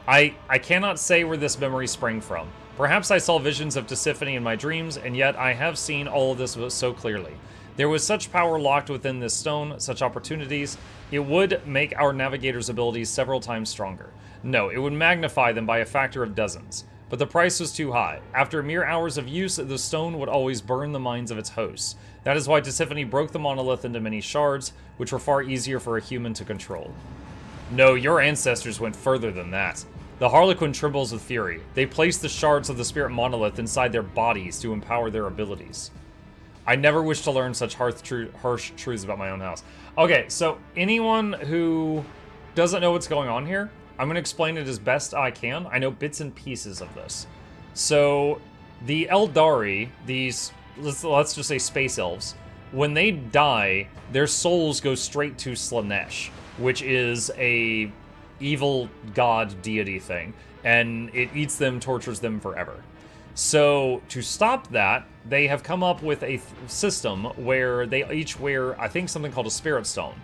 I cannot say where this memory sprang from. Perhaps I saw visions of Tisiphone in my dreams, and yet I have seen all of this so clearly. There was such power locked within this stone, such opportunities. It would make our navigator's abilities several times stronger. No, it would magnify them by a factor of dozens. But the price was too high. After mere hours of use, the stone would always burn the minds of its hosts. That is why Tisiphone broke the monolith into many shards, which were far easier for a human to control. No, your ancestors went further than that. The Harlequin trembles with fury. They placed the shards of the spirit monolith inside their bodies to empower their abilities. I never wish to learn such harsh truths about my own house. Okay, so anyone who doesn't know what's going on here, I'm going to explain it as best I can. I know bits and pieces of this. So, the Eldari, these, let's just say space elves, when they die, their souls go straight to Slaanesh, which is a evil god deity thing, and it eats them, tortures them forever. So to stop that, they have come up with a system where they each wear, I think, something called a spirit stone.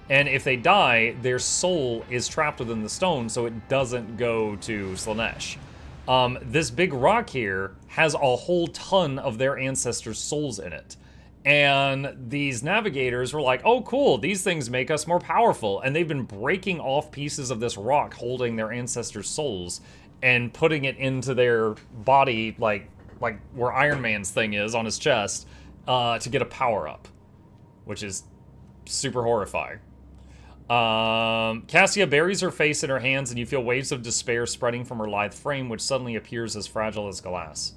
And if they die, their soul is trapped within the stone, so it doesn't go to Slaanesh. This big rock here has a whole ton of their ancestors' souls in it. And these navigators were like, oh cool, these things make us more powerful. And they've been breaking off pieces of this rock holding their ancestors' souls and putting it into their body, like where Iron Man's thing is on his chest, to get a power-up, which is super horrifying. Cassia buries her face in her hands, and you feel waves of despair spreading from her lithe frame, which suddenly appears as fragile as glass.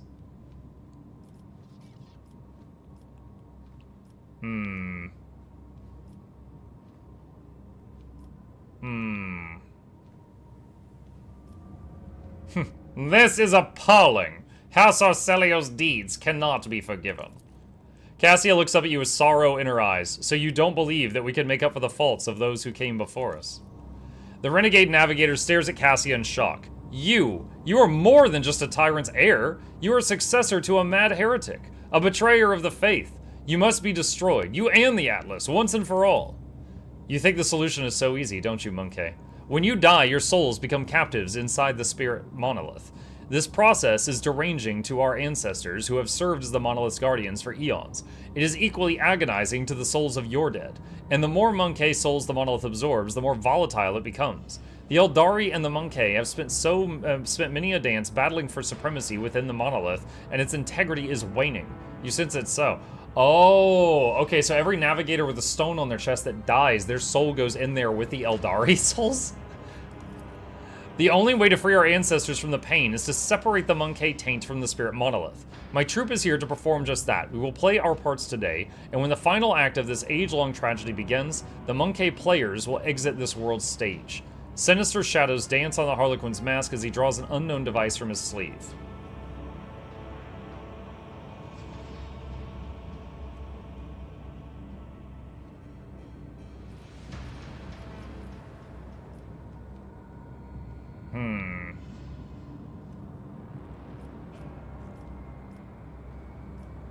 This is appalling. House Arcelio's deeds cannot be forgiven. Cassia looks up at you with sorrow in her eyes. So you don't believe that we can make up for the faults of those who came before us? The renegade navigator stares at Cassia in shock. You are more than just a tyrant's heir. You are a successor to a mad heretic, a betrayer of the faith. You must be destroyed, you and the Atlas, once and for all. You think the solution is so easy, don't you, Monkey? When you die, your souls become captives inside the spirit monolith. This process is deranging to our ancestors who have served as the monolith's guardians for eons. It is equally agonizing to the souls of your dead. And the more Monkey souls the monolith absorbs, the more volatile it becomes. The Eldari and the Monkey have spent many a dance battling for supremacy within the monolith, and its integrity is waning. You sense it so. Oh, okay, so every navigator with a stone on their chest that dies, their soul goes in there with the Eldari souls? The only way to free our ancestors from the pain is to separate the Monkey taint from the spirit monolith. My troop is here to perform just that. We will play our parts today, and when the final act of this age-long tragedy begins, the Monkey players will exit this world's stage. Sinister shadows dance on the Harlequin's mask as he draws an unknown device from his sleeve.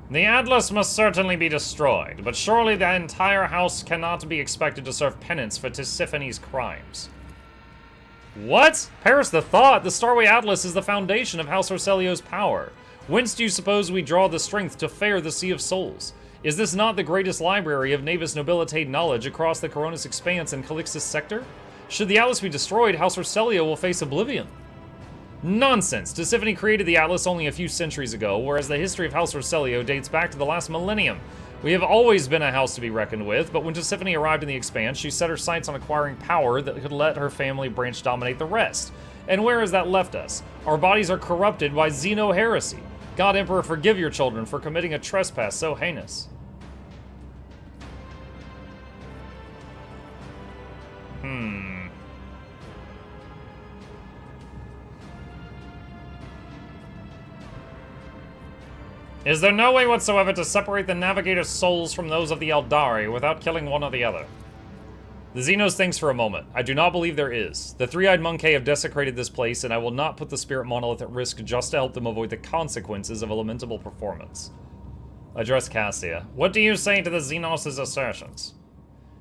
The Atlas must certainly be destroyed, but surely the entire house cannot be expected to serve penance for Tisiphone's crimes. What? Perish the thought! The Starway Atlas is the foundation of House Arcelio's power. Whence do you suppose we draw the strength to fare the Sea of Souls? Is this not the greatest library of Navis Nobilitate knowledge across the Coronis Expanse and Calixtus Sector? Should the Atlas be destroyed, House Arcelio will face oblivion. Nonsense! Tisiphone created the Atlas only a few centuries ago, whereas the history of House Arcelio dates back to the last millennium. We have always been a house to be reckoned with, but when Tisiphone arrived in the Expanse, she set her sights on acquiring power that could let her family branch dominate the rest. And where has that left us? Our bodies are corrupted by Xeno heresy. God Emperor, forgive your children for committing a trespass so heinous. Is there no way whatsoever to separate the Navigator's souls from those of the Eldari without killing one or the other? The Xenos thinks for a moment. I do not believe there is. The three-eyed Monkey have desecrated this place, and I will not put the Spirit Monolith at risk just to help them avoid the consequences of a lamentable performance. Address Cassia. What do you say to the Xenos' assertions?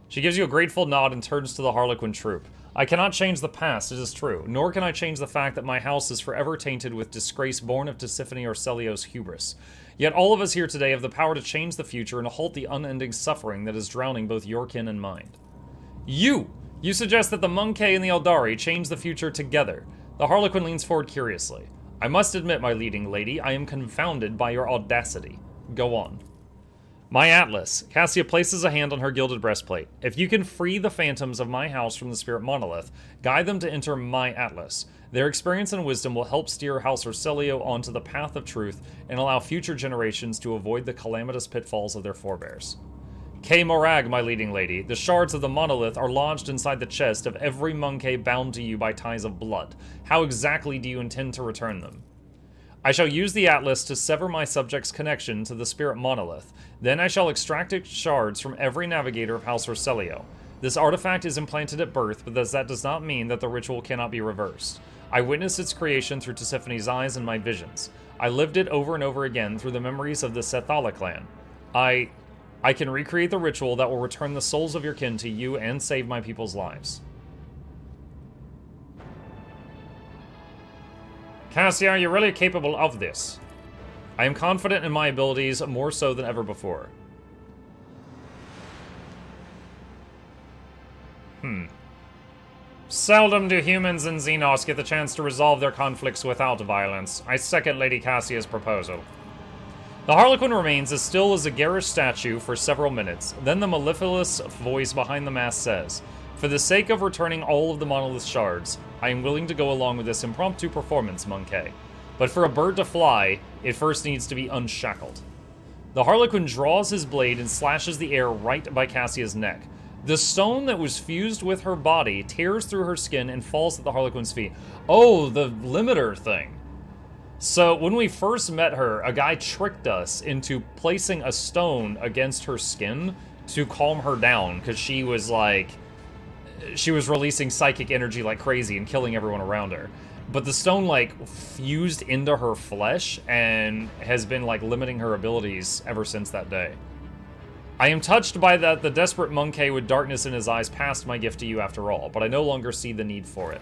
She gives you a grateful nod and turns to the Harlequin troop. I cannot change the past, it is true, nor can I change the fact that my house is forever tainted with disgrace born of Tisiphone Arcelio's hubris. Yet all of us here today have the power to change the future and to halt the unending suffering that is drowning both your kin and mine. You suggest that the Monkey and the Eldari change the future together. The Harlequin leans forward curiously. I must admit, my leading lady, I am confounded by your audacity. Go on. My Atlas. Cassia places a hand on her gilded breastplate. If you can free the phantoms of my house from the spirit monolith, guide them to enter my Atlas. Their experience and wisdom will help steer House Arcelio onto the path of truth and allow future generations to avoid the calamitous pitfalls of their forebears. K. Morag, my leading lady, the shards of the monolith are lodged inside the chest of every Monkey bound to you by ties of blood. How exactly do you intend to return them? I shall use the Atlas to sever my subject's connection to the spirit monolith. Then I shall extract its shards from every navigator of House Arcelio. This artifact is implanted at birth, but that does not mean that the ritual cannot be reversed. I witnessed its creation through Tisiphone's eyes and my visions. I lived it over and over again through the memories of the Sethala clan. I can recreate the ritual that will return the souls of your kin to you and save my people's lives. Cassia, are you really capable of this? I am confident in my abilities, more so than ever before. Seldom do humans and Xenos get the chance to resolve their conflicts without violence. I second Lady Cassia's proposal. The Harlequin remains as still as a garish statue for several minutes. Then the mellifluous voice behind the mask says, "For the sake of returning all of the monolith shards, I am willing to go along with this impromptu performance, Monkey. But for a bird to fly, it first needs to be unshackled." The Harlequin draws his blade and slashes the air right by Cassia's neck. The stone that was fused with her body tears through her skin and falls at the Harlequin's feet. Oh, the limiter thing. So when we first met her, a guy tricked us into placing a stone against her skin to calm her down, because she was releasing psychic energy like crazy and killing everyone around her. But the stone fused into her flesh and has been limiting her abilities ever since that day. I am touched by that the desperate Monkey with darkness in his eyes passed my gift to you after all, but I no longer see the need for it.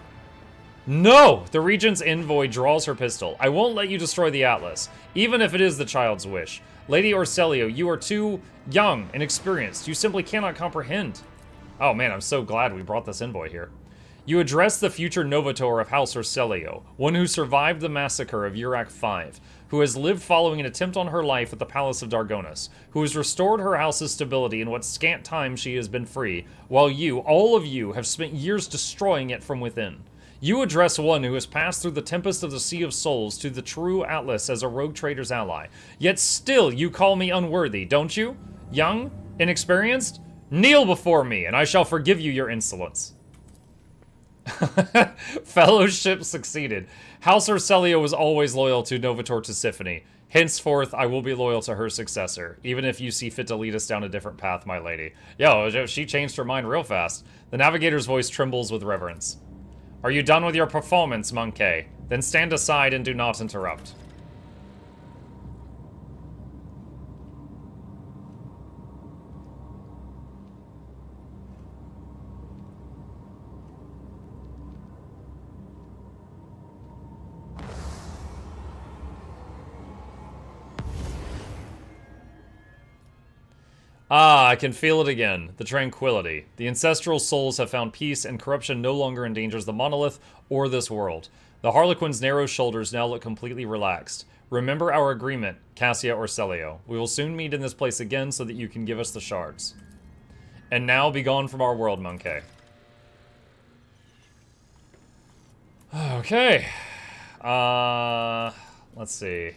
No! The Regent's envoy draws her pistol. I won't let you destroy the Atlas, even if it is the child's wish. Lady Orselio, you are too young and inexperienced. You simply cannot comprehend. Oh man, I'm so glad we brought this envoy here. You address the future Novator of House Orselio, one who survived the massacre of Urak V, who has lived following an attempt on her life at the Palace of Dargonis, who has restored her house's stability in what scant time she has been free, while you, all of you, have spent years destroying it from within. You address one who has passed through the tempest of the Sea of Souls to the true Atlas as a rogue trader's ally. Yet still you call me unworthy, don't you? Young? Inexperienced? Kneel before me, and I shall forgive you your insolence. Fellowship succeeded. House Orselio was always loyal to Novator Tisiphone. Henceforth, I will be loyal to her successor, even if you see fit to lead us down a different path, my lady. Yo, she changed her mind real fast. The navigator's voice trembles with reverence. Are you done with your performance, Monkey? Then stand aside and do not interrupt. Ah, I can feel it again. The tranquility. The ancestral souls have found peace, and corruption no longer endangers the monolith or this world. The Harlequin's narrow shoulders now look completely relaxed. Remember our agreement, Cassia Orselio. We will soon meet in this place again so that you can give us the shards. And now be gone from our world, Monkey. Okay. Let's see.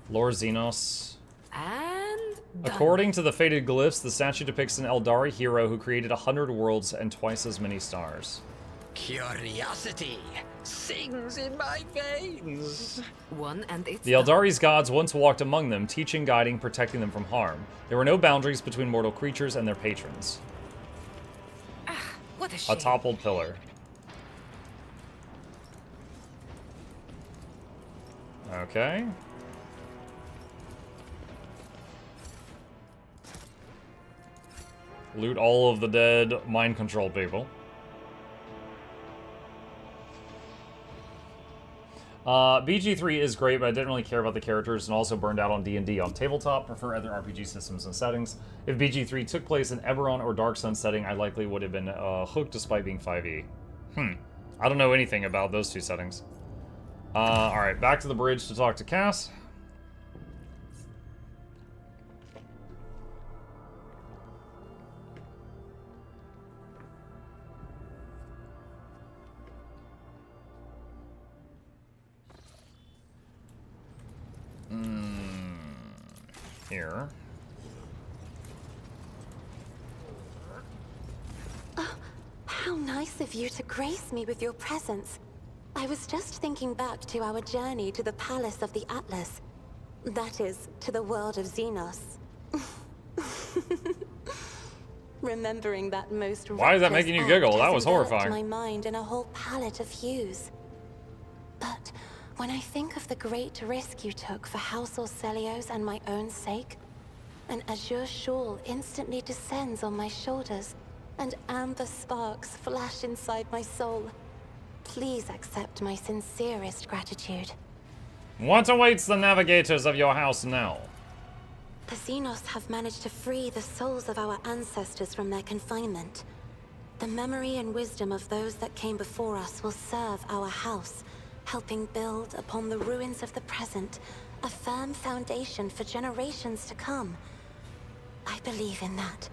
Lord Xenos. And According to the faded glyphs, the statue depicts an Eldari hero who created 100 worlds and twice as many stars. Curiosity sings in my veins. The Eldari's gods once walked among them, teaching, guiding, protecting them from harm. There were no boundaries between mortal creatures and their patrons. What a shame. A toppled pillar. Okay. Loot all of the dead mind control people. BG3 is great, but I didn't really care about the characters and also burned out on D&D on tabletop. Prefer other RPG systems and settings. If BG3 took place in Eberron or Dark Sun setting, I likely would have been hooked despite being 5e. I don't know anything about those two settings. Alright, back to the bridge to talk to Cass. Here. Oh, how nice of you to grace me with your presence. I was just thinking back to our journey to the Palace of the Atlas. That is, to the world of Xenos. Remembering that most Why is that making you giggle? That was horrifying. My mind in a whole palette of hues. But when I think of the great risk you took for House Orselio's and my own sake, an azure shawl instantly descends on my shoulders, and amber sparks flash inside my soul. Please accept my sincerest gratitude. What awaits the navigators of your house now? The Xenos have managed to free the souls of our ancestors from their confinement. The memory and wisdom of those that came before us will serve our house, helping build upon the ruins of the present a firm foundation for generations to come. I believe in that,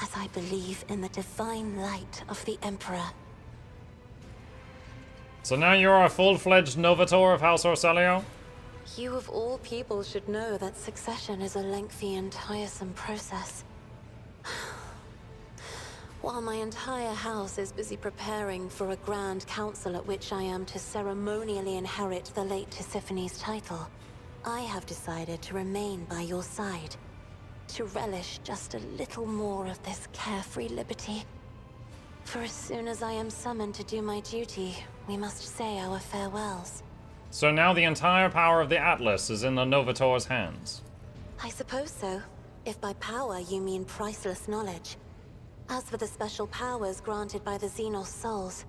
as I believe in the divine light of the Emperor. So now you're a full-fledged Novator of House Orselio? You of all people should know that succession is a lengthy and tiresome process. While my entire house is busy preparing for a grand council at which I am to ceremonially inherit the late Tisiphony's title, I have decided to remain by your side, to relish just a little more of this carefree liberty. For as soon as I am summoned to do my duty, we must say our farewells. So now the entire power of the Atlas is in the Novator's hands. I suppose so, if by power you mean priceless knowledge. As for the special powers granted by the Xenos souls,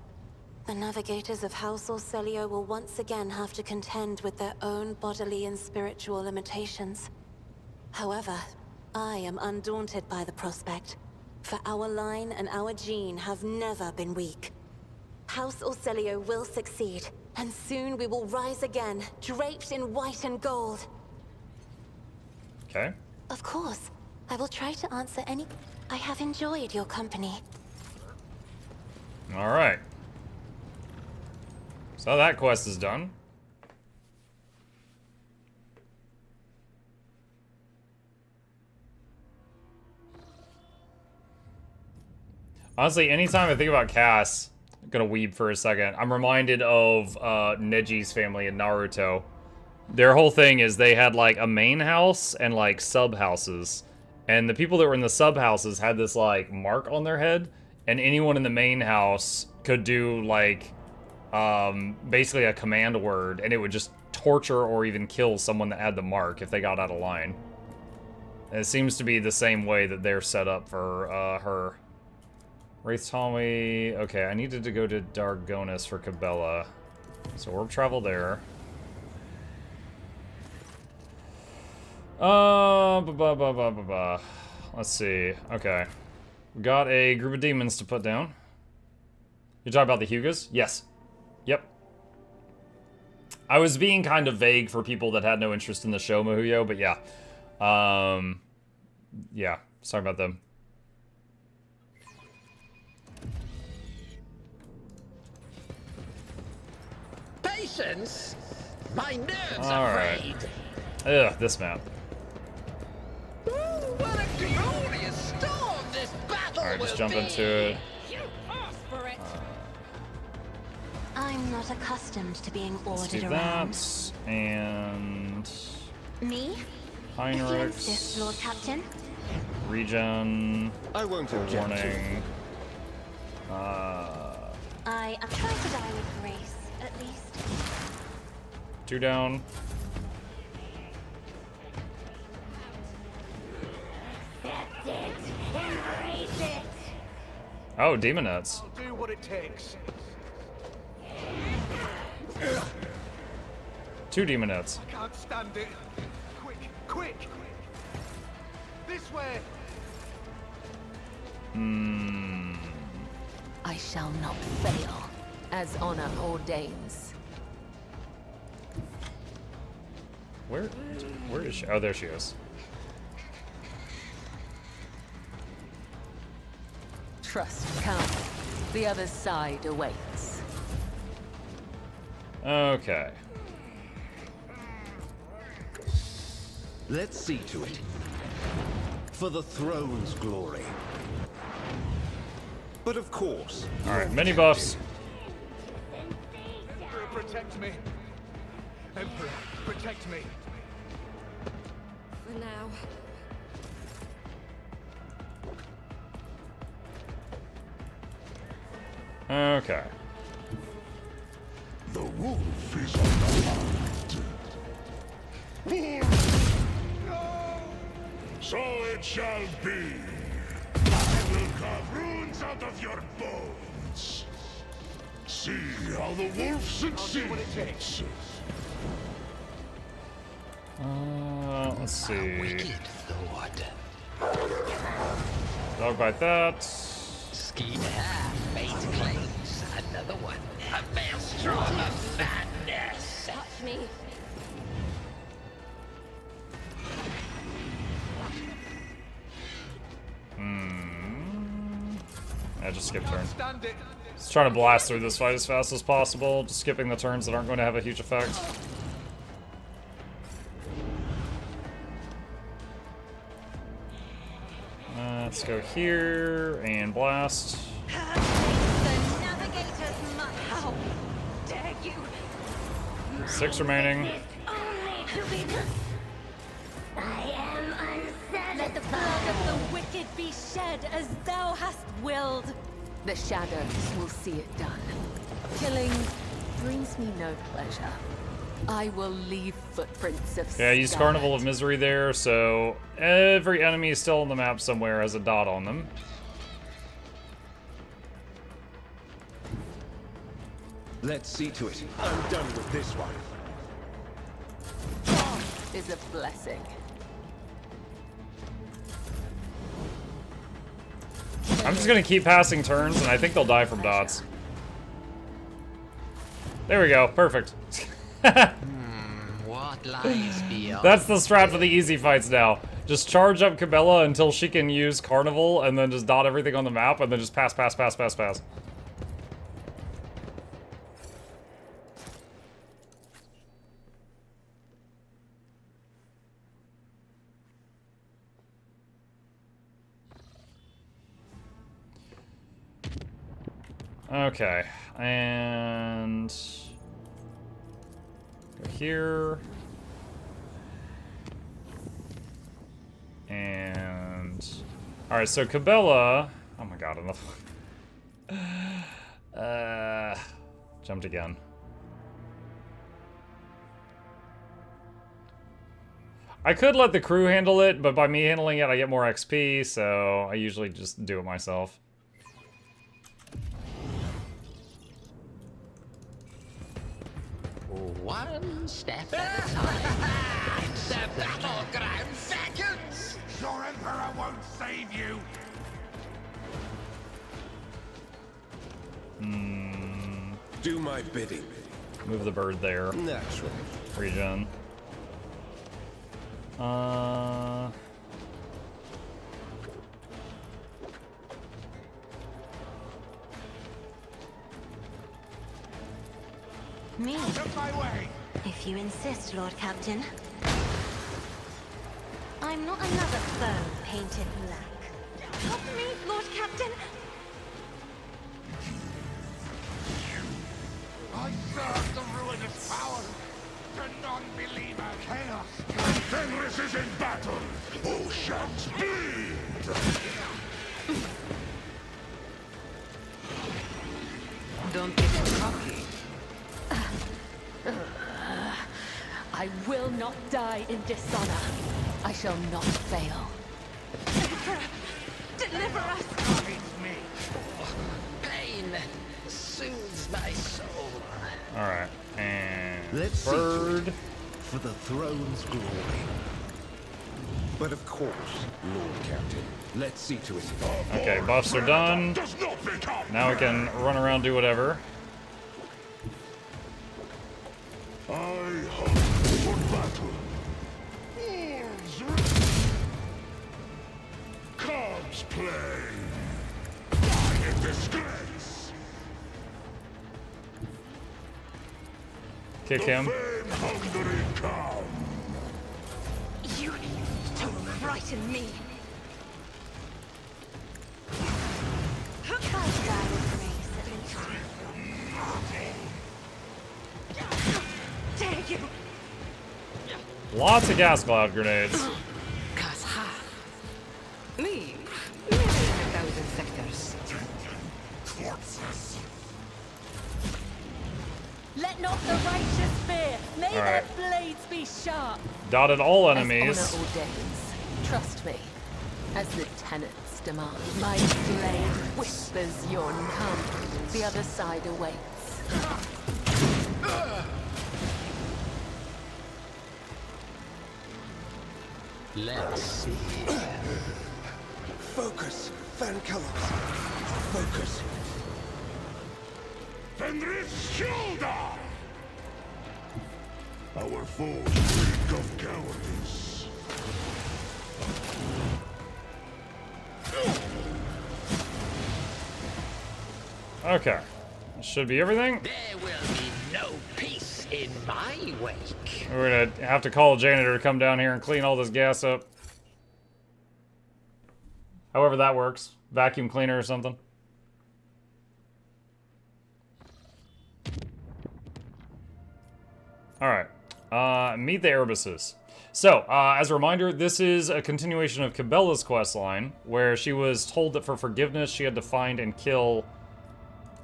the navigators of House Orselio will once again have to contend with their own bodily and spiritual limitations. However, I am undaunted by the prospect, for our line and our gene have never been weak. House Orselio will succeed, and soon we will rise again, draped in white and gold. Okay. Of course, I will try to answer any... I have enjoyed your company. Alright. So that quest is done. Honestly, anytime I think about Cass, I'm gonna weep for a second, I'm reminded of Neji's family in Naruto. Their whole thing is they had like a main house and like sub-houses. And the people that were in the sub-houses had this like mark on their head, and anyone in the main house could do like basically a command word, and it would just torture or even kill someone that had the mark if they got out of line. And it seems to be the same way that they're set up for her. Wraith Tommy. Okay, I needed to go to Dargonis for Cabela. So warp travel there. Let's see. Okay. We got a group of demons to put down. You talking about the Hugas? Yes. Yep. I was being kind of vague for people that had no interest in the show, Mahuyo, but yeah. Yeah. Sorry about them. Patience? My nerves All are right. frayed. Ugh, this map. Ooh, what a glorious storm this battle Alright, just will jump be. into it. You asked for it. I'm not accustomed to being Let's ordered do around. that. And Me? If you Heinrichs. insist, Lord Captain. Regen. I won't object. Warning. I am trying to die with grace, at least. 2 down. Accept it. Embrace it. Oh, Demonettes. I'll do what it takes. 2 Demonettes. I can't stand it. Quick, quick! This way! I shall not fail, as honor ordains. Where is she? Oh, there she is. Trust counts. The other side awaits. Okay. Let's see to it. For the throne's glory. But of course... Alright, mini buffs. Protect me. Emperor, protect me. For now. Okay. The wolf is on the hunt. No! So it shall be. I will carve runes out of your bones. See how the wolf succeeds. Let's see. Wicked thought. Dog bite that. Scheme half, fate claims another one. A maelstrom of madness. just skip turn. Stand it. Just try to blast through this fight as fast as possible, just skipping the turns that aren't going to have a huge effect. Let's go here and blast. The navigator's might. How dare you? 6 remaining. Only to be I am unsatisfied. Let the blood of the wicked be shed as thou hast willed. The shadows will see it done. Killing brings me no pleasure. I will leave footprints of Yeah, I used scarlet. Carnival of Misery there, so every enemy still on the map somewhere has a dot on them. Let's see to it. I'm done with this one. Is a blessing. I'm just gonna keep passing turns, and I think they'll die from dots. There we go, perfect. What lies beyond? That's the strat for the easy fights now. Just charge up Cabela until she can use Carnival, and then just dot everything on the map, and then just pass, pass, pass, pass, pass. Okay, and go here, and all right. So Cabela, oh my god, enough. Jumped again. I could let the crew handle it, but by me handling it, I get more XP, so I usually just do it myself. One step at a time. The battleground seconds! Your Emperor won't save you! Do my bidding. Move the bird there. Naturally. Regen. Me? Out of my way! If you insist, Lord Captain. I'm not another foe painted black. Help me, Lord Captain! I serve the ruinous power! The non-believer chaos! Fenris is in battle! Oceans bleed! Don't get cocky. I will not die in dishonor. I shall not fail. Emperor, deliver us! Pain soothes my soul. Alright, and Let's see to bird. it. For the throne's glory. But of course, Lord Captain, let's see to it. Okay, buffs are done. Does not become Now we can run around, do whatever. I hope for battle. Cubs play. Die in disgrace. Kick him. Fame-hungry come. You don't frighten me! Dare you! Lots of gas cloud grenades. Cause me, maybe in 1,000 sectors. Let not the righteous fear. May their Alright. blades be sharp. Dotted all As enemies. honor ordains. Trust me. As the tenets demand. My blade whispers yon come. The other side awaits. Let's see. Focus, Van Kellogg. Focus. Fenris shoulder! Our foes reek of cowardice. Okay. Should be everything. There will be no peace in my wake. We're gonna have to call a janitor to come down here and clean all this gas up. However that works. Vacuum cleaner or something. Alright. Meet the Erebus's. So, as a reminder, this is a continuation of Cabela's questline, where she was told that for forgiveness she had to find and kill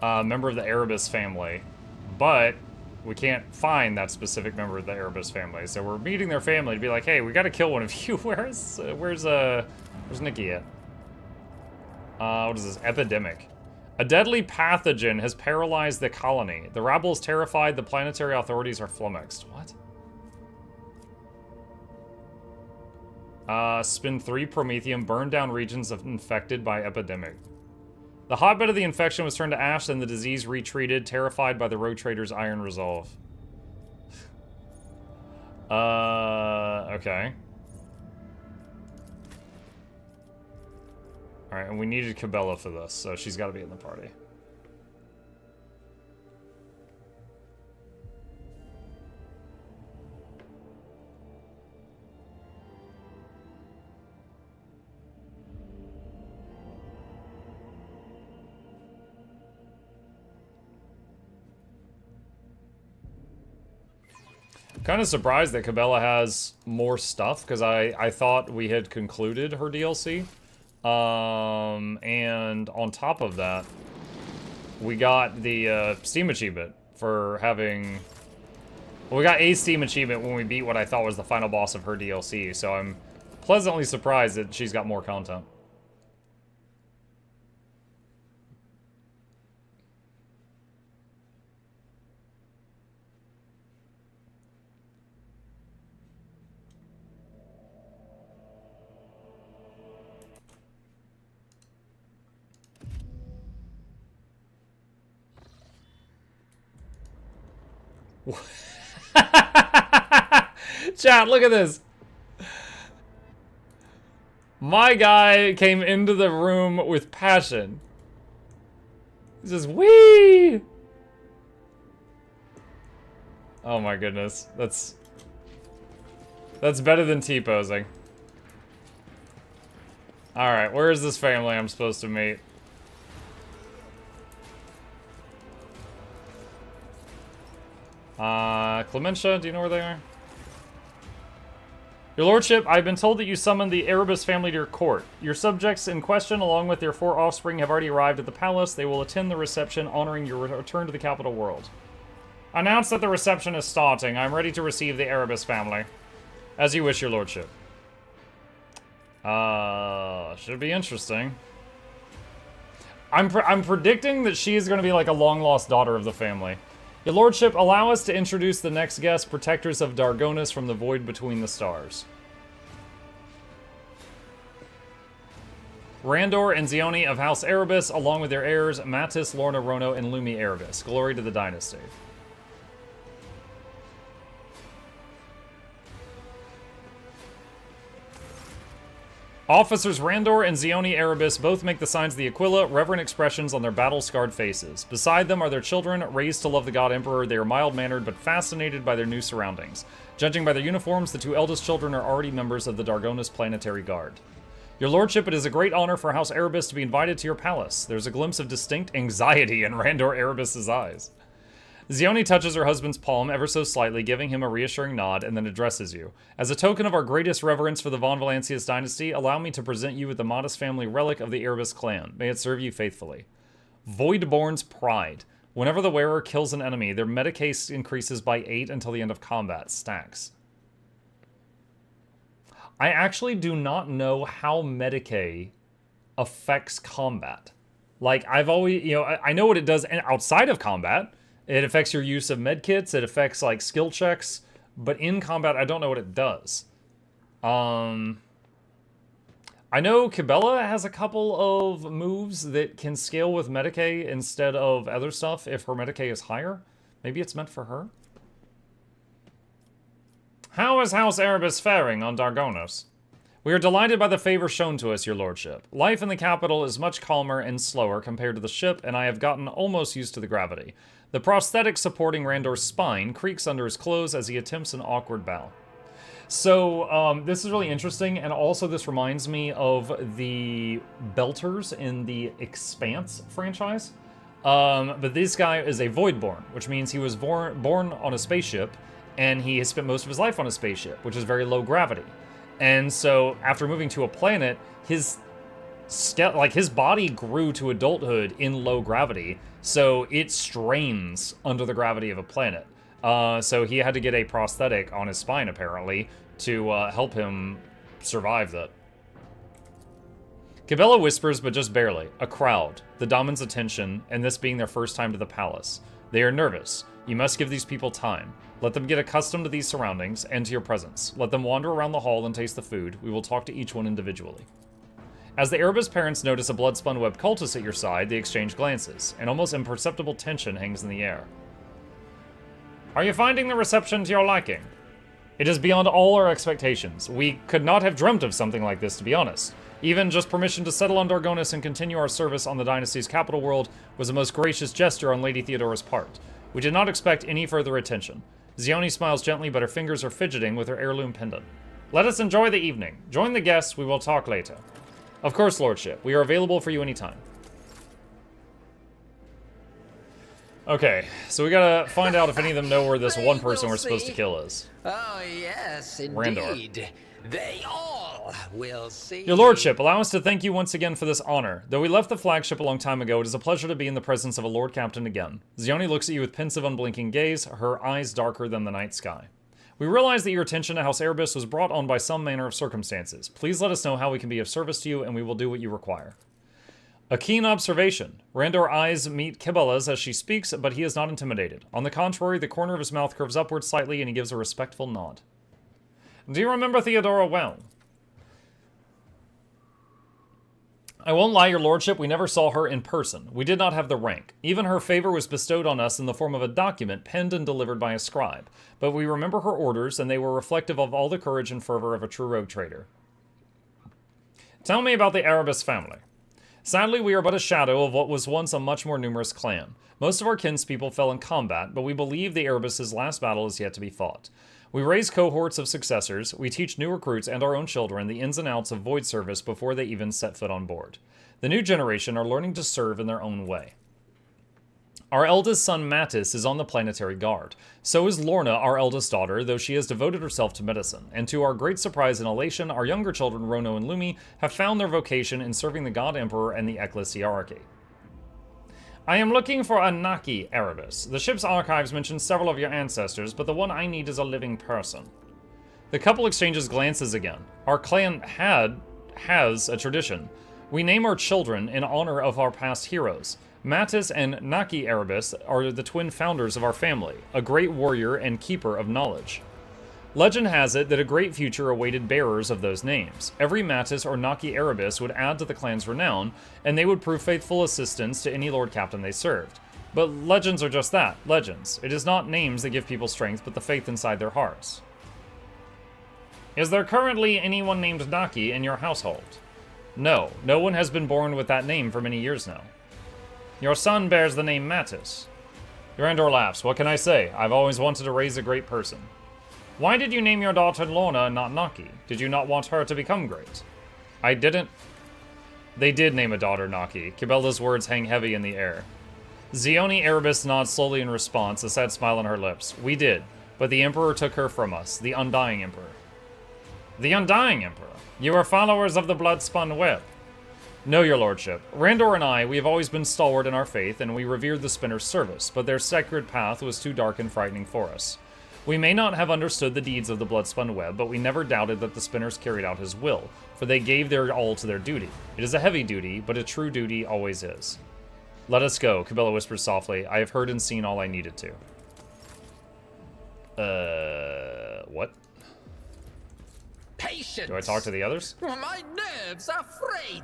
a member of the Erebus family. But we can't find that specific member of the Erebus family, so we're meeting their family to be like, hey, we gotta kill one of you. Where's Nikki at? What is this? Epidemic. A deadly pathogen has paralyzed the colony. The rabble is terrified, the planetary authorities are flummoxed. What? Spin 3 Promethium, burn down regions infected by epidemic. The hotbed of the infection was turned to ash, and the disease retreated, terrified by the Rogue Trader's iron resolve. Okay. Alright, and we needed Cabela for this, so she's gotta be in the party. Kind of surprised that Cabela has more stuff, because I thought we had concluded her DLC. And on top of that, we got the Steam achievement for having... Well, we got a Steam achievement when we beat what I thought was the final boss of her DLC, so I'm pleasantly surprised that she's got more content. Chat, look at this. My guy came into the room with passion. He says, wee! Oh my goodness. That's better than T-posing. Alright, where is this family I'm supposed to meet? Clementia, do you know where they are? Your lordship, I've been told that you summoned the Erebus family to your court. Your subjects in question, along with their 4 offspring, have already arrived at the palace. They will attend the reception, honoring your return to the capital world. Announce that the reception is starting. I'm ready to receive the Erebus family. As you wish, your lordship. Should be interesting. I'm predicting that she is going to be like a long-lost daughter of the family. Your lordship, allow us to introduce the next guest, protectors of Dargonus from the void between the stars. Randor and Zioni of House Erebus, along with their heirs, Mattis, Lorna, Rono, and Lumi Erebus. Glory to the dynasty. Officers Randor and Zioni Erebus both make the signs of the Aquila, reverent expressions on their battle-scarred faces. Beside them are their children, raised to love the God Emperor. They are mild-mannered but fascinated by their new surroundings. Judging by their uniforms, the 2 eldest children are already members of the Dargonus Planetary Guard. Your lordship, it is a great honor for House Erebus to be invited to your palace. There's a glimpse of distinct anxiety in Randor Erebus's eyes. Zioni touches her husband's palm ever so slightly, giving him a reassuring nod, and then addresses you. As a token of our greatest reverence for the Von Valancius dynasty, allow me to present you with the modest family relic of the Erebus clan. May it serve you faithfully. Voidborn's Pride. Whenever the wearer kills an enemy, their metacase increases by 8 until the end of combat. Stacks. I actually do not know how metacay affects combat. Like, I've always, you know, I know what it does outside of combat. It affects your use of medkits, it affects, like, skill checks, but in combat, I don't know what it does. I know Cabela has a couple of moves that can scale with Medicae instead of other stuff if her Medicae is higher. Maybe it's meant for her? How is House Erebus faring on Dargonus? We are delighted by the favor shown to us, your lordship. Life in the capital is much calmer and slower compared to the ship, and I have gotten almost used to the gravity. The prosthetic supporting Randor's spine creaks under his clothes as he attempts an awkward bow. So, this is really interesting, and also this reminds me of the Belters in the Expanse franchise. But this guy is a Voidborn, which means he was born on a spaceship, and he has spent most of his life on a spaceship, which is very low gravity. And so, after moving to a planet, his body grew to adulthood in low gravity, so it strains under the gravity of a planet. So he had to get a prosthetic on his spine, apparently, to help him survive that. Cabela whispers, but just barely. A crowd. The Damon's attention, and this being their first time to the palace. They are nervous. You must give these people time. Let them get accustomed to these surroundings and to your presence. Let them wander around the hall and taste the food. We will talk to each one individually. As the Erebus parents notice a blood-spun web cultist at your side, they exchange glances. An almost imperceptible tension hangs in the air. Are you finding the reception to your liking? It is beyond all our expectations. We could not have dreamt of something like this, to be honest. Even just permission to settle on Dargonis and continue our service on the dynasty's capital world was a most gracious gesture on Lady Theodora's part. We did not expect any further attention. Zioni smiles gently, but her fingers are fidgeting with her heirloom pendant. Let us enjoy the evening. Join the guests. We will talk later. Of course, Lordship. We are available for you anytime. Okay, so we gotta find out if any of them know where this one person we're supposed to kill is. Oh, yes, indeed. Randor. They all will see. Your Lordship, allow us to thank you once again for this honor. Though we left the flagship a long time ago, it is a pleasure to be in the presence of a Lord Captain again. Zioni looks at you with pensive, unblinking gaze, her eyes darker than the night sky. We realize that your attention to House Erebus was brought on by some manner of circumstances. Please let us know how we can be of service to you, and we will do what you require. A keen observation. Randor eyes meet Cabela's as she speaks, but he is not intimidated. On the contrary, the corner of his mouth curves upward slightly, and he gives a respectful nod. Do you remember Theodora well? I won't lie, your lordship, we never saw her in person. We did not have the rank. Even her favor was bestowed on us in the form of a document penned and delivered by a scribe. But we remember her orders, and they were reflective of all the courage and fervor of a true rogue trader. Tell me about the Erebus family. Sadly, we are but a shadow of what was once a much more numerous clan. Most of our kinspeople fell in combat, but we believe the Erebus' last battle is yet to be fought. We raise cohorts of successors, we teach new recruits and our own children the ins and outs of void service before they even set foot on board. The new generation are learning to serve in their own way. Our eldest son Mattis is on the planetary guard. So is Lorna, our eldest daughter, though she has devoted herself to medicine. And to our great surprise and elation, our younger children Rono and Lumi have found their vocation in serving the God Emperor and the Ecclesiarchy. I am looking for a Noxxi Erebus. The ship's archives mention several of your ancestors, but the one I need is a living person. The couple exchanges glances again. Our clan has a tradition. We name our children in honor of our past heroes. Mattis and Noxxi Erebus are the twin founders of our family, a great warrior and keeper of knowledge. Legend has it that a great future awaited bearers of those names. Every Mattis or Noxxi Erebus would add to the clan's renown, and they would prove faithful assistants to any Lord Captain they served. But legends are just that, legends. It is not names that give people strength, but the faith inside their hearts. Is there currently anyone named Noxxi in your household? No, no one has been born with that name for many years now. Your son bears the name Mattis. Randor laughs. What can I say? I've always wanted to raise a great person. Why did you name your daughter Lorna and not Noxxi? Did you not want her to become great? I didn't. They did name a daughter Noxxi. Cabela's words hang heavy in the air. Zioni Erebus nods slowly in response, a sad smile on her lips. We did, but the Emperor took her from us, the Undying Emperor. The Undying Emperor? You are followers of the blood-spun web. No, your lordship. Randor and I, we have always been stalwart in our faith, and we revered the Spinner's service, but their sacred path was too dark and frightening for us. We may not have understood the deeds of the blood-spun web, but we never doubted that the Spinners carried out his will, for they gave their all to their duty. It is a heavy duty, but a true duty always is. Let us go, Cabela whispers softly. I have heard and seen all I needed to. What? Patience! Do I talk to the others? My nerves are frayed!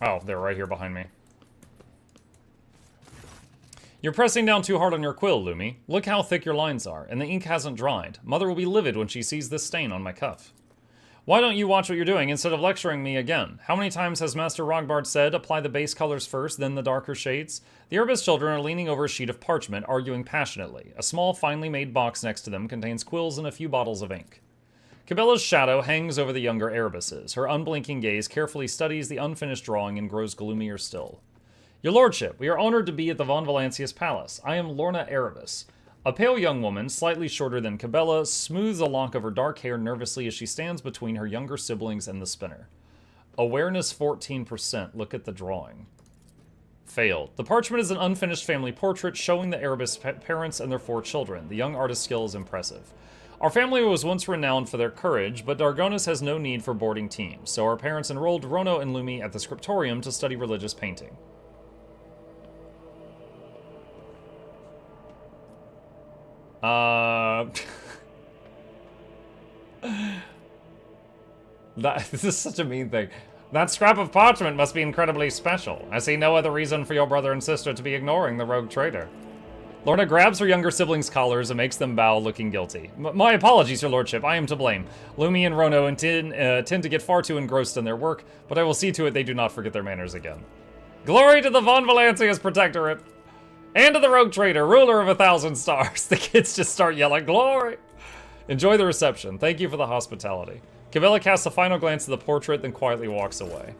Oh, they're right here behind me. You're pressing down too hard on your quill, Lumi. Look how thick your lines are, and the ink hasn't dried. Mother will be livid when she sees this stain on my cuff. Why don't you watch what you're doing instead of lecturing me again? How many times has Master Rogbard said, apply the base colors first, then the darker shades? The Erebus children are leaning over a sheet of parchment, arguing passionately. A small, finely made box next to them contains quills and a few bottles of ink. Cabela's shadow hangs over the younger Erebuses. Her unblinking gaze carefully studies the unfinished drawing and grows gloomier still. Your lordship, we are honored to be at the Von Valancius Palace. I am Lorna Erebus. A pale young woman, slightly shorter than Cabela, smooths a lock of her dark hair nervously as she stands between her younger siblings and the spinner. Awareness 14%. Look at the drawing. Failed. The parchment is an unfinished family portrait showing the Erebus parents and their 4 children. The young artist's skill is impressive. Our family was once renowned for their courage, but Dargonis has no need for boarding teams, so our parents enrolled Rono and Lumi at the scriptorium to study religious painting. This is such a mean thing. That scrap of parchment must be incredibly special. I see no other reason for your brother and sister to be ignoring the rogue trader. Lorna grabs her younger siblings' collars and makes them bow, looking guilty. My apologies, your lordship. I am to blame. Lumi and Rono tend to get far too engrossed in their work, but I will see to it they do not forget their manners again. Glory to the Von Valancius Protectorate! And to the rogue trader, ruler of 1,000 stars. The kids just start yelling, glory! Enjoy the reception. Thank you for the hospitality. Cabela casts a final glance at the portrait, then quietly walks away.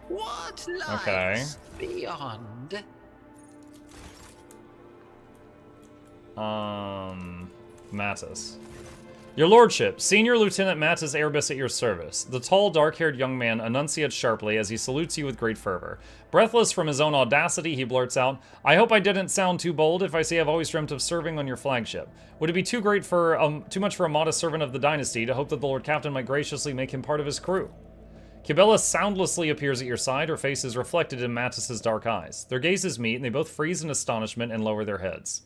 What lies beyond? Mattis. Your lordship, Senior Lieutenant Mattis Erebus at your service. The tall, dark-haired young man enunciates sharply as he salutes you with great fervor. Breathless from his own audacity, he blurts out, I hope I didn't sound too bold if I say I've always dreamt of serving on your flagship. Would it be too much for a modest servant of the dynasty to hope that the Lord Captain might graciously make him part of his crew? Cabela soundlessly appears at your side, her face is reflected in Mattis's dark eyes. Their gazes meet, and they both freeze in astonishment and lower their heads.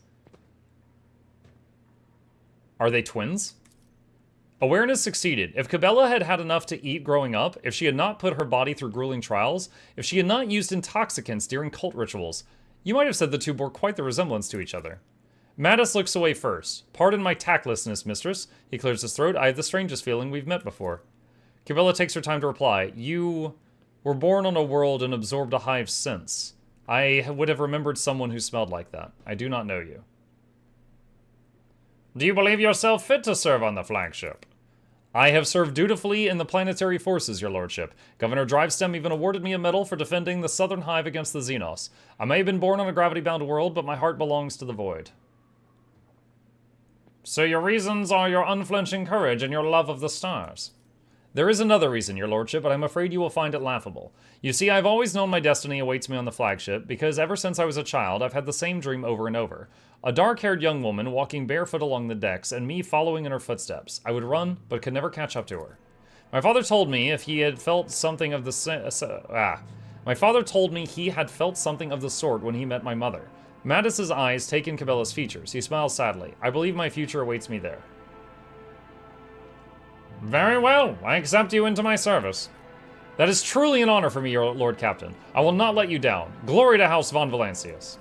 Are they twins? Awareness succeeded. If Cabela had had enough to eat growing up, if she had not put her body through grueling trials, if she had not used intoxicants during cult rituals, you might have said the two bore quite the resemblance to each other. Mattis looks away first. Pardon my tactlessness, mistress. He clears his throat. I have the strangest feeling we've met before. Cabela takes her time to reply. You were born on a world and absorbed a hive sense. I would have remembered someone who smelled like that. I do not know you. Do you believe yourself fit to serve on the flagship? I have served dutifully in the planetary forces, your lordship. Governor Drivestem even awarded me a medal for defending the southern hive against the Xenos. I may have been born on a gravity-bound world, but my heart belongs to the void. So your reasons are your unflinching courage and your love of the stars. There is another reason, your lordship, but I'm afraid you will find it laughable. You see, I've always known my destiny awaits me on the flagship, because ever since I was a child, I've had the same dream over and over. A dark-haired young woman walking barefoot along the decks, and me following in her footsteps. I would run, but could never catch up to her. My father told me he had felt something of the sort when he met my mother. Mattis's eyes take in Cabela's features. He smiles sadly. I believe my future awaits me there. Very well. I accept you into my service. That is truly an honor for me, your Lord Captain. I will not let you down. Glory to House Von Valancius.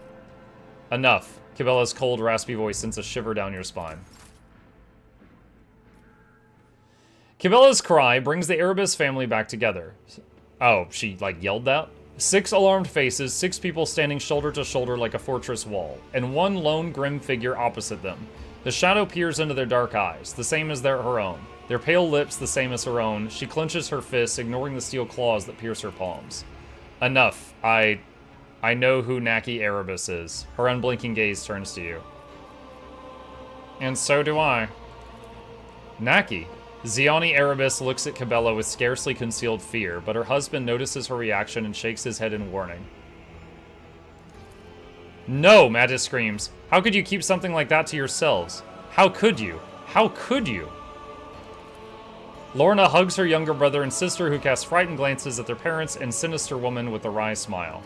Enough. Cabela's cold, raspy voice sends a shiver down your spine. Cabela's cry brings the Erebus family back together. Oh, she, yelled that? 6 alarmed faces, 6 people standing shoulder to shoulder like a fortress wall, and one lone grim figure opposite them. The shadow peers into their dark eyes, the same as her own. Their pale lips the same as her own. She clenches her fists, ignoring the steel claws that pierce her palms. Enough. I know who Noxxi Erebus is. Her unblinking gaze turns to you. And so do I. Noxxi. Ziani Erebus looks at Cabela with scarcely concealed fear, but her husband notices her reaction and shakes his head in warning. No, Mattis screams. How could you keep something like that to yourselves? How could you? How could you? Lorna hugs her younger brother and sister, who cast frightened glances at their parents and sinister woman with a wry smile.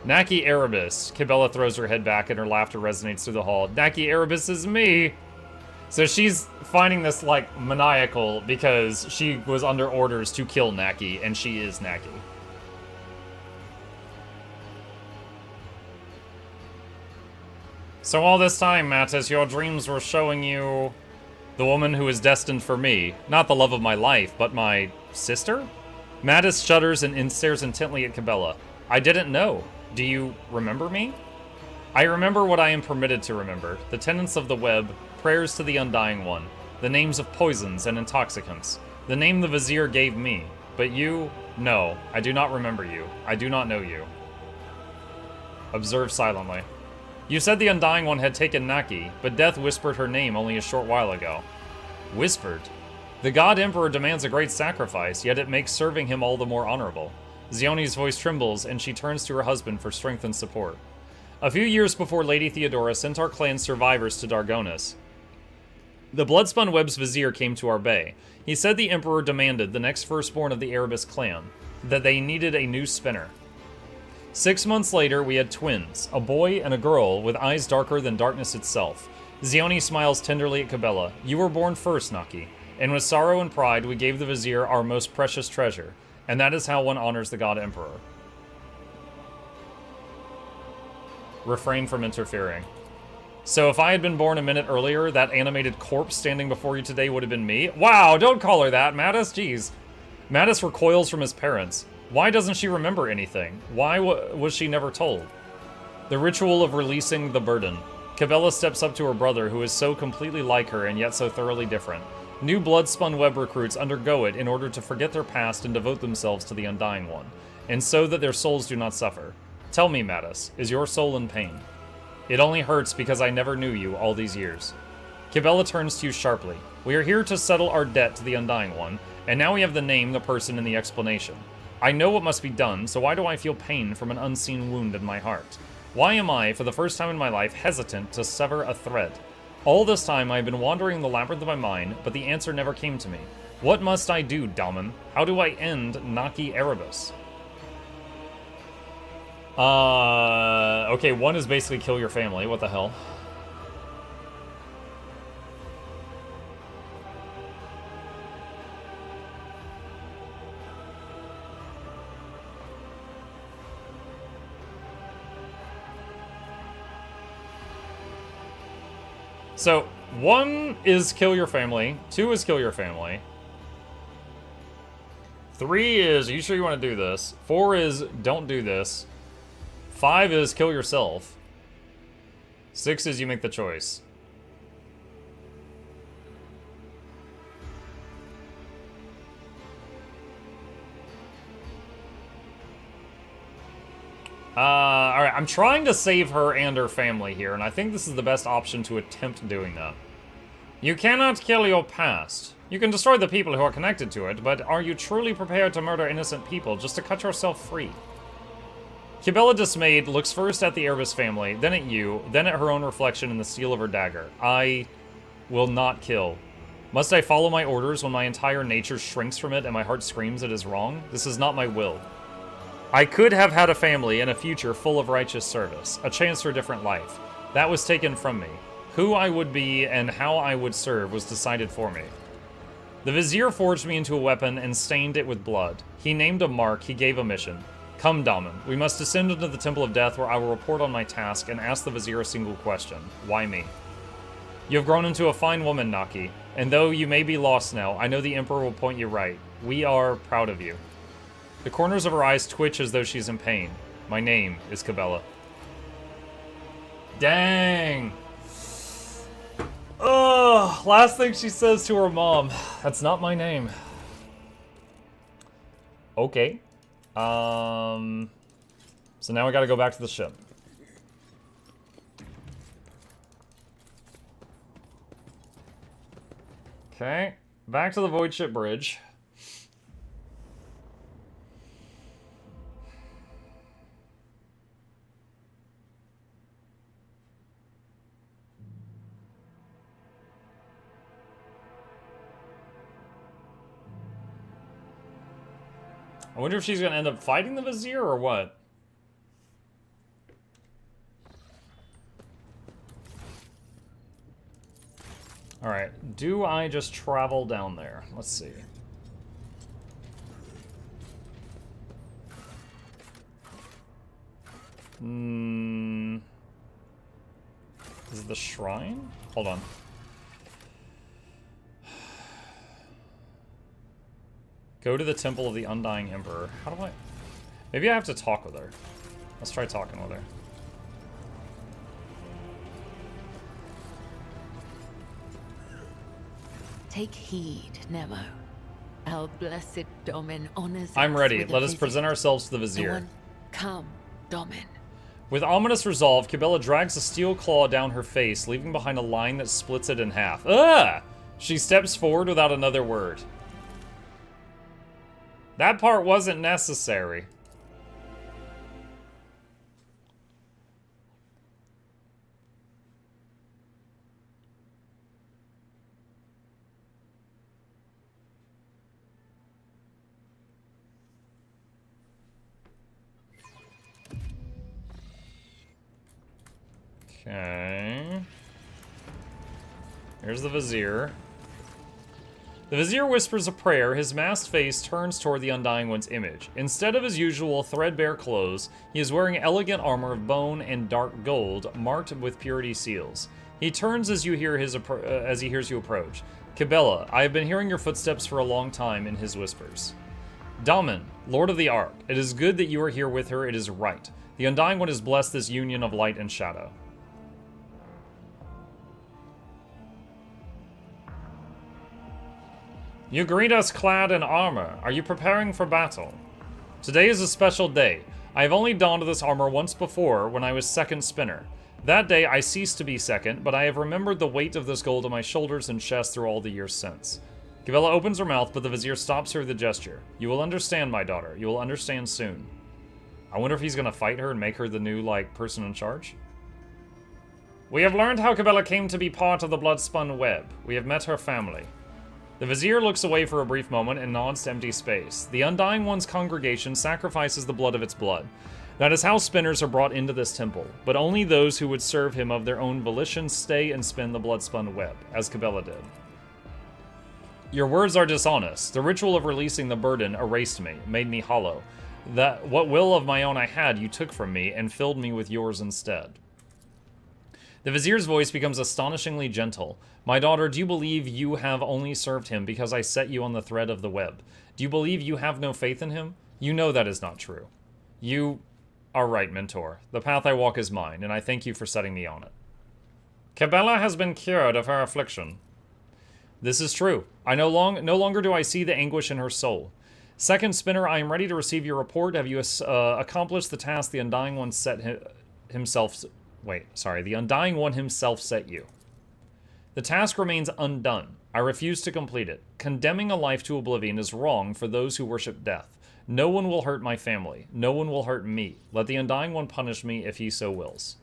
Noxxi Erebus. Cabela throws her head back and her laughter resonates through the hall. Noxxi Erebus is me! So she's finding this, maniacal because she was under orders to kill Noxxi, and she is Noxxi. So all this time, Mattis, your dreams were showing you the woman who is destined for me. Not the love of my life, but my sister? Mattis shudders and stares intently at Cabela. I didn't know. Do you remember me? I remember what I am permitted to remember. The tenets of the web, prayers to the Undying One, the names of poisons and intoxicants, the name the Vizier gave me. But you, no, I do not remember you. I do not know you. Observe silently. You said the Undying One had taken Naki, but Death whispered her name only a short while ago. Whispered? The God Emperor demands a great sacrifice, yet it makes serving him all the more honorable. Zioni's voice trembles, and she turns to her husband for strength and support. A few years before Lady Theodora sent our clan's survivors to Dargonis, the Bloodspun Web's Vizier came to our bay. He said the Emperor demanded, the next firstborn of the Erebus clan, that they needed a new spinner. 6 months later, we had twins, a boy and a girl with eyes darker than darkness itself. Zioni smiles tenderly at Cabela. You were born first, Naki, and with sorrow and pride we gave the Vizier our most precious treasure, and that is how one honors the God Emperor. Refrain from interfering. So if I had been born a minute earlier, that animated corpse standing before you today would have been me? Wow, don't call her that, Mattis, jeez. Mattis recoils from his parents. Why doesn't she remember anything? Why was she never told? The ritual of releasing the burden. Cabela steps up to her brother, who is so completely like her and yet so thoroughly different. New Bloodspun Web recruits undergo it in order to forget their past and devote themselves to the Undying One, and so that their souls do not suffer. Tell me, Mattis, is your soul in pain? It only hurts because I never knew you all these years. Cabela turns to you sharply. We are here to settle our debt to the Undying One, and now we have the name, the person, and the explanation. I know what must be done, so why do I feel pain from an unseen wound in my heart? Why am I, for the first time in my life, hesitant to sever a thread? All this time I have been wandering in the labyrinth of my mind, but the answer never came to me. What must I do, Daman? How do I end Naki Erebus? Okay, one is basically kill your family. What the hell? So, 1 is kill your family, 2 is kill your family, 3 is, are you sure you want to do this? 4 is, don't do this, 5 is kill yourself, 6 is you make the choice. Alright, I'm trying to save her and her family here, and I think this is the best option to attempt doing that. You cannot kill your past. You can destroy the people who are connected to it, but are you truly prepared to murder innocent people just to cut yourself free? Cabela, dismayed, looks first at the Erebus family, then at you, then at her own reflection in the steel of her dagger. I will not kill. Must I follow my orders when my entire nature shrinks from it and my heart screams it is wrong? This is not my will. I could have had a family and a future full of righteous service, a chance for a different life. That was taken from me. Who I would be and how I would serve was decided for me. The Vizier forged me into a weapon and stained it with blood. He named a mark, he gave a mission. Come, Daman, we must descend into the Temple of Death where I will report on my task and ask the Vizier a single question. Why me? You have grown into a fine woman, Naki, and though you may be lost now, I know the Emperor will point you right. We are proud of you. The corners of her eyes twitch as though she's in pain. My name is Cabela. Dang! Ugh, last thing she says to her mom. That's not my name. Okay. So now we gotta go back to the ship. Okay, back to the Void Ship Bridge. I wonder if she's gonna end up fighting the Vizier or what? Alright, do I just travel down there? Let's see. Is it the shrine? Hold on. Go to the Temple of the Undying Emperor. How do I... Maybe I have to talk with her. Let's try talking with her. Take heed, Nemo. Our blessed Domin honors us. I'm ready. with a Let us visit. present ourselves to the The Vizier. one- Come, Domin. With ominous resolve, Cabela drags a steel claw down her face, leaving behind a line that splits it in half. Ugh! She steps forward without another word. That part wasn't necessary. Okay. Here's the Vizier. The Vizier whispers a prayer. His masked face turns toward the Undying One's image. Instead of his usual threadbare clothes, he is wearing elegant armor of bone and dark gold, marked with purity seals. He turns as he hears you approach. Cabela, I have been hearing your footsteps for a long time, in his whispers. Daman, Lord of the Ark, it is good that you are here with her. It is right. The Undying One has blessed this union of light and shadow. You greet us clad in armor. Are you preparing for battle? Today is a special day. I have only donned this armor once before, when I was second spinner. That day I ceased to be second, but I have remembered the weight of this gold on my shoulders and chest through all the years since. Cabela opens her mouth, but the Vizier stops her with a gesture. You will understand, my daughter. You will understand soon. I wonder if he's gonna fight her and make her the new, person in charge? We have learned how Cabela came to be part of the Bloodspun Web. We have met her family. The Vizier looks away for a brief moment and nods to empty space. The Undying One's congregation sacrifices the blood of its blood. That is how spinners are brought into this temple, but only those who would serve him of their own volition stay and spin the Bloodspun Web, as Cabela did. Your words are dishonest. The ritual of releasing the burden erased me, made me hollow. That what will of my own I had, you took from me, and filled me with yours instead. The Vizier's voice becomes astonishingly gentle. My daughter, do you believe you have only served him because I set you on the thread of the web? Do you believe you have no faith in him? You know that is not true. You are right, Mentor. The path I walk is mine, and I thank you for setting me on it. Cabela has been cured of her affliction. This is true. No longer do I see the anguish in her soul. Second Spinner, I am ready to receive your report. Have you accomplished the task the Undying One himself... Wait, sorry. The Undying One himself set you. The task remains undone. I refuse to complete it. Condemning a life to oblivion is wrong for those who worship death. No one will hurt my family. No one will hurt me. Let the Undying One punish me if he so wills.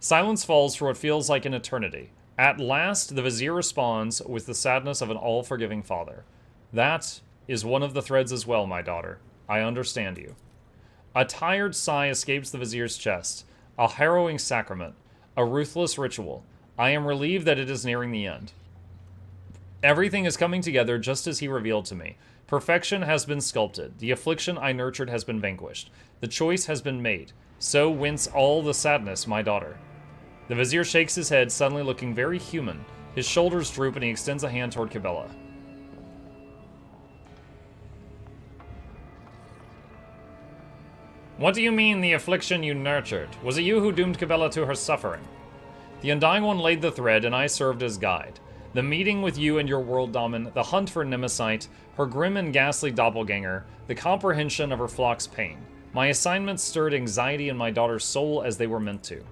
Silence falls for what feels like an eternity. At last, the Vizier responds with the sadness of an all-forgiving father. That is one of the threads as well, my daughter. I understand you. A tired sigh escapes the Vizier's chest. A harrowing sacrament. A ruthless ritual. I am relieved that it is nearing the end. Everything is coming together just as he revealed to me. Perfection has been sculpted. The affliction I nurtured has been vanquished. The choice has been made. So whence all the sadness, my daughter. The Vizier shakes his head, suddenly looking very human. His shoulders droop and he extends a hand toward Cabela. What do you mean, the affliction you nurtured? Was it you who doomed Cabela to her suffering? The Undying One laid the thread, and I served as guide. The meeting with you and your world Daman, the hunt for Nemesite, her grim and ghastly doppelganger, the comprehension of her flock's pain. My assignments stirred anxiety in my daughter's soul as they were meant to.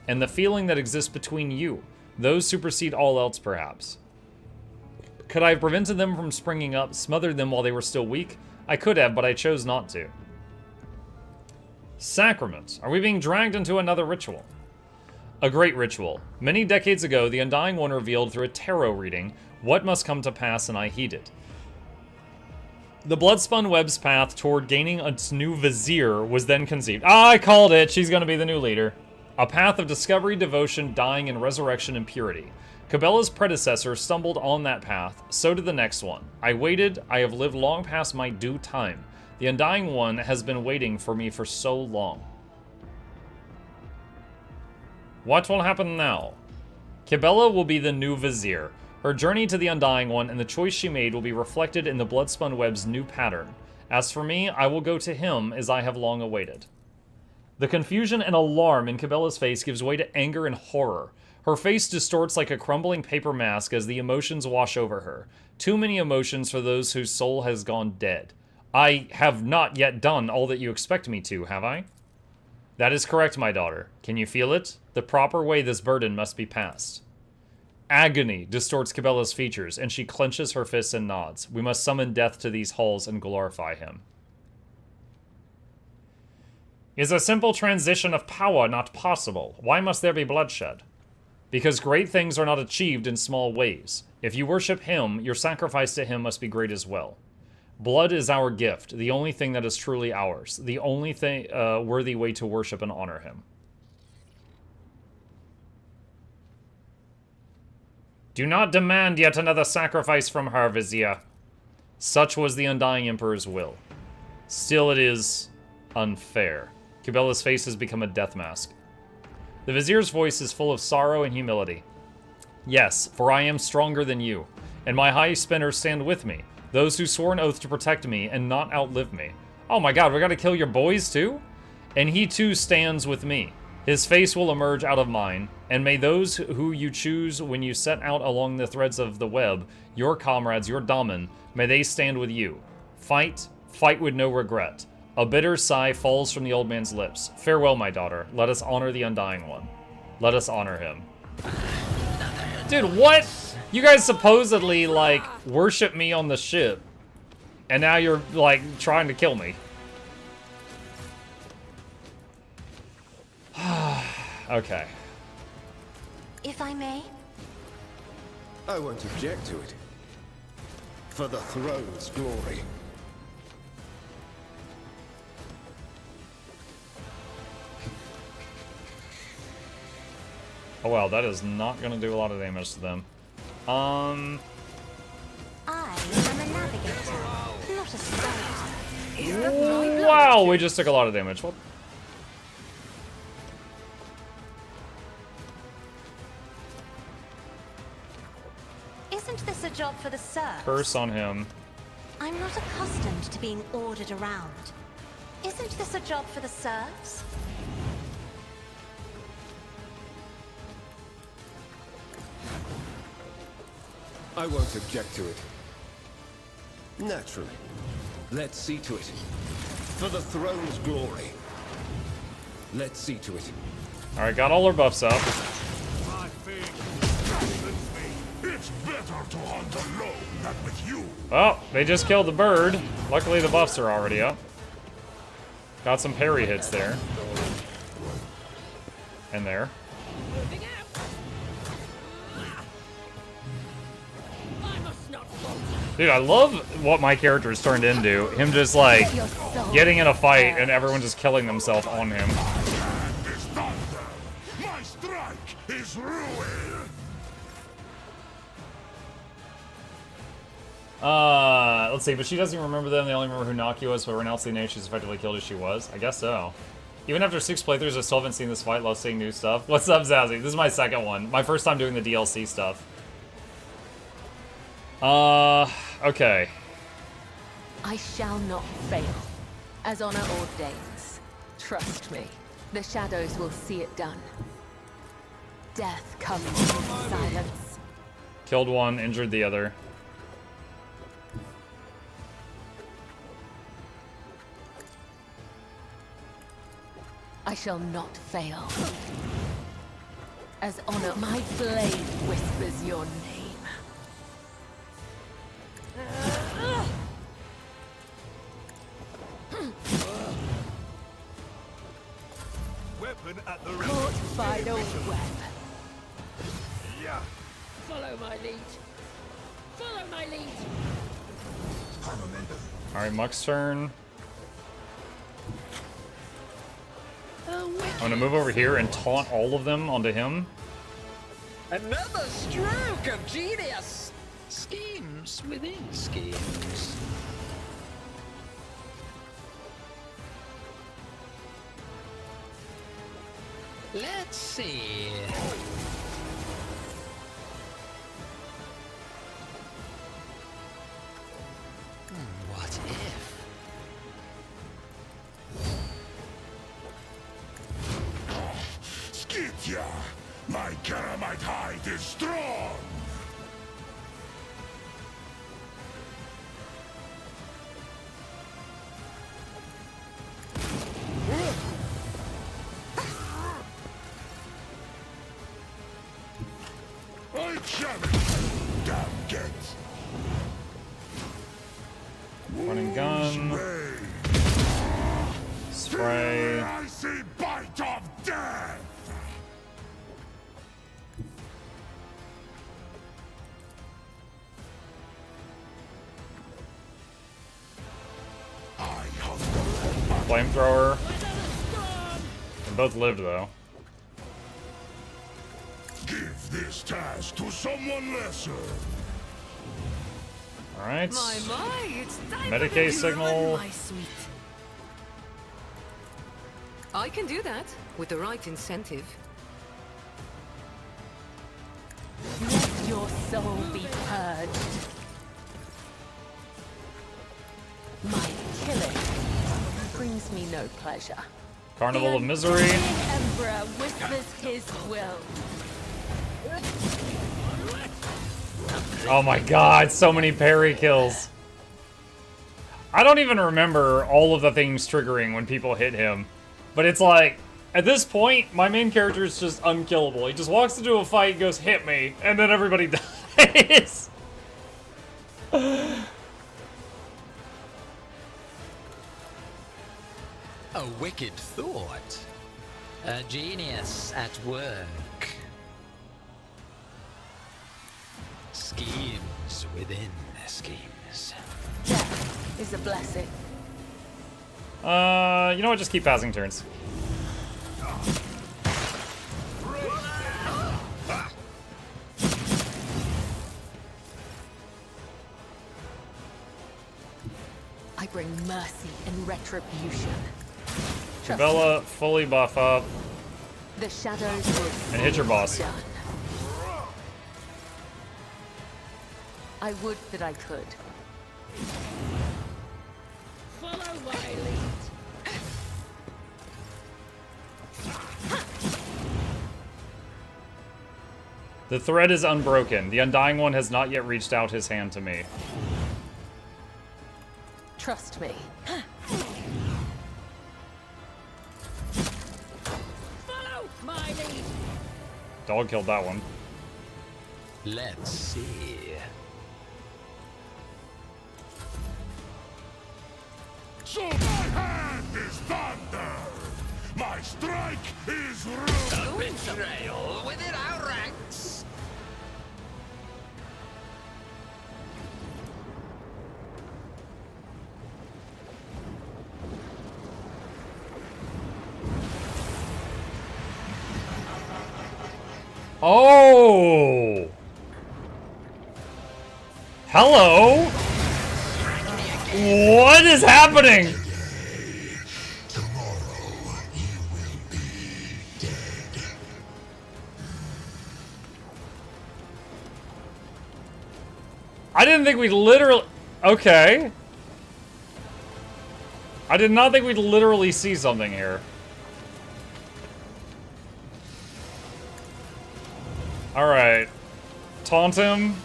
And the feeling that exists between you, those supersede all else perhaps. Could I have prevented them from springing up, smothered them while they were still weak? I could have, but I chose not to. Sacraments. Are we being dragged into another ritual? A great ritual. Many decades ago, the Undying One revealed through a tarot reading what must come to pass, and I heeded. The Bloodspun Web's path toward gaining its new Vizier was then conceived. Ah, I called it! She's gonna be the new leader. A path of discovery, devotion, dying, and resurrection and purity. Cabela's predecessor stumbled on that path, so did the next one. I waited, I have lived long past my due time. The Undying One has been waiting for me for so long. What will happen now? Kibella will be the new Vizier. Her journey to the Undying One and the choice she made will be reflected in the Bloodspun Web's new pattern. As for me, I will go to him as I have long awaited. The confusion and alarm in Kibella's face gives way to anger and horror. Her face distorts like a crumbling paper mask as the emotions wash over her. Too many emotions for those whose soul has gone dead. I have not yet done all that you expect me to, have I? That is correct, my daughter. Can you feel it? The proper way this burden must be passed. Agony distorts Kibella's features, and she clenches her fists and nods. We must summon death to these halls and glorify him. Is a simple transition of power not possible? Why must there be bloodshed? Because great things are not achieved in small ways. If you worship him, your sacrifice to him must be great as well. Blood is our gift, the only thing that is truly ours, the only worthy way to worship and honor him. Do not demand yet another sacrifice from her, Vizier. Such was the Undying Emperor's will. Still it is unfair. Kibella's face has become a death mask. The Vizier's voice is full of sorrow and humility. Yes, for I am stronger than you, and my high spinners stand with me, those who swore an oath to protect me and not outlive me. Oh my god, we gotta kill your boys too? And he too stands with me. His face will emerge out of mine, and may those who you choose when you set out along the threads of the web, your comrades, your damen, may they stand with you. Fight, fight with no regret. A bitter sigh falls from the old man's lips. Farewell, my daughter. Let us honor the Undying One. Let us honor him. Dude, what? You guys supposedly, like, worship me on the ship, and now you're, like, trying to kill me. Okay. If I may? I won't object to it. For the throne's glory. Oh well, that is not gonna do a lot of damage to them. I am a navigator, not a scout. Wow, we just took a lot of damage. What? Isn't this a job for the serfs? Curse on him. I'm not accustomed to being ordered around. Isn't this a job for the serfs? I won't object to it. Naturally. Let's see to it. For the throne's glory. Let's see to it. Alright, got all our buffs up. I think it's better to hunt alone than with you. Oh, they just killed the bird. Luckily the buffs are already up. Got some parry hits there. And there. Dude, I love what my character has turned into. Him just, like, getting in a fight and everyone just killing themselves on him. My strike is ruin. Let's see, but she doesn't even remember them. They only remember who Noxxi was, but renounced the name she's effectively killed as she was. I guess so. Even after 6 playthroughs, I still haven't seen this fight. Love seeing new stuff. What's up, Zazzy? This is my second one. My first time doing the DLC stuff. Okay. I shall not fail, as honor ordains. Trust me, the shadows will see it done. Death comes in silence. Killed one, injured the other. I shall not fail. As honor, my blade whispers your name. Weapon at the Caught by the web. Yeah. Follow my lead. Follow my lead. Alright, Muck's turn. I'm gonna move over here and taunt all of them onto him. Another stroke of genius! Schemes within schemes. Let's see. What if? Skitya! My Karamite hide is strong! I challenge! Damn get! Running gun. Spray. I see bite of death! Flamethrower. They both lived though. Give this task to someone lesser. Alright. My, it's time Medicae for the signal. run, my sweet. I can do that with the right incentive. Let your soul be purged. My killing brings me no pleasure. Carnival of Misery. The Emperor whispers his will. Oh my god, so many parry kills. I don't even remember all of the things triggering when people hit him. But it's like, at this point, my main character is just unkillable. He just walks into a fight, goes, hit me, and then everybody dies. A wicked thought. A genius at work. Schemes within schemes. Death is a blessing. You know what? Just keep passing turns. I bring mercy and retribution. Trust Bella, fully buff up. the shadows will And hit your boss. done. I would that I could. Follow my lead. The thread is unbroken. The Undying One has not yet reached out his hand to me. Trust me. Follow my lead. Dog killed that one. Let's see. So my hand is thunder! My strike is ruin! Betrayal within our ranks. Oh! Hello? What is happening? I didn't think we'd literally... Okay. I did not think we'd literally see something here. Alright. Taunt him.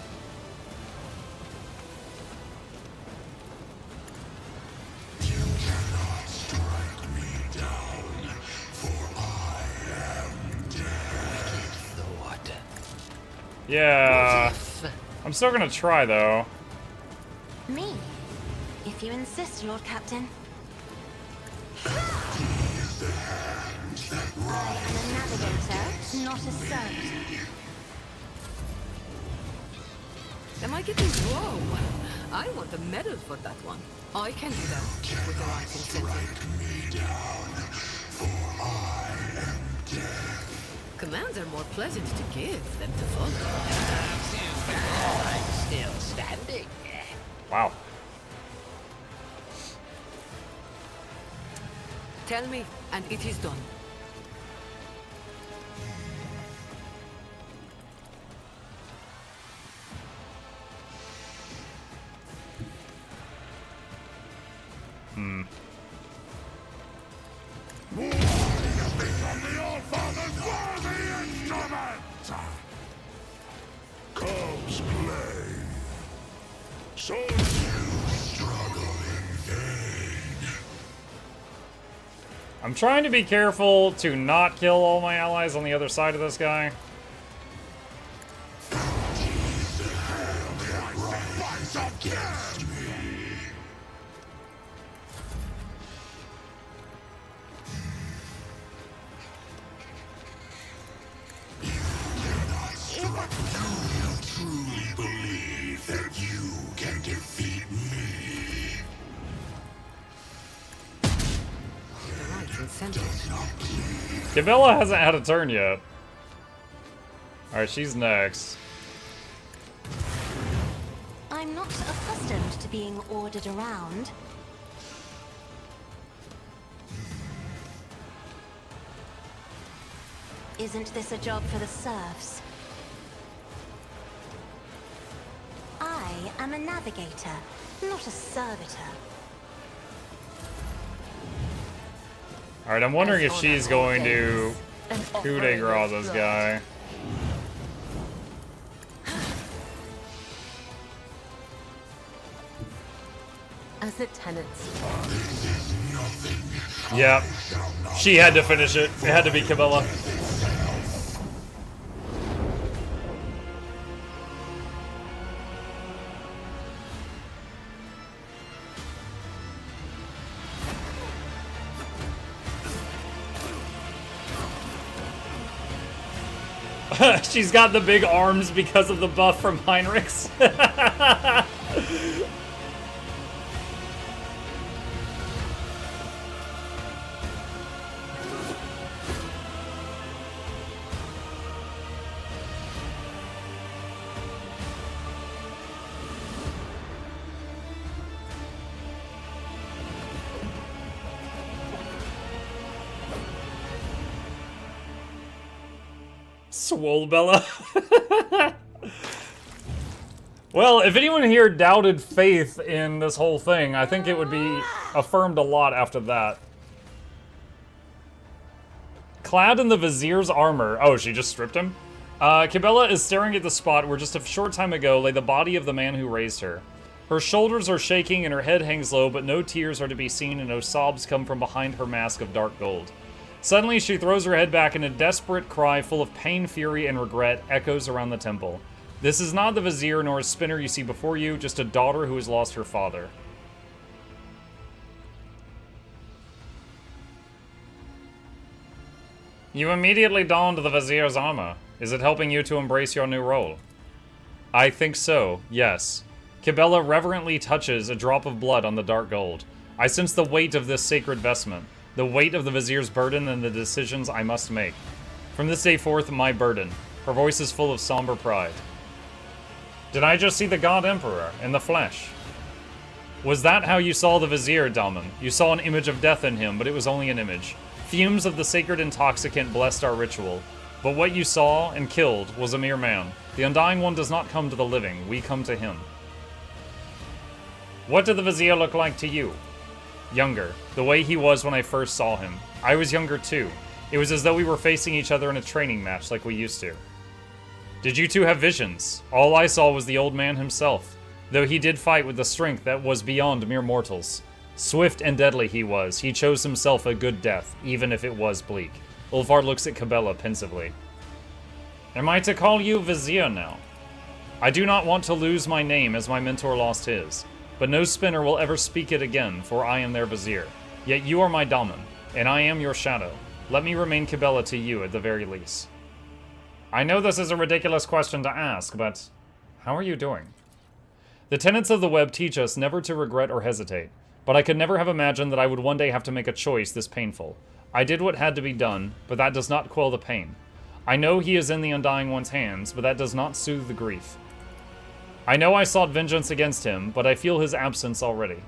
Yeah. I'm still gonna try, though. Me? If you insist, Lord Captain. I am a navigator, not a servant. Am I getting... Whoa! I want a medal for that one. I can do that with the right incentive. Commands are more pleasant to give than to follow. I'm still standing. Wow. Tell me, and it is done. I'm trying to be careful to not kill all my allies on the other side of this guy. Cabela hasn't had a turn yet. Alright, she's next. I'm not accustomed to being ordered around. Isn't this a job for the serfs? I am a navigator, not a servitor. Alright, I'm wondering if she's going to coup de grace this guy. As the tenants. Yep. She had to finish it. It had to be Cabela. She's got the big arms because of the buff from Heinrichs. Swole Bella. Well, if anyone here doubted faith in this whole thing, I think it would be affirmed a lot after that. Clad in the Vizier's armor. Oh, she just stripped him? Cabela is staring at the spot where just a short time ago lay the body of the man who raised her. Her shoulders are shaking and her head hangs low, but no tears are to be seen and no sobs come from behind her mask of dark gold. Suddenly, she throws her head back and a desperate cry full of pain, fury, and regret echoes around the temple. This is not the Vizier nor a spinner you see before you, just a daughter who has lost her father. You immediately donned the Vizier's armor. Is it helping you to embrace your new role? I think so, yes. Cabela reverently touches a drop of blood on the dark gold. I sense the weight of this sacred vestment. The weight of the Vizier's burden and the decisions I must make. From this day forth, my burden. Her voice is full of somber pride. Did I just see the God Emperor in the flesh? Was that how you saw the Vizier, Daman? You saw an image of death in him, but it was only an image. Fumes of the sacred intoxicant blessed our ritual. But what you saw and killed was a mere man. The Undying One does not come to the living, we come to him. What did the Vizier look like to you? Younger, the way he was when I first saw him. I was younger too. It was as though we were facing each other in a training match like we used to. Did you two have visions? All I saw was the old man himself, though he did fight with a strength that was beyond mere mortals. Swift and deadly he was. He chose himself a good death, even if it was bleak. Ulfar looks at Cabela pensively. Am I to call you Vizier now? I do not want to lose my name as my mentor lost his. But no spinner will ever speak it again, for I am their Vizier. Yet you are my Daman, and I am your shadow. Let me remain Cabela to you at the very least. I know this is a ridiculous question to ask, but how are you doing? The tenets of the web teach us never to regret or hesitate, but I could never have imagined that I would one day have to make a choice this painful. I did what had to be done, but that does not quell the pain. I know he is in the Undying One's hands, but that does not soothe the grief. I know I sought vengeance against him, but I feel his absence already.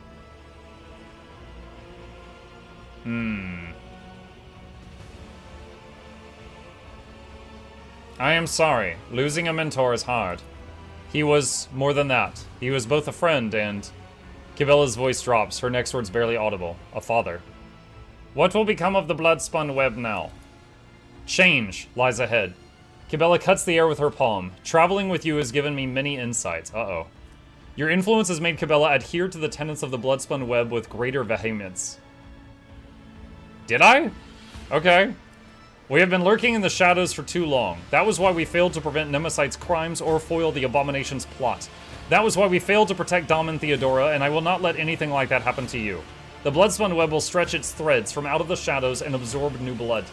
I am sorry. Losing a mentor is hard. He was more than that. He was both a friend and... Cabela's voice drops, her next words barely audible. A father. What will become of the blood-spun web now? Change lies ahead. Cabela cuts the air with her palm. Traveling with you has given me many insights. Uh-oh. Your influence has made Cabela adhere to the tenets of the bloodspun web with greater vehemence. Did I? Okay. We have been lurking in the shadows for too long. That was why we failed to prevent Nemesis' crimes or foil the Abomination's plot. That was why we failed to protect Dom and Theodora, and I will not let anything like that happen to you. The Bloodspun Web will stretch its threads from out of the shadows and absorb new blood.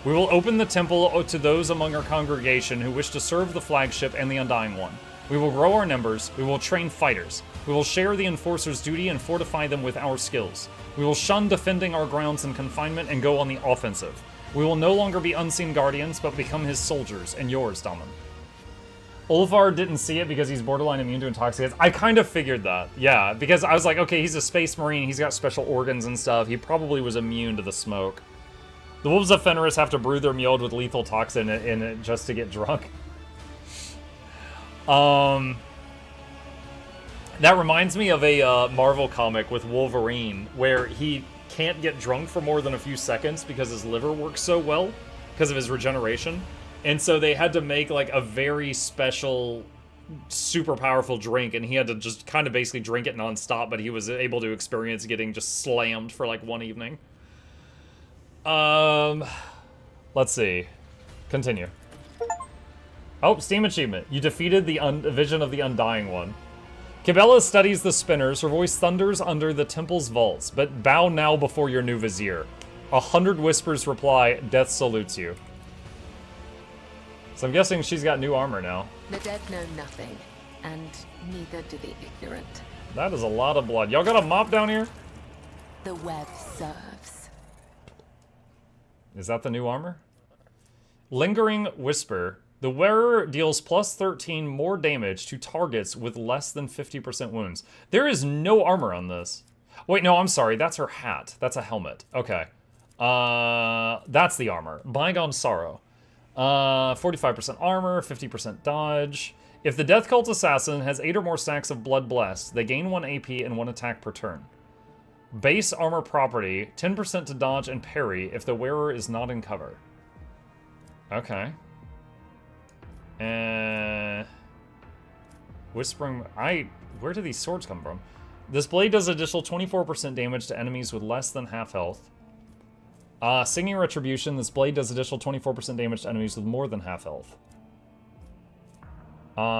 We will open the temple to those among our congregation who wish to serve the flagship and the Undying One. We will grow our numbers, we will train fighters. We will share the Enforcer's duty and fortify them with our skills. We will shun defending our grounds in confinement and go on the offensive. We will no longer be unseen guardians, but become his soldiers, and yours, Daman. Ulfar didn't see it because he's borderline immune to intoxicants. I kind of figured that, yeah, because I was like, okay, he's a space marine, he's got special organs and stuff, he probably was immune to the smoke. The Wolves of Fenris have to brew their mead with lethal toxin in it just to get drunk. That reminds me of a Marvel comic with Wolverine, where he can't get drunk for more than a few seconds because his liver works so well because of his regeneration. And so they had to make like a very special, super powerful drink, and he had to just kind of basically drink it nonstop, but he was able to experience getting just slammed for like one evening. Let's see. Continue. Oh, Steam achievement. You defeated the Vision of the Undying One. Cabela studies the spinners, her voice thunders under the temple's vaults, but bow now before your new vizier. 100 whispers reply, death salutes you. So I'm guessing she's got new armor now. The dead know nothing, and neither do the ignorant. That is a lot of blood. Y'all got a mop down here? The web serves. Is that the new armor? Lingering Whisper. The wearer deals plus 13 more damage to targets with less than 50% wounds. There is no armor on this. Wait, no, I'm sorry. That's her hat. That's a helmet. Okay. That's the armor. Bygone Sorrow. 45% armor, 50% dodge. If the Death Cult Assassin has 8 or more stacks of Blood Blessed, they gain 1 AP and 1 attack per turn. Base armor property, 10% to dodge and parry if the wearer is not in cover. Okay. Whispering... Where do these swords come from? This blade does additional 24% damage to enemies with less than half health. Singing Retribution. This blade does additional 24% damage to enemies with more than half health.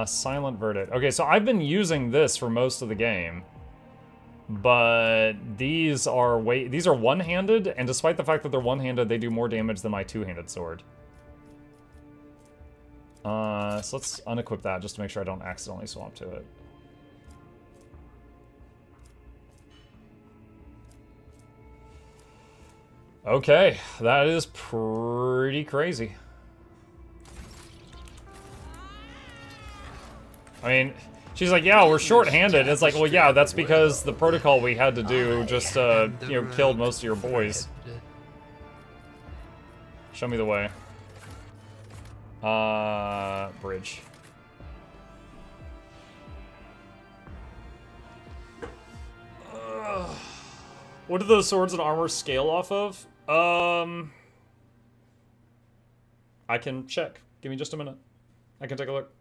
Silent Verdict. Okay, so I've been using this for most of the game. But these are one-handed, and despite the fact that they're one-handed, they do more damage than my two-handed sword. So let's unequip that just to make sure I don't accidentally swap to it. Okay, that is pretty crazy. I mean, she's like, yeah, we're short-handed. It's like, well, yeah, that's because the protocol we had to do just, you know, killed most of your boys. Show me the way. Bridge. What do those swords and armor scale off of? I can check. Give me just a minute. I can take a look.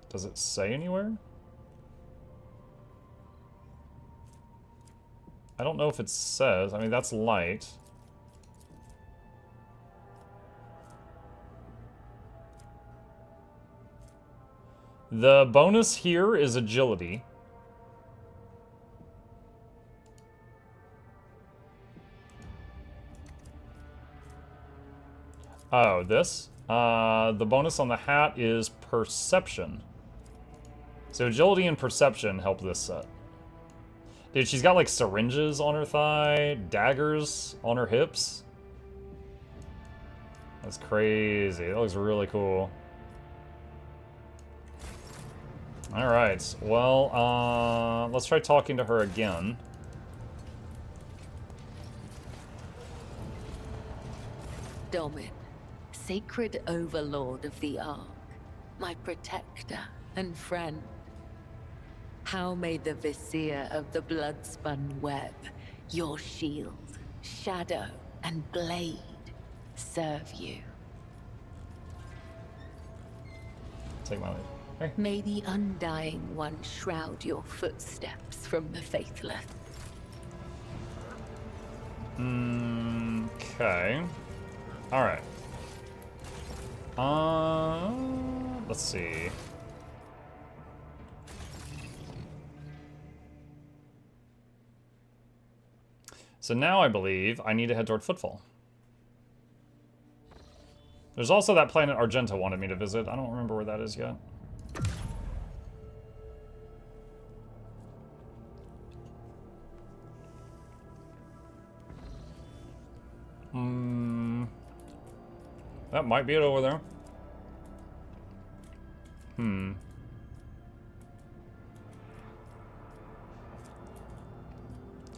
Does it say anywhere? I don't know if it says. I mean, that's light. The bonus here is agility. Oh, this? The bonus on the hat is perception. So agility and perception help this set. Dude, she's got like syringes on her thigh, daggers on her hips. That's crazy. That looks really cool. Alright, well, let's try talking to her again. Domin, sacred overlord of the Ark, my protector and friend. How may the Vizier of the blood-spun web, your shield, shadow, and blade serve you? Take my lead. Hey. May the Undying One shroud your footsteps from the faithless. Okay. Alright. Let's see. So now I believe I need to head toward Footfall. There's also that planet Argenta wanted me to visit. I don't remember where that is yet. That might be it over there.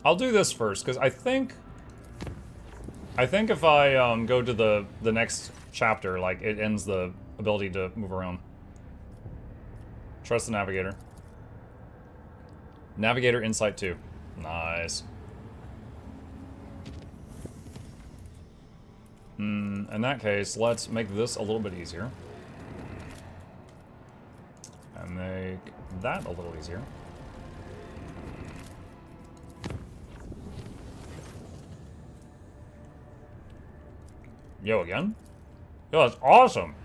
I'll do this first, because I think if I go to the next chapter, like, it ends the ability to move around. Trust the navigator. Navigator insight 2. Nice. In that case, let's make this a little bit easier. And make that a little easier. Yo, again? Yo, that's awesome!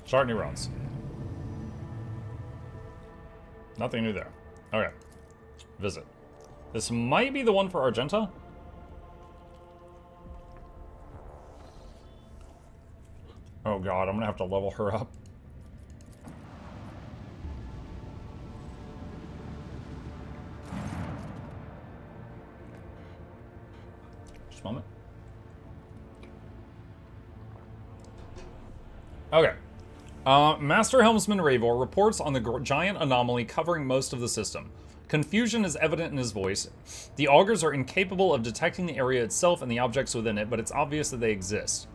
Start new rounds. Nothing new there. Okay. Visit. This might be the one for Argenta. Oh god, I'm gonna have to level her up. Just a moment. Okay. Master Helmsman Ravor reports on the giant anomaly covering most of the system. Confusion is evident in his voice. The augurs are incapable of detecting the area itself and the objects within it, but it's obvious that they exist.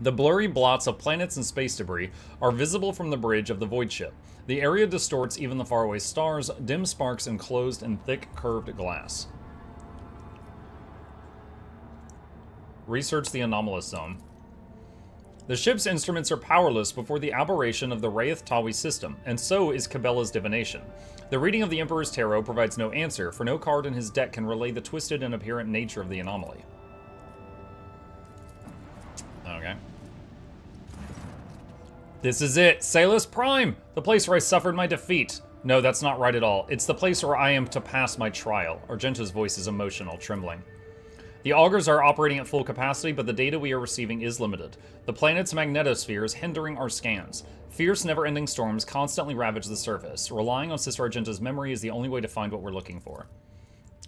The blurry blots of planets and space debris are visible from the bridge of the void ship. The area distorts even the faraway stars, dim sparks enclosed in thick, curved glass. Research the anomalous zone. The ship's instruments are powerless before the aberration of the Wraith Tawi system, and so is Cabela's divination. The reading of the Emperor's Tarot provides no answer, for no card in his deck can relay the twisted and apparent nature of the anomaly. Okay. This is it, Salus Prime! The place where I suffered my defeat. No, that's not right at all. It's the place where I am to pass my trial. Argenta's voice is emotional, trembling. The augurs are operating at full capacity, but the data we are receiving is limited. The planet's magnetosphere is hindering our scans. Fierce, never-ending storms constantly ravage the surface. Relying on Sister Argenta's memory is the only way to find what we're looking for.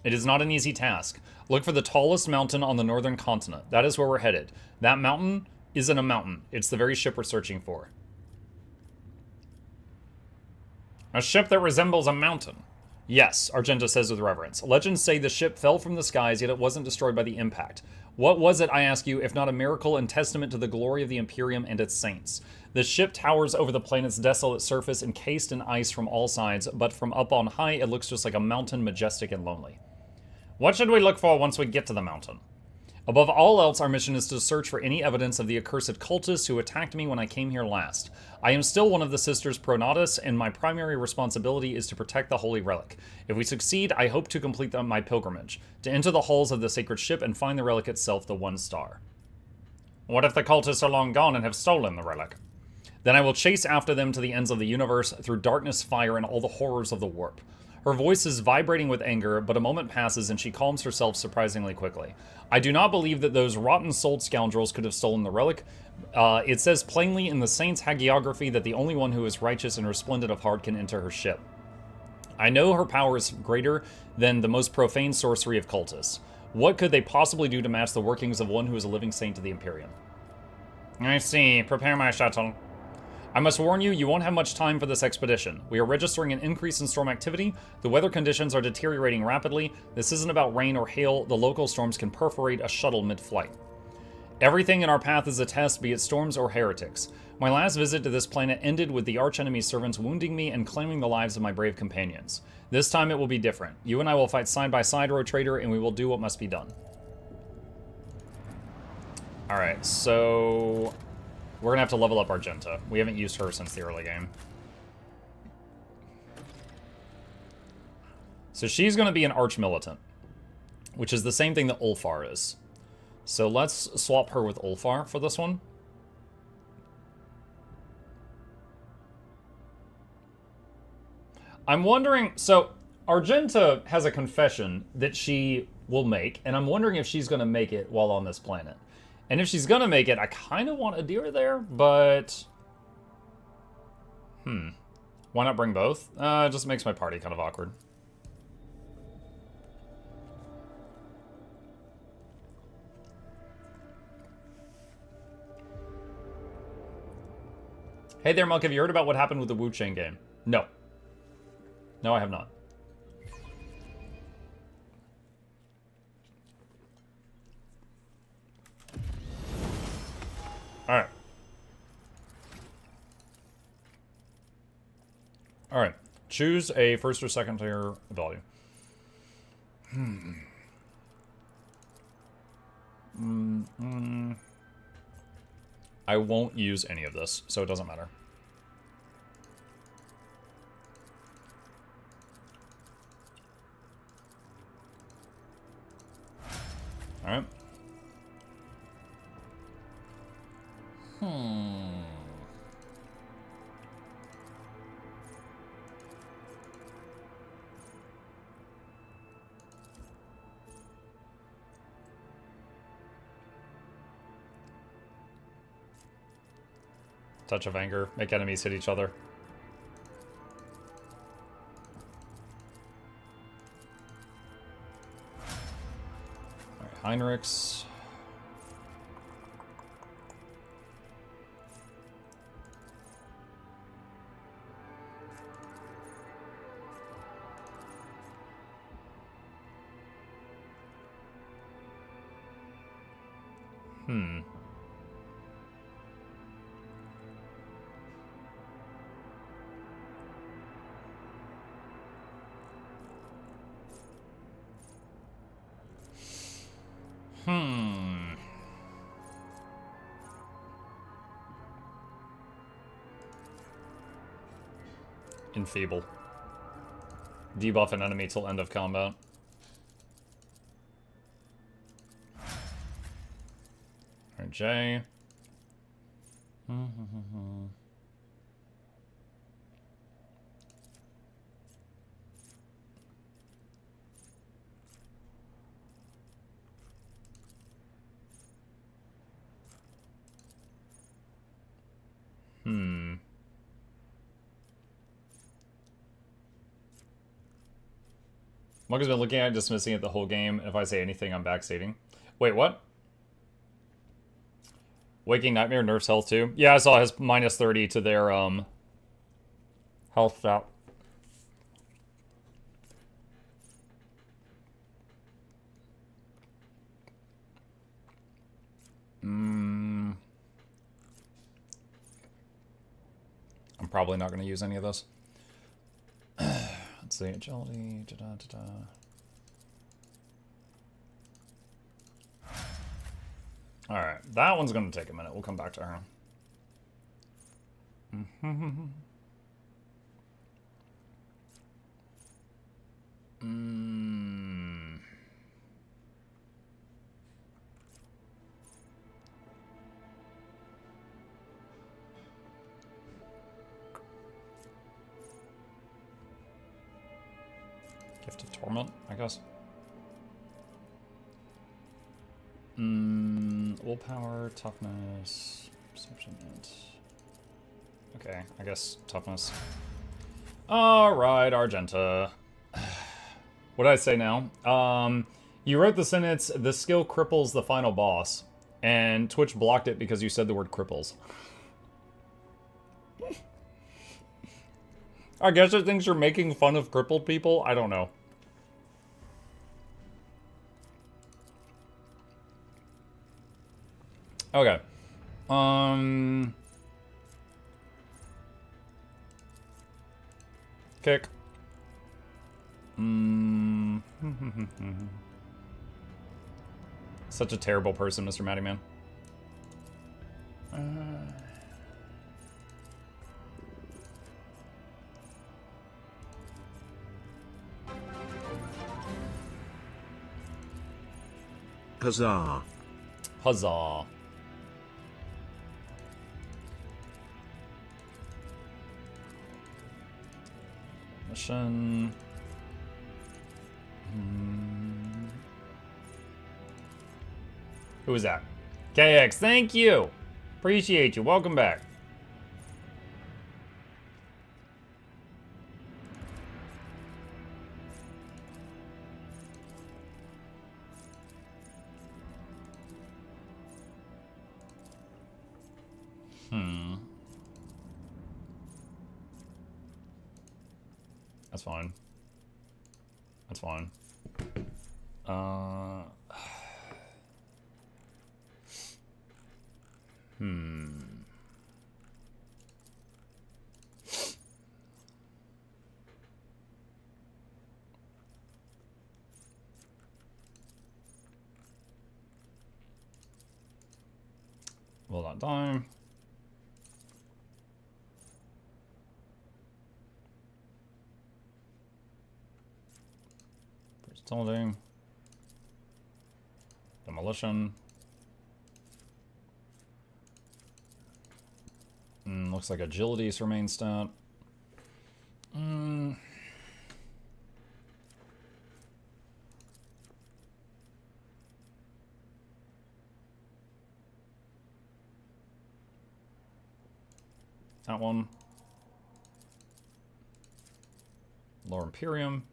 It is not an easy task. Look for the tallest mountain on the northern continent. That is where we're headed. That mountain isn't a mountain. It's the very ship we're searching for. A ship that resembles a mountain. Yes, Argenta says with reverence. Legends say the ship fell from the skies, yet it wasn't destroyed by the impact. What was it, I ask you, if not a miracle and testament to the glory of the Imperium and its saints? The ship towers over the planet's desolate surface, encased in ice from all sides, but from up on high, it looks just like a mountain, majestic and lonely. What should we look for once we get to the mountain? Above all else, our mission is to search for any evidence of the accursed cultists who attacked me when I came here last. I am still one of the Sisters Pronatus, and my primary responsibility is to protect the Holy Relic. If we succeed, I hope to complete my pilgrimage, to enter the halls of the sacred ship and find the relic itself, the One Star. What if the cultists are long gone and have stolen the relic? Then I will chase after them to the ends of the universe, through darkness, fire, and all the horrors of the warp. Her voice is vibrating with anger, but a moment passes and she calms herself surprisingly quickly. I do not believe that those rotten-souled scoundrels could have stolen the relic. It says plainly in the Saints' hagiography that the only one who is righteous and resplendent of heart can enter her ship. I know her power is greater than the most profane sorcery of cultists. What could they possibly do to match the workings of one who is a living saint to the Imperium? I see. Prepare my shuttle. I must warn you, you won't have much time for this expedition. We are registering an increase in storm activity. The weather conditions are deteriorating rapidly. This isn't about rain or hail. The local storms can perforate a shuttle mid-flight. Everything in our path is a test, be it storms or heretics. My last visit to this planet ended with the archenemy servants wounding me and claiming the lives of my brave companions. This time it will be different. You and I will fight side by side, Road Trader, and we will do what must be done. Alright, so... we're gonna have to level up Argenta. We haven't used her since the early game. So she's gonna be an Arch-Militant, which is the same thing that Ulfar is. So let's swap her with Ulfar for this one. I'm wondering, so Argenta has a confession that she will make, and I'm wondering if she's going to make it while on this planet. And if she's going to make it, I kind of want Adir there, but... why not bring both? It just makes my party kind of awkward. Hey there, Monk, have you heard about what happened with the Wu Chain game? No. No, I have not. Alright. Alright. Choose a first or second tier ability. I won't use any of this, so it doesn't matter. Alright. Touch of anger. Make enemies hit each other. Alright, Heinrichs. Enfeeble. Debuff an enemy till end of combat. Alright, J. Mug has been looking at dismissing it the whole game, and if I say anything, I'm backstating. Wait, what? Waking Nightmare nerfs health too? Yeah, I saw his minus 30 to their, health stat. I'm probably not going to use any of this. Let's see, agility, Alright, that one's gonna take a minute. We'll come back to her. Gift of Torment, I guess. Willpower, toughness, perception, okay, I guess toughness. Alright, Argenta. What did I say now? You wrote the sentence, the skill cripples the final boss, and Twitch blocked it because you said the word cripples. I guess it thinks you're making fun of crippled people. I don't know. Okay. Kick. Such a terrible person, Mr. Matty Man. Huzzah. Huzzah. Mission. Who was that? KX, thank you. Appreciate you. Welcome back. That's fine. That's fine. Will not die. Versatility. Demolition. Looks like agility is her main stat. That one. Lower Imperium.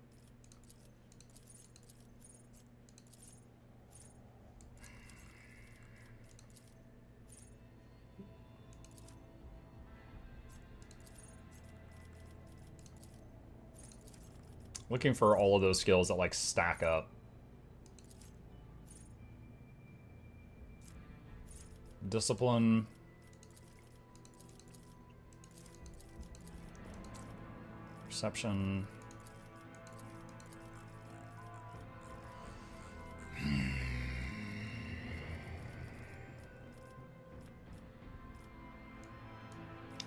Looking for all of those skills that like stack up. Discipline. Perception.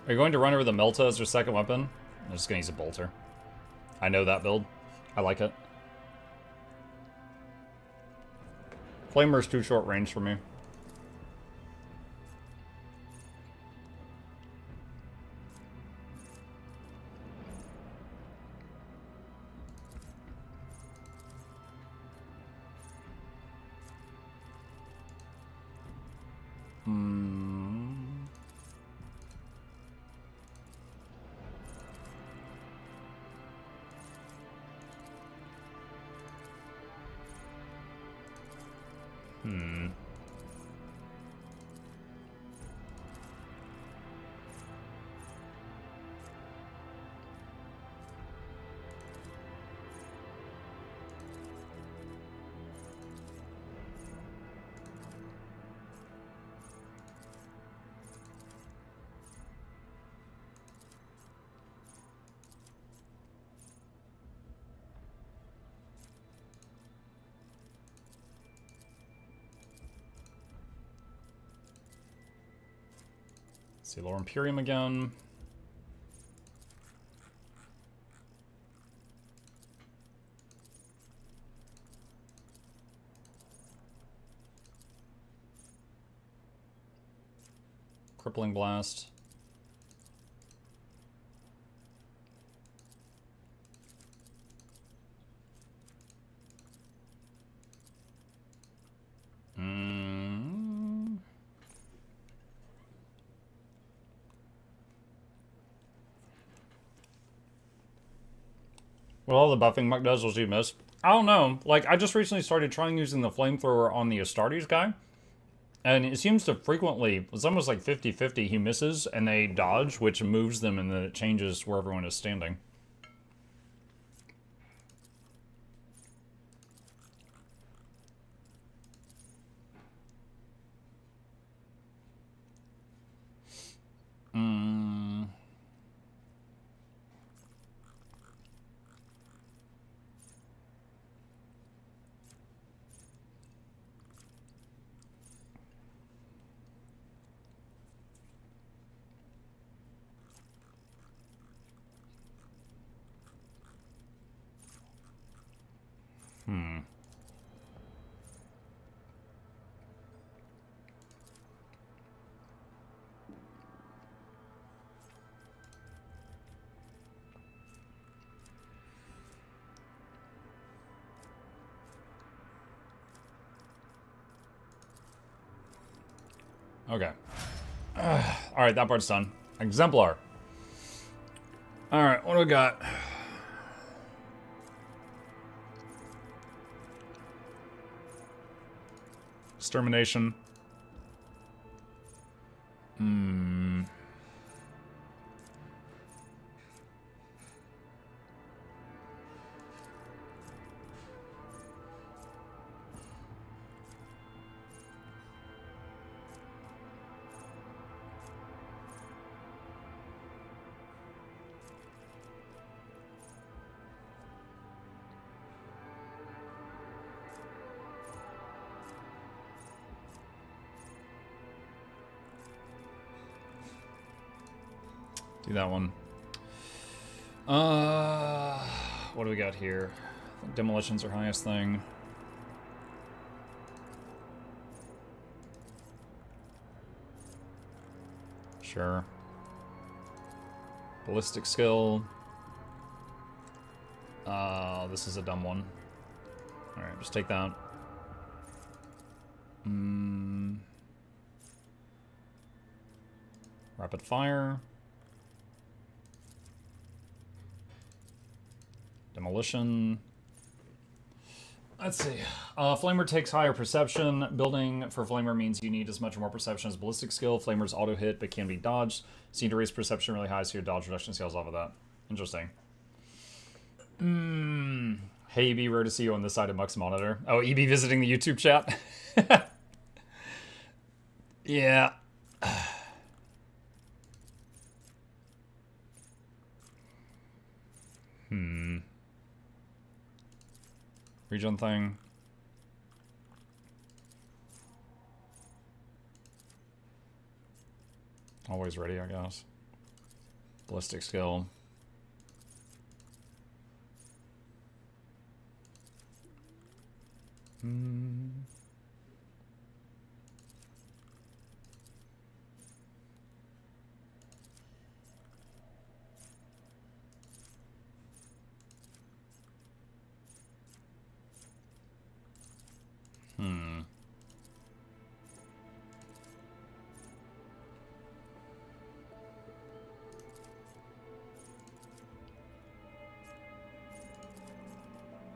Are you going to run over the Melta as your second weapon? I'm just gonna use a bolter. I know that build. I like it. Flamer's too short range for me. See Lower Imperium again. Crippling Blast. What all the buffing Muck does will you miss? I don't know. Like, I just recently started trying using the flamethrower on the Astartes guy. And it seems to frequently, it's almost like 50-50. He misses and they dodge, which moves them, and then it changes where everyone is standing. Okay. Alright, that part's done. Exemplar. Alright, what do we got? Extermination. Do that one. What do we got here? I think demolition's our highest thing. Sure. Ballistic skill. This is a dumb one. Alright, just take that. Rapid fire. Demolition. Let's see. Flamer takes higher perception. Building for Flamer means you need as much or more perception as ballistic skill. Flamer's auto hit but can be dodged. So you need to raise perception really high so your dodge reduction scales off of that. Interesting. Hey EB, rare to see you on this side of Muck's monitor. Oh, EB visiting the YouTube chat? Yeah. Regen thing. Always ready, I guess. Ballistic skill.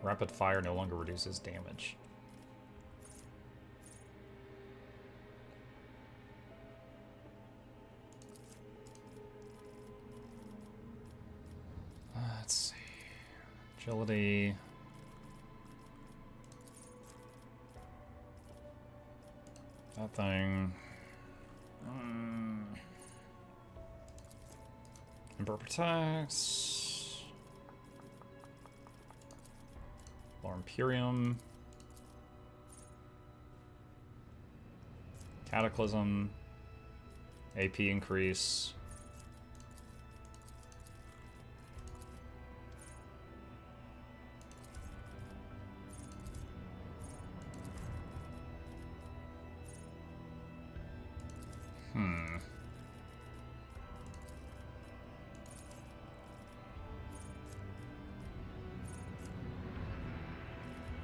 Rapid fire no longer reduces damage. Let's see. Agility. That thing. Emperor protects. Lore Imperium. Cataclysm. AP increase.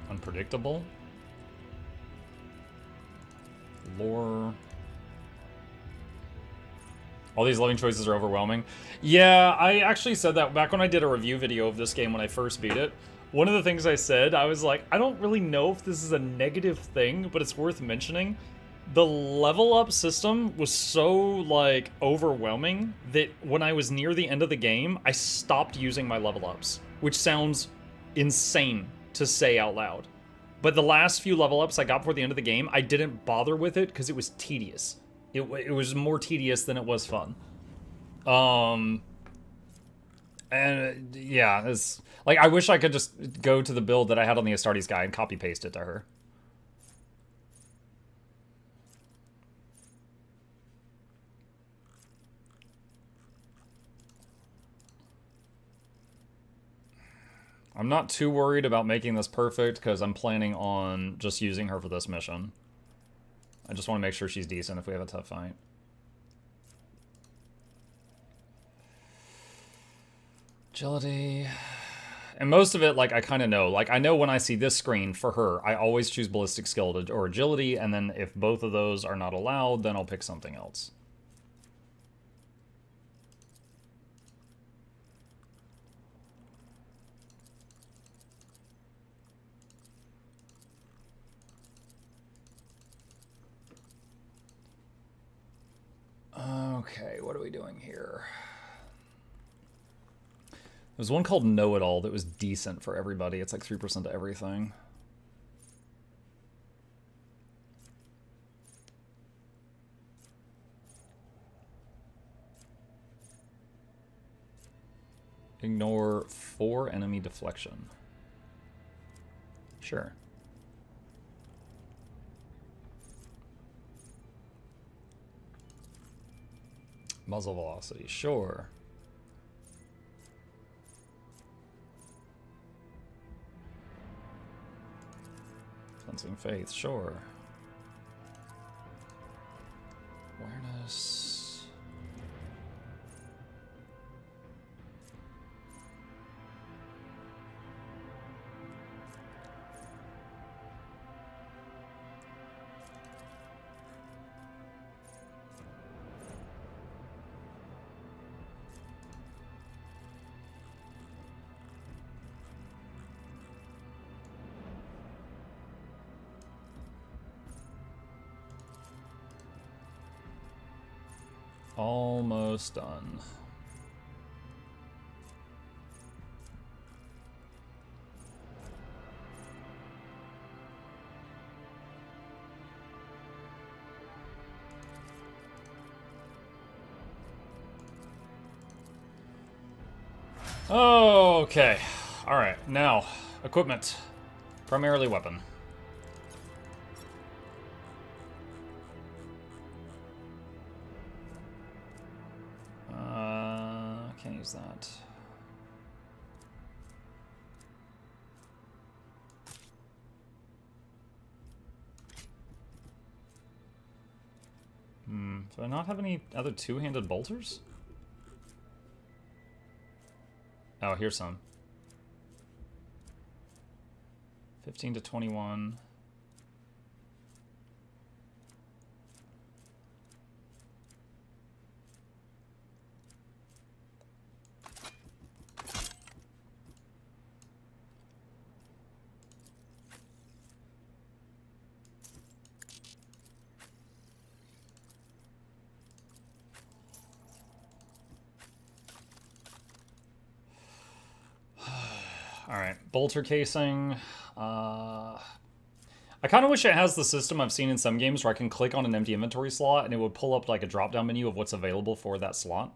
Unpredictable. Lore. All these living choices are overwhelming. Yeah, I actually said that back when I did a review video of this game when I first beat it. One of the things I said, I was like, I don't really know if this is a negative thing, but it's worth mentioning. the level up system was so, like, overwhelming that when I was near the end of the game, I stopped using my level ups, which sounds insane to say out loud. But the last few level ups I got before the end of the game, I didn't bother with it because it was tedious. It was more tedious than it was fun. And yeah, it's like, I wish I could just go to the build that I had on the Astartes guy and copy paste it to her. I'm not too worried about making this perfect because I'm planning on just using her for this mission. I just want to make sure she's decent if we have a tough fight. Agility. And most of it, like, I kind of know. Like, I know when I see this screen for her, I always choose ballistic skill or agility, and then if both of those are not allowed, then I'll pick something else. Okay, what are we doing here? There's one called Know It All that was decent for everybody. It's like 3% to everything. Ignore 4 enemy deflection. Sure. Muzzle velocity, sure. Fencing faith, sure. Awareness. Almost done. Okay. All right. Now, equipment. Primarily weapon. Can't use that. Do I not have any other two-handed bolters? Oh, here's some. 15 to 21. Alright, bolter casing. I kind of wish it has the system I've seen in some games where I can click on an empty inventory slot and it would pull up like a drop-down menu of what's available for that slot.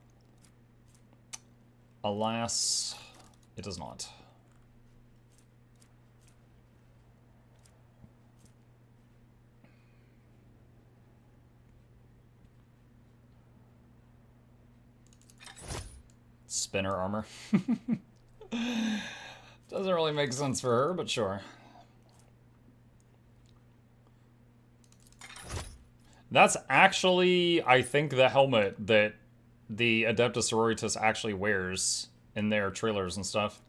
Alas, it does not. Spinner armor. Doesn't really make sense for her, but sure. That's actually, I think, the helmet that the Adeptus Sororitas actually wears in their trailers and stuff.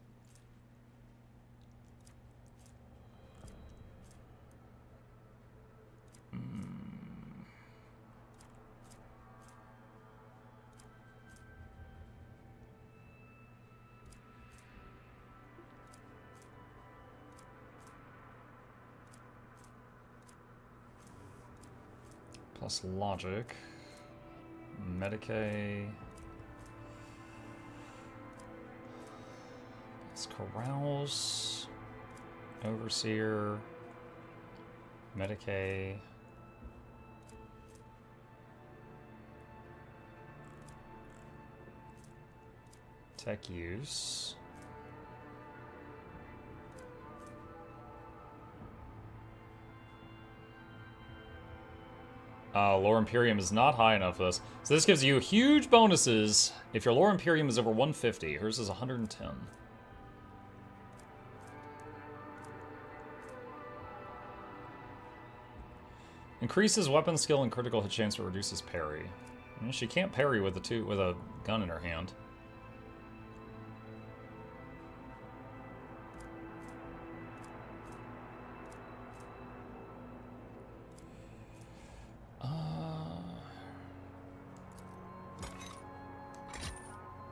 plus logic. Medicae. Let's carouse. Overseer. Medicae. Tech use. Lore Imperium is not high enough for this. So this gives you huge bonuses if your Lore Imperium is over 150. Hers is 110. Increases weapon skill and critical hit chance, but reduces parry. She can't parry with a gun in her hand.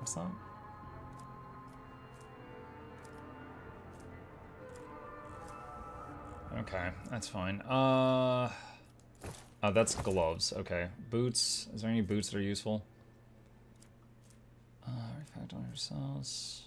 What's that? Okay, that's fine. Oh, that's gloves. Okay, boots. Is there any boots that are useful? Reflect on yourselves.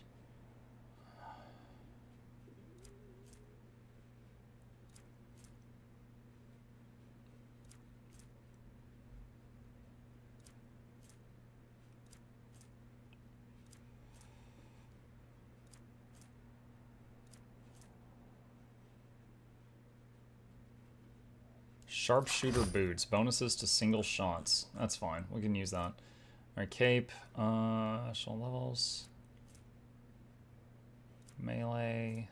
Sharpshooter boots. Bonuses to single shots. That's fine. We can use that. Alright, cape. Additional levels. Melee.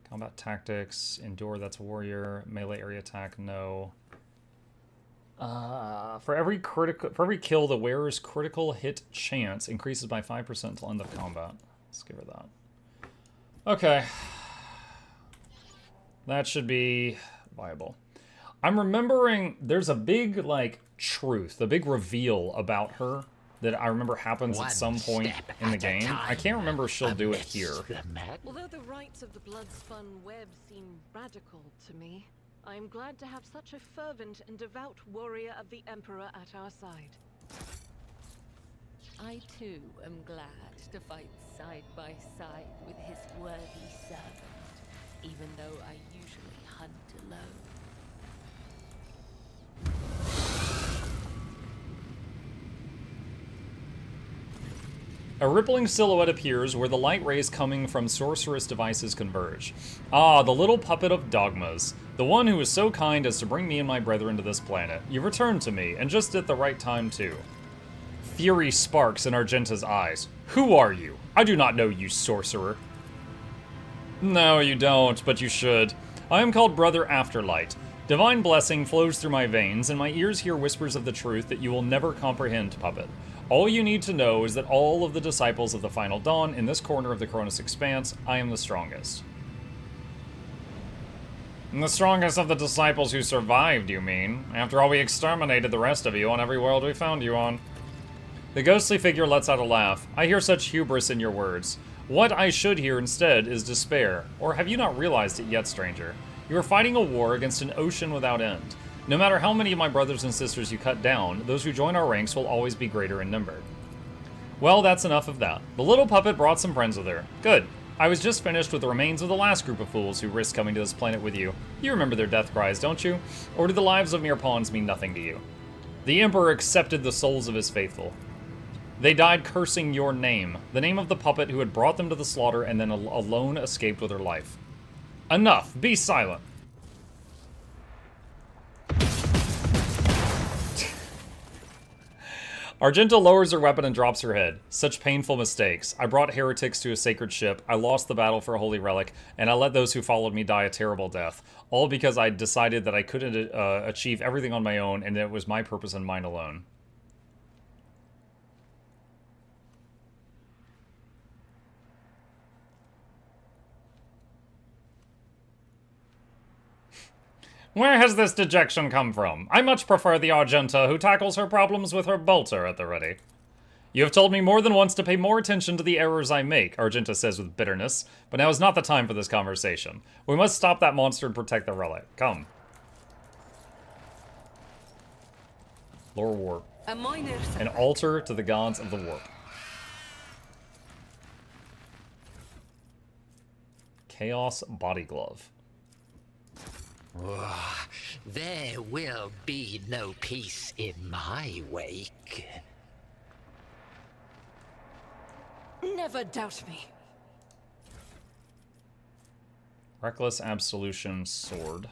Combat tactics. Endure, that's warrior. Melee area attack, no. For every kill, the wearer's critical hit chance increases by 5% until end of combat. Let's give her that. Okay. That should be viable. I'm remembering there's a big, like, truth, a big reveal about her that I remember happens at some point in the game. I can't remember if she'll do it here. Although the rites of the blood-spun web seem radical to me, I am glad to have such a fervent and devout warrior of the Emperor at our side. I too am glad to fight side by side with his worthy servant, even though I usually hunt alone. A rippling silhouette appears where the light rays coming from sorceress devices converge. Ah, the little puppet of dogmas. The one who was so kind as to bring me and my brethren to this planet. You returned to me, and just at the right time too. Fury sparks in Argenta's eyes. Who are you? I do not know you, sorcerer. No, you don't, but you should. I am called Brother Afterlight. Divine blessing flows through my veins, and my ears hear whispers of the truth that you will never comprehend, puppet. All you need to know is that all of the disciples of the Final Dawn in this corner of the Cronus Expanse, I am the strongest. And the strongest of the disciples who survived, you mean? After all, we exterminated the rest of you on every world we found you on. The ghostly figure lets out a laugh. I hear such hubris in your words. What I should hear instead is despair. Or have you not realized it yet, stranger? You are fighting a war against an ocean without end. No matter how many of my brothers and sisters you cut down, those who join our ranks will always be greater in number. Well, that's enough of that. The little puppet brought some friends with her. Good. I was just finished with the remains of the last group of fools who risked coming to this planet with you. You remember their death cries, don't you? Or do the lives of mere pawns mean nothing to you? The Emperor accepted the souls of his faithful. They died cursing your name, the name of the puppet who had brought them to the slaughter and then alone escaped with her life. Enough! Be silent! Argenta lowers her weapon and drops her head. Such painful mistakes. I brought heretics to a sacred ship, I lost the battle for a holy relic, and I let those who followed me die a terrible death. All because I decided that I couldn't achieve everything on my own, and that it was my purpose and mine alone. Where has this dejection come from? I much prefer the Argenta who tackles her problems with her bolter at the ready. You have told me more than once to pay more attention to the errors I make, Argenta says with bitterness, but now is not the time for this conversation. We must stop that monster and protect the relic. Come. Lore warp. A minor. An altar to the gods of the warp. Chaos body glove. There will be no peace in my wake. Never doubt me. Reckless absolution sword.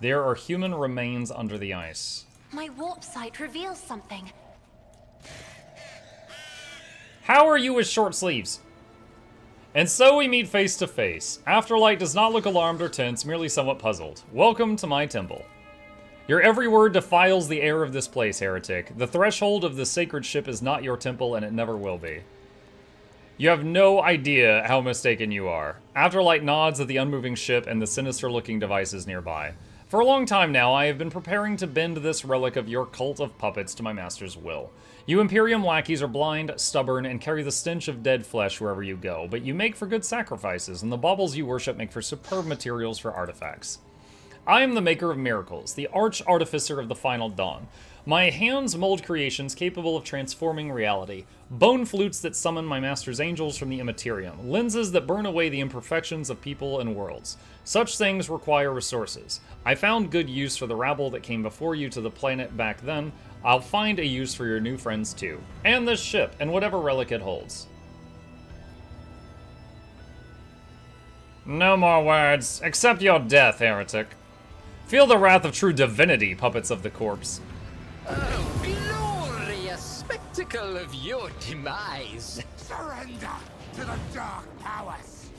There are human remains under the ice. My warp sight reveals something. How are you with short sleeves? And so we meet face to face. Afterlight does not look alarmed or tense, merely somewhat puzzled. Welcome to my temple. Your every word defiles the air of this place, heretic. The threshold of the sacred ship is not your temple, and it never will be. You have no idea how mistaken you are. Afterlight nods at the unmoving ship and the sinister-looking devices nearby. For a long time now, I have been preparing to bend this relic of your cult of puppets to my master's will. You Imperium lackeys are blind, stubborn, and carry the stench of dead flesh wherever you go, but you make for good sacrifices, and the baubles you worship make for superb materials for artifacts. I am the maker of miracles, the arch-artificer of the final dawn. My hands mold creations capable of transforming reality. Bone flutes that summon my master's angels from the immaterium. Lenses that burn away the imperfections of people and worlds. Such things require resources. I found good use for the rabble that came before you to the planet back then. I'll find a use for your new friends too. And this ship, and whatever relic it holds. No more words. Accept your death, heretic. Feel the wrath of true divinity, puppets of the corpse. Oh, glorious spectacle of your demise. Surrender to the dark powers.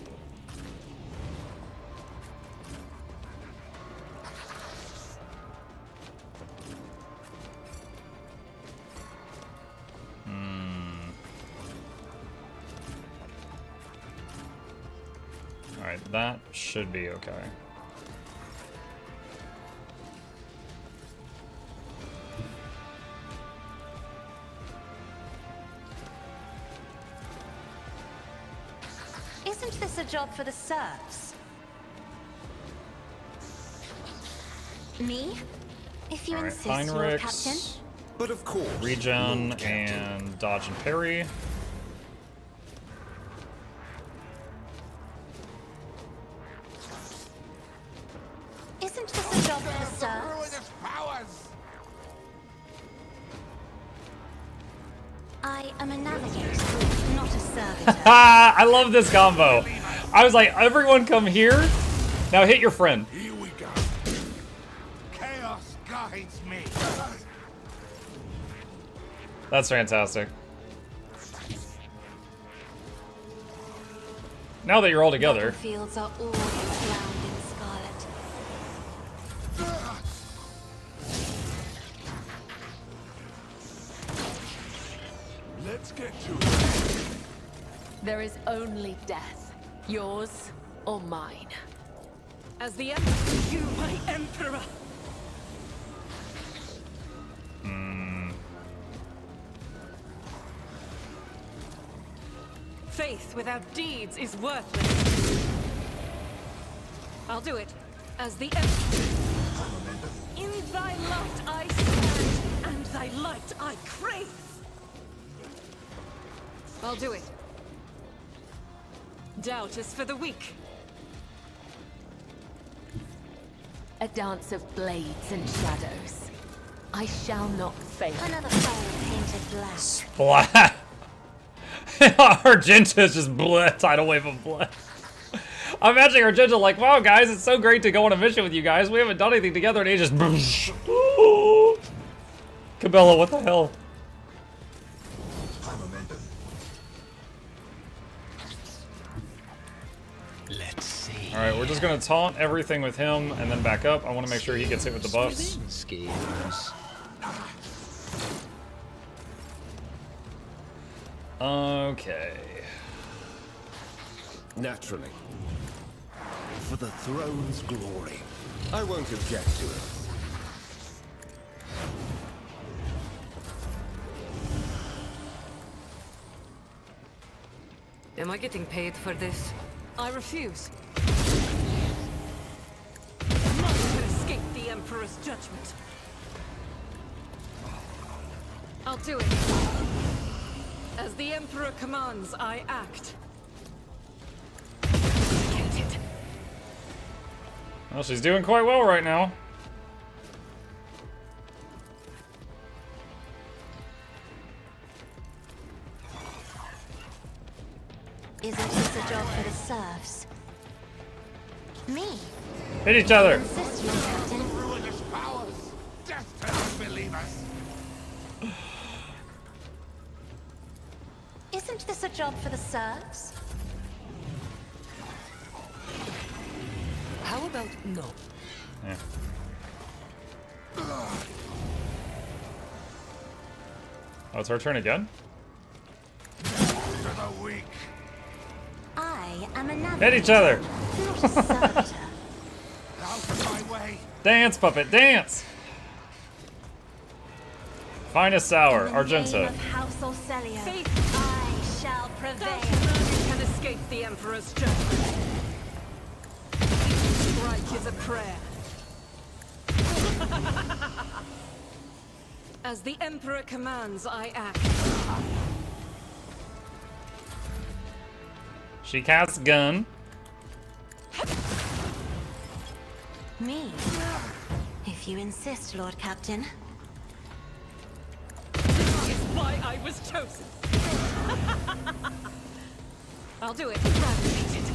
Alright, that should be okay. Isn't this a job for the serfs? Me? If you insist, Lord Captain. But of course. Regen and dodge and parry. Isn't this a job for the serfs? I am a navigator, not a servitor. I love this combo. I was like, everyone come here. Now hit your friend. Here we go. Chaos guides me. That's fantastic. Now that you're all together. Fields are always drowned in scarlet. Let's get to it. There is only death. Yours or mine. As the Emperor, you, my Emperor. Faith without deeds is worthless. I'll do it. As the Emperor. In thy light I stand, and thy light I crave. I'll do it. Doubt is for the weak. A dance of blades and shadows. I shall not fail. Another fire painted black. Splat. Argenta's just bleh, tidal wave of bleh. I'm imagining Argenta like, wow guys, it's so great to go on a mission with you guys. We haven't done anything together and he just Cabela, what the hell? Let's see. Alright, we're just gonna taunt everything with him and then back up. I want to make sure he gets hit with the buffs. Schemes. Okay. Naturally. For the throne's glory. I won't object to it. Am I getting paid for this? I refuse. Emperor's judgment. I'll do it. As the Emperor commands, I act. Well, she's doing quite well right now. Isn't this a job for the serfs? Me? Hit each other. Insist, Lord Captain. Ruinous powers! Death to unbelievers! Isn't this a job for the serfs? How about no? Yeah. Oh, it's our turn again? To the weak! I am another. Hit each other. Not a servitor. Out of my way! Dance, puppet, dance! Finest sour, In the name Argenta. of House Orcellia, Faith. I shall prevail. None can escape the Emperor's judgment. Each strike is a prayer. As the Emperor commands, I act. She casts gun. Me? If you insist, Lord Captain. This is why I was chosen. I'll do it. Eradicate it.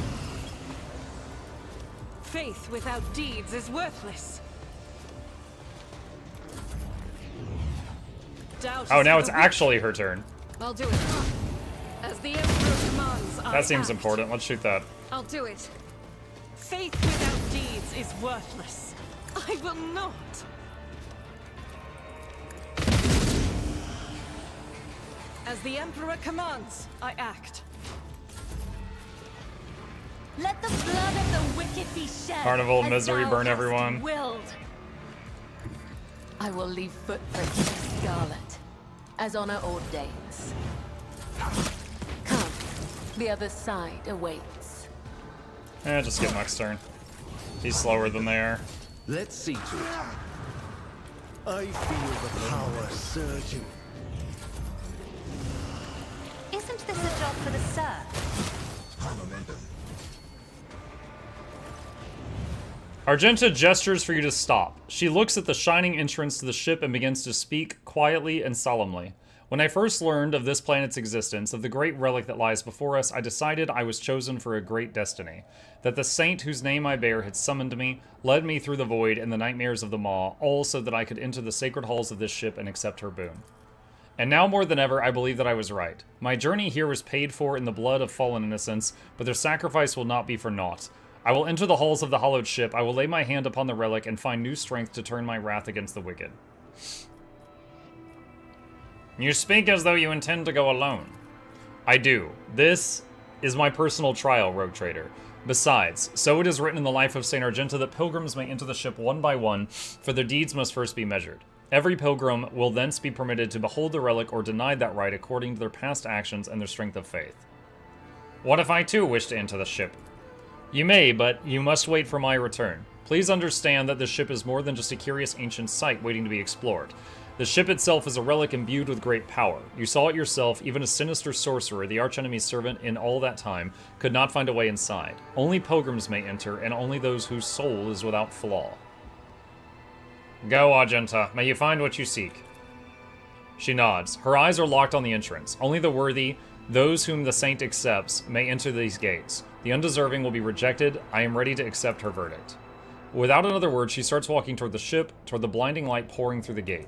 Faith without deeds is worthless. Doubt Oh, is now for it's the weak. actually her turn. I'll do it. As the Emperor commands, I That seems act. important. Let's shoot that. I'll do it. Faith without deeds is worthless. I will not. As the Emperor commands, I act. Let the blood of the wicked be shed. Carnival as misery thou burn hast everyone. willed. I will leave footprints of scarlet, as honor ordains. Come, the other side awaits. Just skip next turn. He's slower than they are. Let's see to it. I feel the power surging. Isn't this a job for the serfs? Argenta gestures for you to stop. She looks at the shining entrance to the ship and begins to speak quietly and solemnly. When I first learned of this planet's existence, of the great relic that lies before us, I decided I was chosen for a great destiny. That the saint whose name I bear had summoned me, led me through the void and the nightmares of the maw, all so that I could enter the sacred halls of this ship and accept her boon. And now more than ever, I believe that I was right. My journey here was paid for in the blood of fallen innocents, but their sacrifice will not be for naught. I will enter the halls of the hallowed ship, I will lay my hand upon the relic, and find new strength to turn my wrath against the wicked. You speak as though you intend to go alone. I do. This is my personal trial, Rogue Trader. Besides, so it is written in the life of St. Argenta that pilgrims may enter the ship one by one, for their deeds must first be measured. Every pilgrim will thence be permitted to behold the relic or denied that right according to their past actions and their strength of faith. What if I too wish to enter the ship? You may, but you must wait for my return. Please understand that this ship is more than just a curious ancient site waiting to be explored. The ship itself is a relic imbued with great power. You saw it yourself, even a sinister sorcerer, the archenemy's servant in all that time, could not find a way inside. Only pilgrims may enter, and only those whose soul is without flaw. Go, Argenta. May you find what you seek. She nods. Her eyes are locked on the entrance. Only the worthy, those whom the saint accepts, may enter these gates. The undeserving will be rejected. I am ready to accept her verdict. Without another word, she starts walking toward the ship, toward the blinding light pouring through the gate.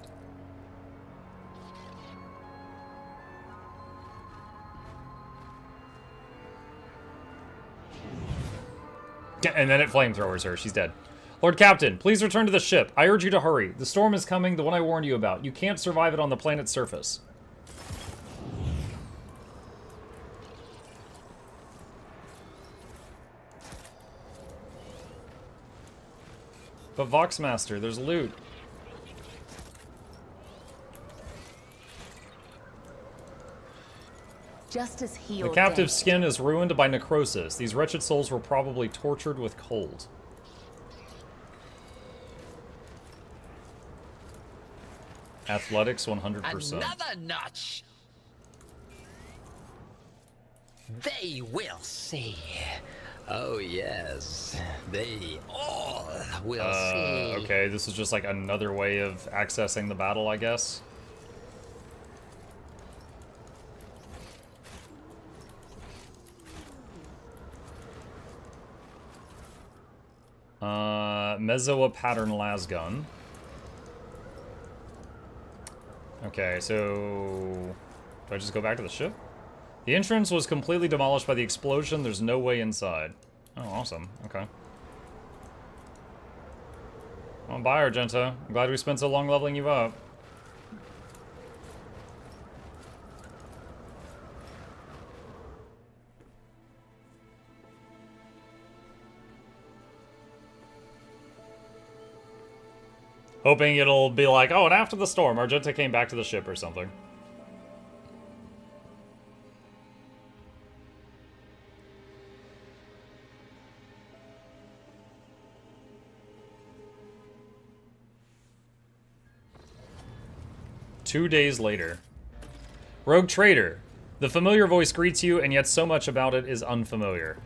And then it flamethrowers her. She's dead. Lord Captain, please return to the ship. I urge you to hurry. The storm is coming, the one I warned you about. You can't survive it on the planet's surface. But Voxmaster, there's loot. Justice he The ordained. captive's skin is ruined by necrosis. These wretched souls were probably tortured with cold. Athletics 100%. Another notch. They will see. Oh yes, they all will see. Okay, this is just like another way of accessing the battle, I guess. Mezzoa pattern lasgun. Okay, so do I just go back to the ship? The entrance was completely demolished by the explosion. There's no way inside. Oh, awesome. Okay. Well, bye, Argenta. I'm glad we spent so long leveling you up. Hoping it'll be like, oh, and after the storm, Argenta came back to the ship or something. Two days later. Rogue Trader. The familiar voice greets you, and yet so much about it is unfamiliar.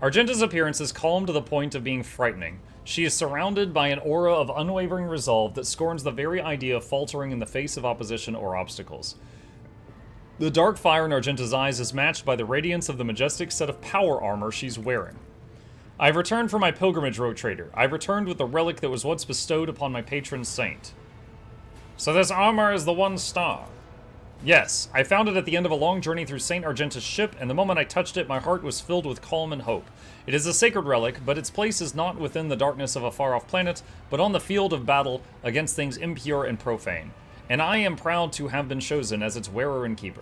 Argenta's appearance is calm to the point of being frightening. She is surrounded by an aura of unwavering resolve that scorns the very idea of faltering in the face of opposition or obstacles. The dark fire in Argenta's eyes is matched by the radiance of the majestic set of power armor she's wearing. I've returned from my pilgrimage, Rogue Trader. I've returned with the relic that was once bestowed upon my patron saint. So this armor is the one star? Yes, I found it at the end of a long journey through Saint Argenta's ship, and the moment I touched it, my heart was filled with calm and hope. It is a sacred relic, but its place is not within the darkness of a far-off planet, but on the field of battle against things impure and profane. And I am proud to have been chosen as its wearer and keeper.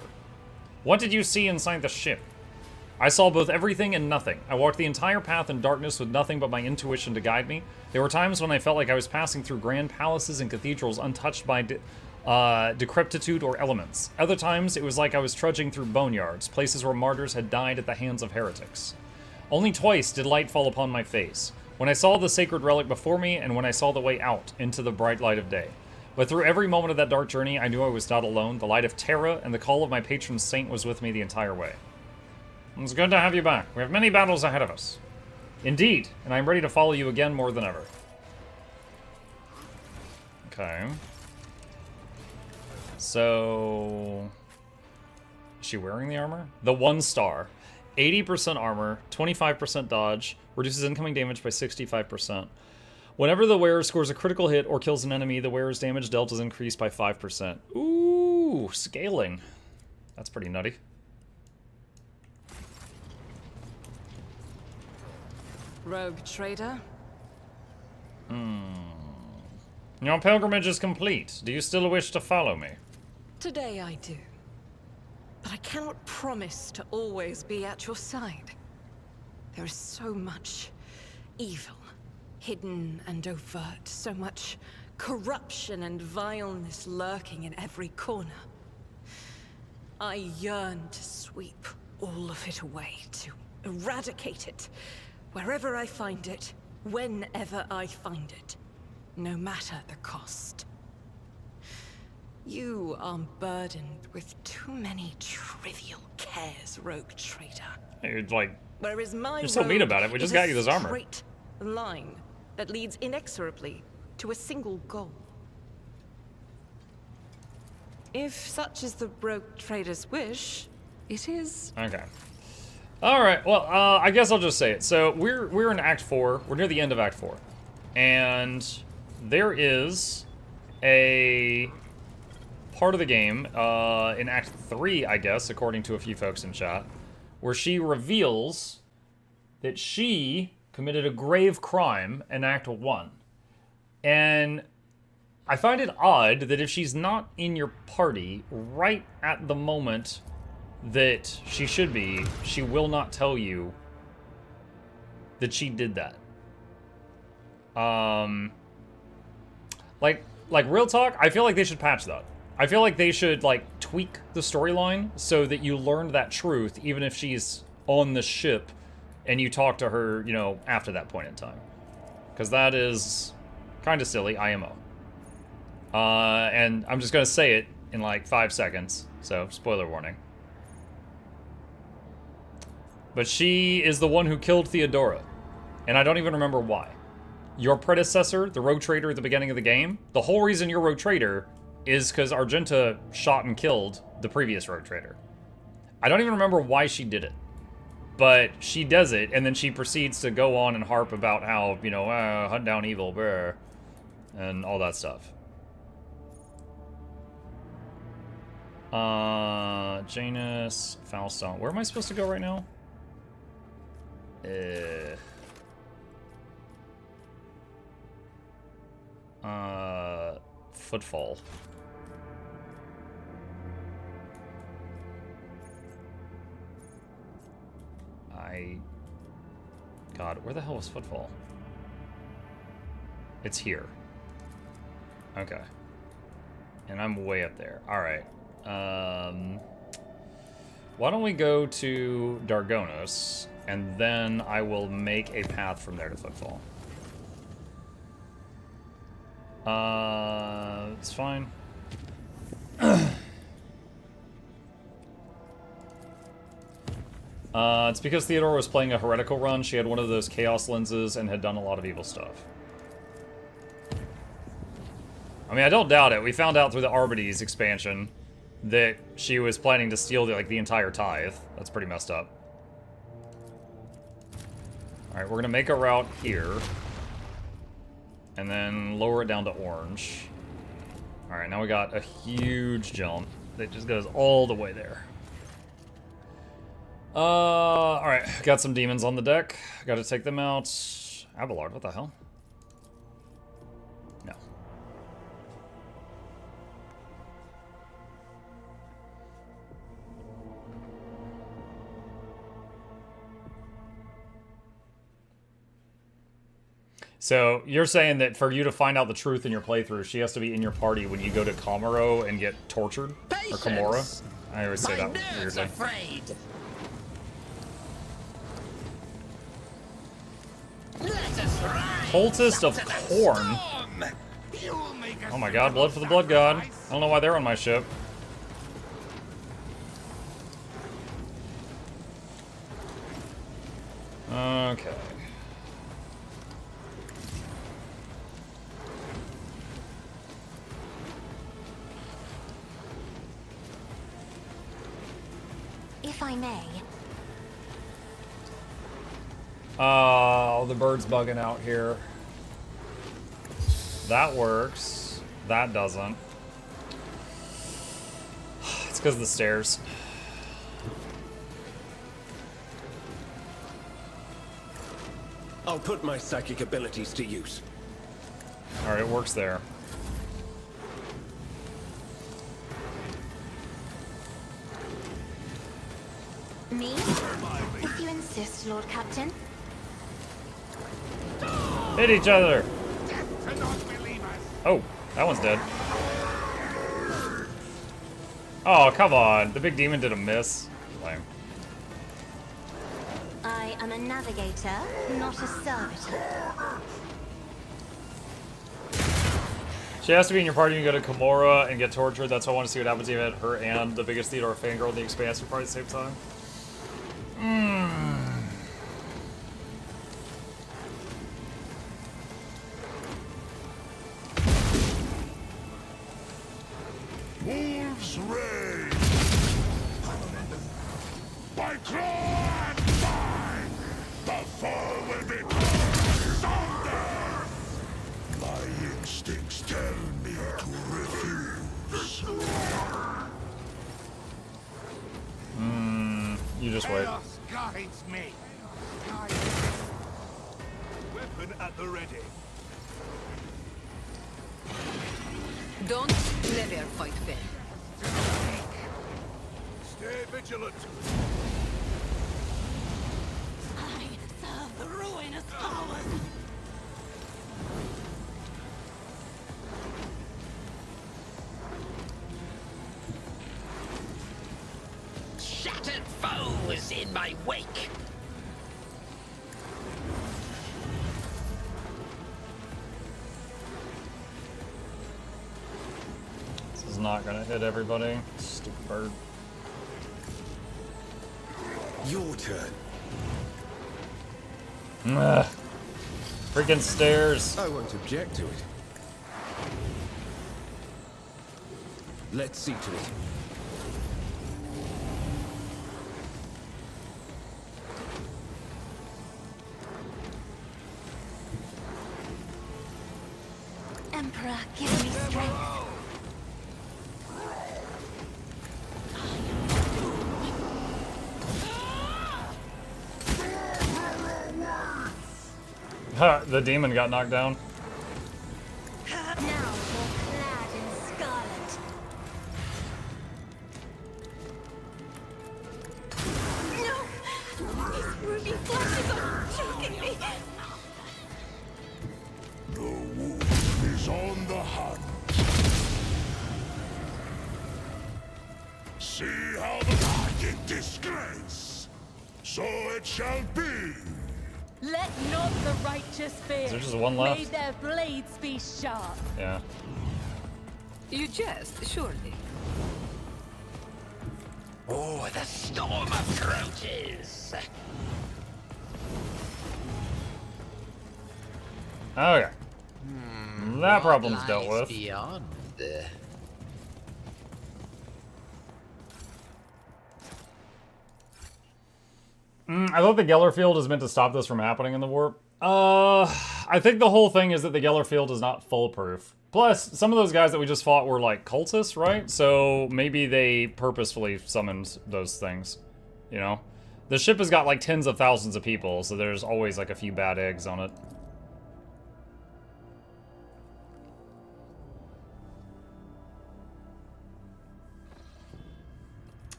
What did you see inside the ship? I saw both everything and nothing. I walked the entire path in darkness with nothing but my intuition to guide me. There were times when I felt like I was passing through grand palaces and cathedrals untouched by decrepitude or elements. Other times, it was like I was trudging through boneyards, places where martyrs had died at the hands of heretics. Only twice did light fall upon my face, when I saw the sacred relic before me and when I saw the way out into the bright light of day. But through every moment of that dark journey, I knew I was not alone. The light of Terra and the call of my patron saint was with me the entire way. It's good to have you back. We have many battles ahead of us. Indeed, and I'm ready to follow you again more than ever. Okay. So... is she wearing the armor? The one star. 80% armor, 25% dodge, reduces incoming damage by 65%. Whenever the wearer scores a critical hit or kills an enemy, the wearer's damage dealt is increased by 5%. Ooh, scaling. That's pretty nutty. Rogue Trader? Your pilgrimage is complete. Do you still wish to follow me? Today I do. But I cannot promise to always be at your side. There is so much evil, hidden and overt, so much corruption and vileness lurking in every corner. I yearn to sweep all of it away, to eradicate it, wherever I find it, whenever I find it, no matter the cost. You are burdened with too many trivial cares, Rogue Trader. You're like, Whereas my you're so mean road about it. We just is got a you this armor. straight line that leads inexorably to a single goal. If such is the Rogue Trader's wish, it is. Okay. All right. Well, I guess I'll just say it. So we're in Act 4. We're near the end of Act 4, and there is a part of the game in Act 3, I guess, according to a few folks in chat, where she reveals that she committed a grave crime in Act 1. And I find it odd that if she's not in your party right at the moment that she should be, she will not tell you that she did that. Like real talk, I feel like they should patch that. I feel like they should, like, tweak the storyline so that you learn that truth, even if she's on the ship and you talk to her, you know, after that point in time. Because that is kind of silly, IMO. And I'm just gonna say it in like 5 seconds, so spoiler warning. But she is the one who killed Theodora, and I don't even remember why. Your predecessor, the rogue trader at the beginning of the game, the whole reason you're rogue trader is because Argenta shot and killed the previous rogue trader. I don't even remember why she did it, but she does it, and then she proceeds to go on and harp about how, you know, hunt down evil, brr, and all that stuff. Janus, Fauston. Where am I supposed to go right now? Footfall. God, where the hell was Footfall? It's here. Okay. And I'm way up there. Alright. Why don't we go to Dargonos, and then I will make a path from there to Footfall. It's fine. It's because Theodora was playing a heretical run. She had one of those chaos lenses and had done a lot of evil stuff. I mean, I don't doubt it. We found out through the Arbites expansion that she was planning to steal the entire tithe. That's pretty messed up. Alright, we're gonna make a route here. And then lower it down to orange. Alright, now we got a huge jump that just goes all the way there. Alright, got some demons on the deck. Gotta take them out. Abelard, what the hell? No. So, you're saying that for you to find out the truth in your playthrough, she has to be in your party when you go to Komoro and get tortured? Patience. Or Komora? I always say that weirdly. Afraid. Cultist of Corn? Oh my god, blood for the blood god. I don't know why they're on my ship. Okay. If I may. Oh, the bird's bugging out here. That works. That doesn't. It's because of the stairs. I'll put my psychic abilities to use. Alright, it works there. Me? If you insist, Lord Captain. Hit each other! Oh, that one's dead. Oh, come on. The big demon did a miss. Lame. I am a navigator, not a servitor. She has to be in your party. You go to Komora and get tortured. That's why I want to see what happens if you had her and the biggest Theodora fangirl in the Expanse in your party at the same time. Wolves rage. By claw and fang, the foe will be asunder. My instincts tell me to refuse. You just wait. Chaos guides me. Weapon at the ready. Don't never fight fair. Stay vigilant. I serve the ruinous powers. Shattered foes in my wake. is not gonna hit everybody. Stupid bird. Your turn. Ugh. Freaking stairs. I won't object to it. Let's see to it. Emperor, give me strength. Ha! The demon got knocked down. Now you're clad in scarlet. No! These ruby flashes are choking me! The wolf is on the hunt. See how the magic disgrace. So it shall be. Let not the righteous fear. Is there just one left? May their blades be sharp. Yeah. You jest, surely. Oh, the storm approaches. Okay. That problem's What dealt lies with. Beyond. I thought the Geller field is meant to stop this from happening in the warp. I think the whole thing is that the Geller field is not foolproof. Plus, some of those guys that we just fought were like cultists, right? So maybe they purposefully summoned those things, you know? The ship has got like tens of thousands of people, so there's always like a few bad eggs on it.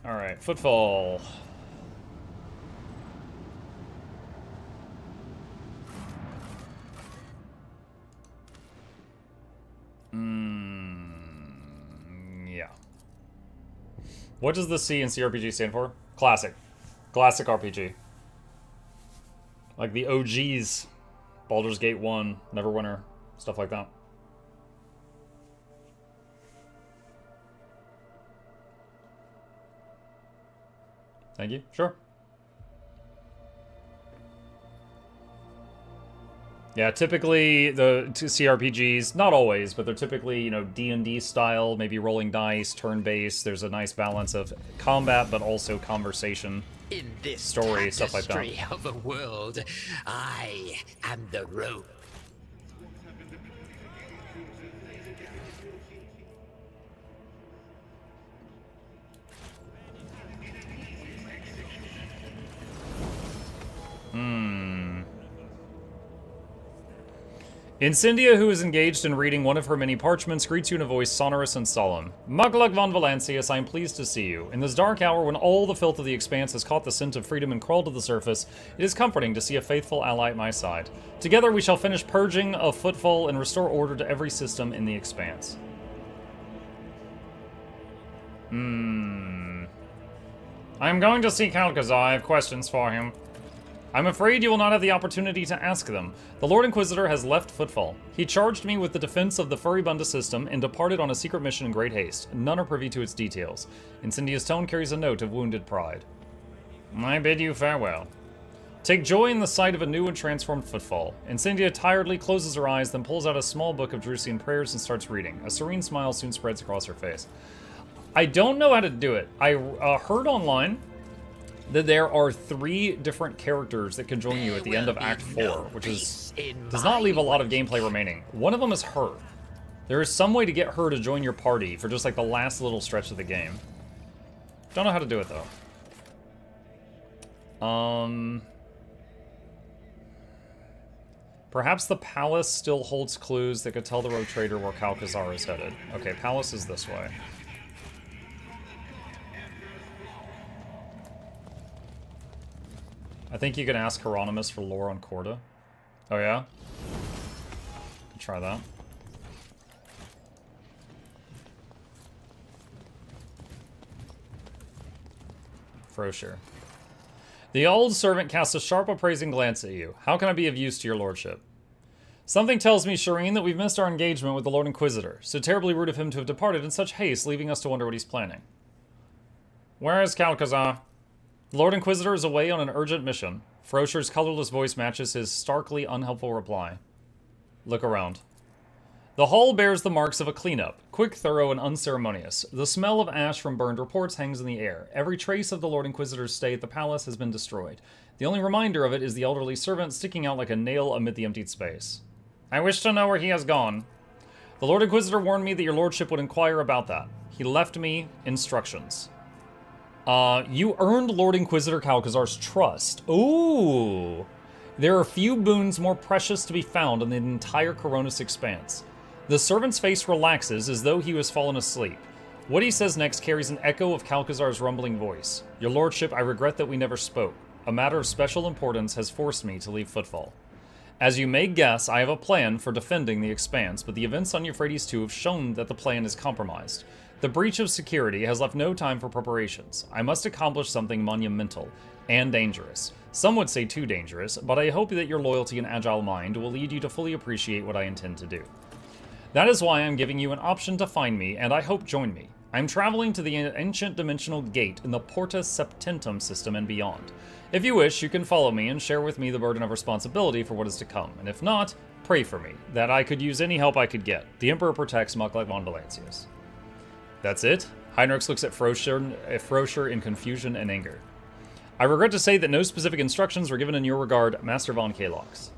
Alright, footfall. Yeah. What does the C in CRPG stand for? Classic. Classic RPG. Like the OGs. Baldur's Gate 1, Neverwinter, stuff like that. Thank you. Sure. Yeah, typically the CRPGs, not always, but they're typically, you know, D&D style, maybe rolling dice, turn-based. There's a nice balance of combat, but also conversation, In this story, stuff like that. tapestry of a world, I am the rope. Incendia, who is engaged in reading one of her many parchments, greets you in a voice sonorous and solemn. Mukluk von Valancius, I am pleased to see you. In this dark hour, when all the filth of the expanse has caught the scent of freedom and crawled to the surface, it is comforting to see a faithful ally at my side. Together we shall finish purging of footfall and restore order to every system in the expanse. I am going to see Kalkazar. I have questions for him. I'm afraid you will not have the opportunity to ask them. The Lord Inquisitor has left Footfall. He charged me with the defense of the Furibunda system and departed on a secret mission in great haste. None are privy to its details. Incendia's tone carries a note of wounded pride. I bid you farewell. Take joy in the sight of a new and transformed Footfall. Incendia tiredly closes her eyes, then pulls out a small book of Drusian prayers and starts reading. A serene smile soon spreads across her face. I don't know how to do it. I heard online that there are 3 different characters that can join you at the end of Act 4, which does not leave a lot of gameplay remaining. One of them is her. There is some way to get her to join your party for just like the last little stretch of the game. Don't know how to do it though. Perhaps the palace still holds clues that could tell the rogue trader where Kalkazar is headed. Okay, palace is this way. I think you can ask Hieronymus for lore on Corda. Oh yeah? Could try that. Frosher. The old servant casts a sharp appraising glance at you. How can I be of use to your lordship? Something tells me, Shireen, that we've missed our engagement with the Lord Inquisitor. So terribly rude of him to have departed in such haste, leaving us to wonder what he's planning. Where is Calcazar? The Lord Inquisitor is away on an urgent mission. Frosher's colorless voice matches his starkly unhelpful reply. Look around. The hall bears the marks of a cleanup, quick, thorough, and unceremonious. The smell of ash from burned reports hangs in the air. Every trace of the Lord Inquisitor's stay at the palace has been destroyed. The only reminder of it is the elderly servant sticking out like a nail amid the emptied space. I wish to know where he has gone. The Lord Inquisitor warned me that your lordship would inquire about that. He left me instructions. You earned Lord Inquisitor Calcazar's trust. Ooh. There are few boons more precious to be found in the entire Coronis expanse. The servant's face relaxes as though he was fallen asleep. What he says next carries an echo of Calcazar's rumbling voice. Your lordship, I regret that we never spoke. A matter of special importance has forced me to leave Footfall. As you may guess, I have a plan for defending the expanse, but the events on Euphrates II have shown that the plan is compromised. The breach of security has left no time for preparations. I must accomplish something monumental and dangerous. Some would say too dangerous, but I hope that your loyalty and agile mind will lead you to fully appreciate what I intend to do. That is why I'm giving you an option to find me, and I hope join me. I'm traveling to the ancient dimensional gate in the Porta Septentum system and beyond. If you wish, you can follow me and share with me the burden of responsibility for what is to come, and if not, pray for me, that I could use any help I could get. The Emperor protects Mukluk von Valancius. That's it? Heinrichs looks at Frosher in confusion and anger. I regret to say that no specific instructions were given in your regard, Master von Kalox.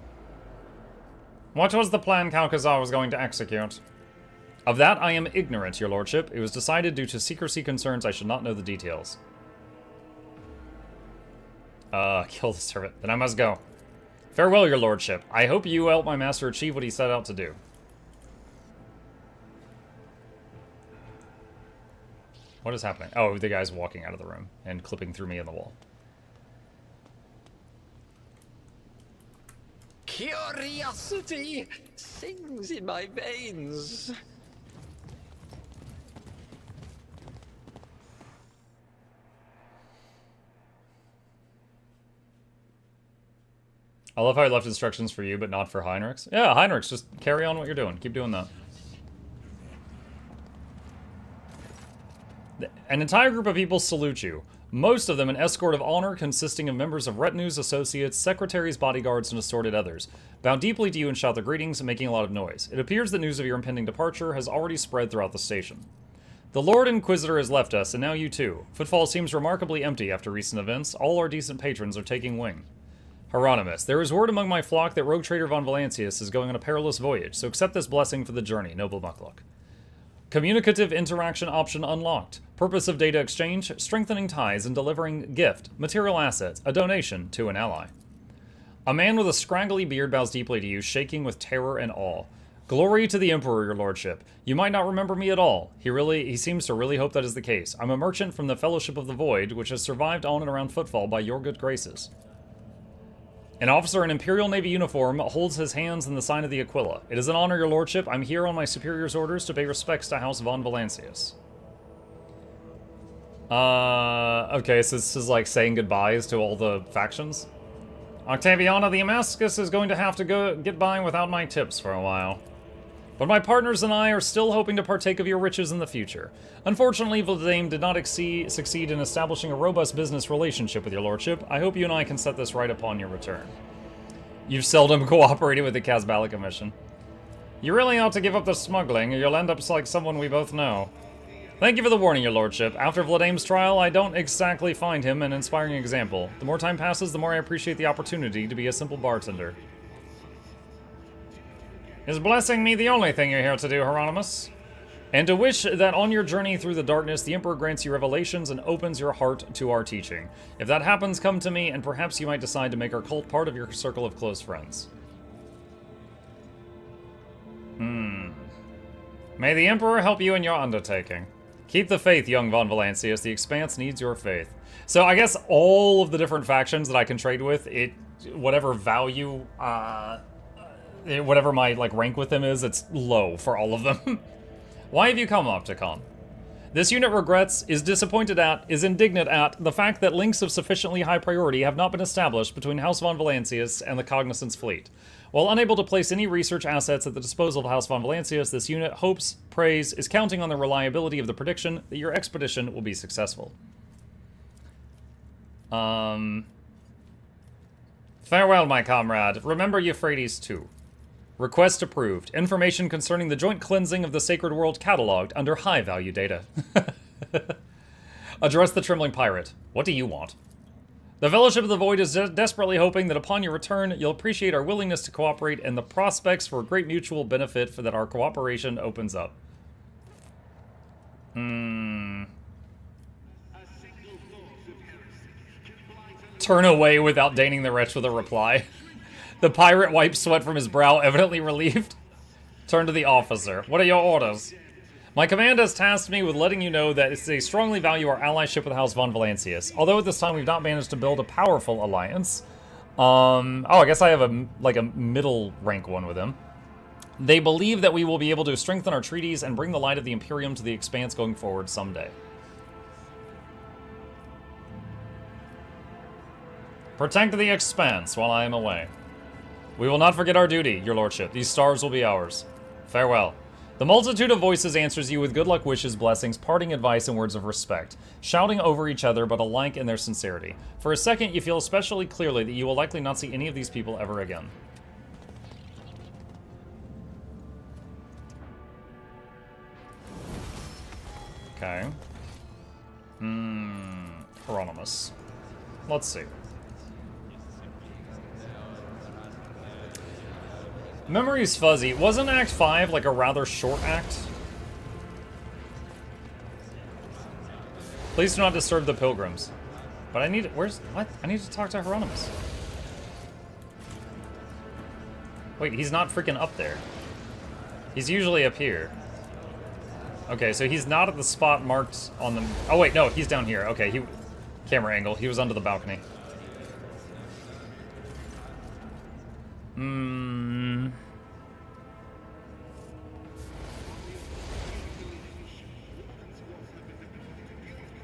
What was the plan Calcazar was going to execute? Of that I am ignorant, your lordship. It was decided due to secrecy concerns I should not know the details. Kill the servant. Then I must go. Farewell, your lordship. I hope you help my master achieve what he set out to do. What is happening? Oh, the guy's walking out of the room and clipping through me in the wall. Curiosity sings in my veins. I love how I left instructions for you, but not for Heinrichs. Yeah, Heinrichs, just carry on what you're doing. Keep doing that. An entire group of people salute you. Most of them an escort of honor consisting of members of retinues, associates, secretaries, bodyguards, and assorted others. Bow deeply to you and shout their greetings, making a lot of noise. It appears that news of your impending departure has already spread throughout the station. The Lord Inquisitor has left us, and now you too. Footfall seems remarkably empty after recent events. All our decent patrons are taking wing. Hieronymus, there is word among my flock that Rogue Trader von Valancius is going on a perilous voyage, so accept this blessing for the journey, noble Mukluk. Communicative interaction option unlocked. Purpose of data exchange, strengthening ties and delivering gift, material assets, a donation to an ally. A man with a scraggly beard bows deeply to you, shaking with terror and awe. Glory to the Emperor, your lordship. You might not remember me at all. He seems to really hope that is the case. I'm a merchant from the Fellowship of the Void, which has survived on and around Footfall by your good graces. An officer in Imperial Navy uniform holds his hands in the sign of the Aquila. It is an honor, your lordship. I'm here on my superior's orders to pay respects to House von Valancius. Okay, so this is like saying goodbyes to all the factions. Octaviana the Damascus is going to have to get by without my tips for a while. But my partners and I are still hoping to partake of your riches in the future. Unfortunately, Vladame did not succeed in establishing a robust business relationship with your lordship. I hope you and I can set this right upon your return. You've seldom cooperated with the Kazbalika mission. You really ought to give up the smuggling, or you'll end up like someone we both know. Thank you for the warning, your lordship. After Vladame's trial, I don't exactly find him an inspiring example. The more time passes, the more I appreciate the opportunity to be a simple bartender. Is blessing me the only thing you're here to do, Hieronymus? And to wish that on your journey through the darkness, the Emperor grants you revelations and opens your heart to our teaching. If that happens, come to me, and perhaps you might decide to make our cult part of your circle of close friends. May the Emperor help you in your undertaking. Keep the faith, young von Valancius. The Expanse needs your faith. So I guess all of the different factions that I can trade with, whatever value, whatever my rank with them is, it's low for all of them. Why have you come, Opticon? This unit regrets, is disappointed at, is indignant at the fact that links of sufficiently high priority have not been established between House von Valancius and the Cognizance fleet. While unable to place any research assets at the disposal of House von Valancius, this unit hopes, prays, is counting on the reliability of the prediction that your expedition will be successful. Farewell, my comrade. Remember Euphrates too. Request approved. Information concerning the joint cleansing of the Sacred World cataloged under high-value data. Address the trembling pirate. What do you want? The Fellowship of the Void is desperately hoping that upon your return, you'll appreciate our willingness to cooperate and the prospects for great mutual benefit for that our cooperation opens up. Turn away without deigning the wretch with a reply. The pirate wipes sweat from his brow, evidently relieved. Turn to the officer. What are your orders? My command has tasked me with letting you know that they strongly value our allyship with House von Valancius. Although at this time we've not managed to build a powerful alliance. Oh, I guess I have a middle rank one with him. They believe that we will be able to strengthen our treaties and bring the light of the Imperium to the Expanse going forward someday. Protect the Expanse while I am away. We will not forget our duty, your lordship. These stars will be ours. Farewell. The multitude of voices answers you with good luck wishes, blessings, parting advice, and words of respect, shouting over each other but alike in their sincerity. For a second, you feel especially clearly that you will likely not see any of these people ever again. Okay. Hieronymus. Let's see. Memory's fuzzy. Wasn't Act 5 like a rather short act? Please do not disturb the pilgrims. But I need... Where's... What? I need to talk to Hieronymus. Wait, he's not freaking up there. He's usually up here. Okay, so he's not at the spot marked on the... Oh, wait, no, he's down here. Okay, he... Camera angle. He was under the balcony.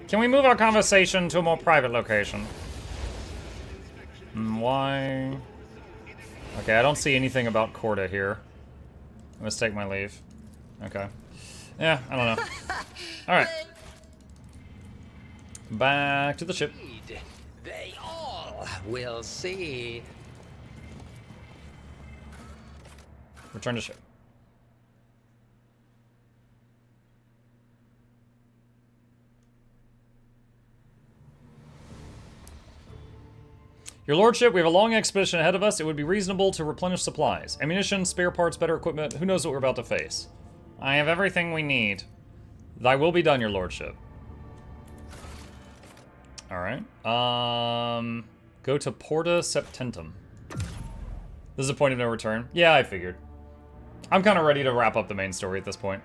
Can we move our conversation to a more private location? Why? Okay, I don't see anything about Corda here. I must take my leave. Okay. Yeah, I don't know. Alright. Back to the ship. They all will see. Return to ship. Your lordship, we have a long expedition ahead of us. It would be reasonable to replenish supplies. Ammunition, spare parts, better equipment. Who knows what we're about to face? I have everything we need. Thy will be done, your lordship. Alright. Go to Porta Septentum. This is a point of no return. Yeah, I figured. I'm kind of ready to wrap up the main story at this point.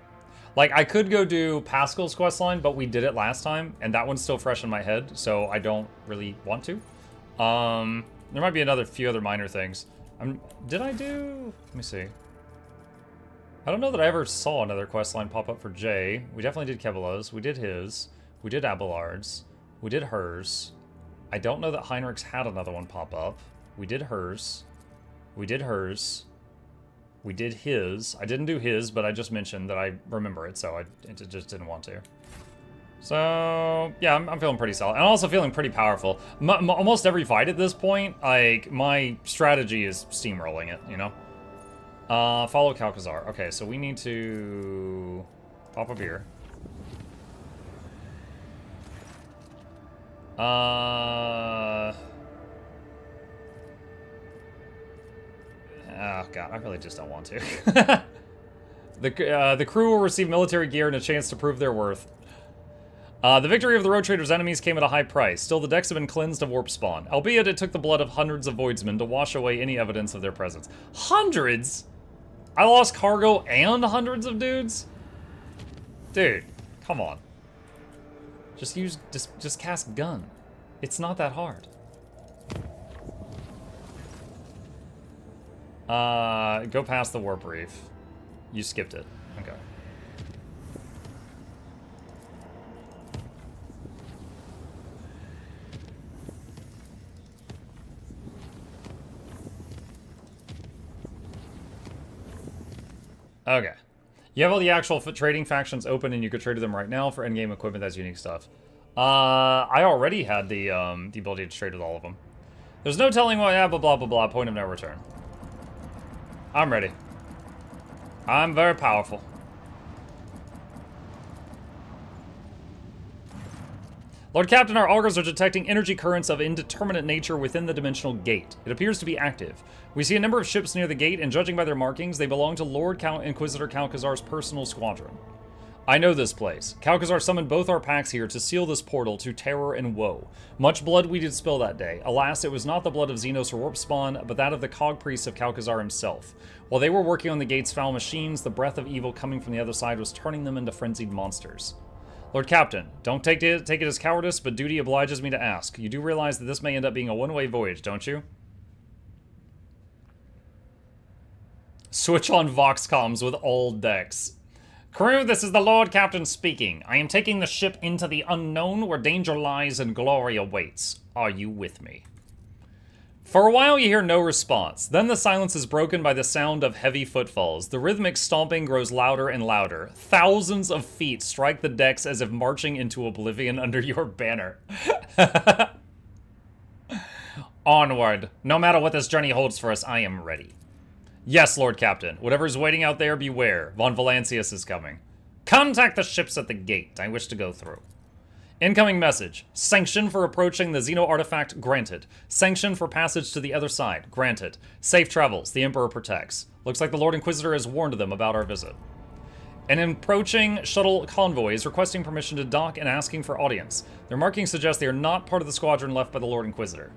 Like, I could go do Pascal's questline, but we did it last time, and that one's still fresh in my head, so I don't really want to. There might be another few other minor things. Did I do... Let me see. I don't know that I ever saw another questline pop up for Jay. We definitely did Kebela's. We did his. We did Abelard's. We did hers. I don't know that Heinrich's had another one pop up. We did hers. We did hers. We did his. I didn't do his, but I just mentioned that I remember it, so I just didn't want to. So, yeah, I'm feeling pretty solid. I'm also feeling pretty powerful. Almost every fight at this point, like, my strategy is steamrolling it, you know? Follow Calcazar. Okay, so we need to pop up here. Oh, God, I really just don't want to. The crew will receive military gear and a chance to prove their worth. The victory of the Road Trader's enemies came at a high price. Still, the decks have been cleansed of warp spawn. Albeit it took the blood of hundreds of voidsmen to wash away any evidence of their presence. Hundreds? I lost cargo and hundreds of dudes? Dude, come on. Just cast gun. It's not that hard. Go past the warp reef. You skipped it. Okay. Okay. You have all the actual trading factions open, and you could trade with them right now for endgame equipment. That's unique stuff. I already had the ability to trade with all of them. There's no telling what, blah, blah, blah, blah, point of no return. I'm ready. I'm very powerful. Lord Captain, our augurs are detecting energy currents of indeterminate nature within the dimensional gate. It appears to be active. We see a number of ships near the gate, and judging by their markings, they belong to Lord Inquisitor Calcazar's personal squadron. I know this place. Calcazar summoned both our packs here to seal this portal to terror and woe. Much blood we did spill that day. Alas, it was not the blood of Xenos or Warp Spawn, but that of the cog priest of Calcazar himself. While they were working on the gate's foul machines, the breath of evil coming from the other side was turning them into frenzied monsters. Lord Captain, don't take it as cowardice, but duty obliges me to ask. You do realize that this may end up being a one-way voyage, don't you? Switch on Vox comms with all decks. Crew, this is the Lord Captain speaking. I am taking the ship into the unknown where danger lies and glory awaits. Are you with me? For a while you hear no response. Then the silence is broken by the sound of heavy footfalls. The rhythmic stomping grows louder and louder. Thousands of feet strike the decks as if marching into oblivion under your banner. Onward. No matter what this journey holds for us, I am ready. Yes, Lord Captain. Whatever is waiting out there, beware. Von Valancius is coming. Contact the ships at the gate. I wish to go through. Incoming message. Sanction for approaching the Xeno artifact, granted. Sanction for passage to the other side, granted. Safe travels, the Emperor protects. Looks like the Lord Inquisitor has warned them about our visit. An approaching shuttle convoy is requesting permission to dock and asking for audience. Their markings suggest they are not part of the squadron left by the Lord Inquisitor.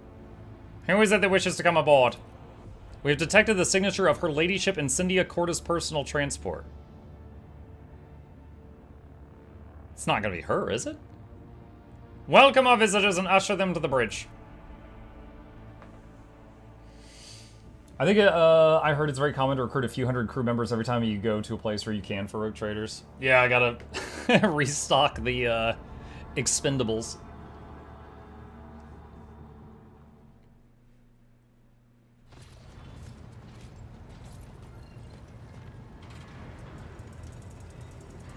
Who is it that wishes to come aboard? We have detected the signature of Her Ladyship Incendia Corda's personal transport. It's not gonna be her, is it? Welcome our visitors and usher them to the bridge. I think I heard it's very common to recruit a few hundred crew members every time you go to a place where you can for rogue traders. Yeah, I gotta restock the expendables.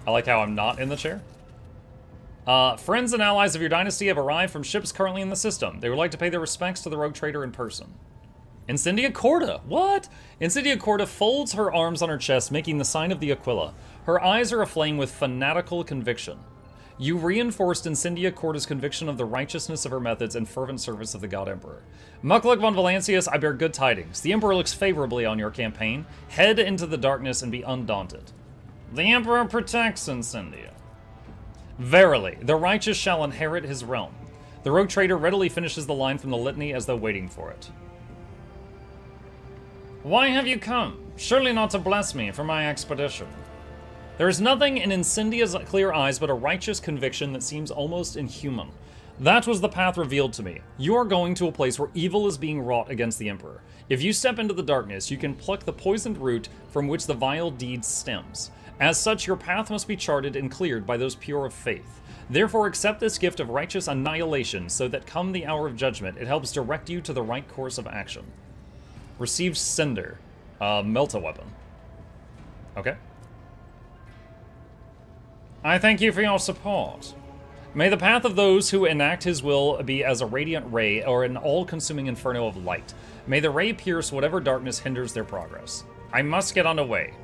I like how I'm not in the chair. Friends and allies of your dynasty have arrived from ships currently in the system. They would like to pay their respects to the rogue trader in person. Incendia Corda! What? Incendia Corda folds her arms on her chest, making the sign of the Aquila. Her eyes are aflame with fanatical conviction. You reinforced Incendia Corda's conviction of the righteousness of her methods and fervent service of the God Emperor. Mukluk von Valancius, I bear good tidings. The Emperor looks favorably on your campaign. Head into the darkness and be undaunted. The Emperor protects Incendia. Verily, the righteous shall inherit his realm. The rogue trader readily finishes the line from the litany as though waiting for it. Why have you come? Surely not to bless me for my expedition. There is nothing in Incendia's clear eyes but a righteous conviction that seems almost inhuman. That was the path revealed to me. You are going to a place where evil is being wrought against the Emperor. If you step into the darkness, you can pluck the poisoned root from which the vile deed stems. As such, your path must be charted and cleared by those pure of faith. Therefore, accept this gift of righteous annihilation so that come the hour of judgment, it helps direct you to the right course of action. Received Cinder. Melt-a-weapon. Okay. I thank you for your support. May the path of those who enact his will be as a radiant ray or an all-consuming inferno of light. May the ray pierce whatever darkness hinders their progress. I must get underway.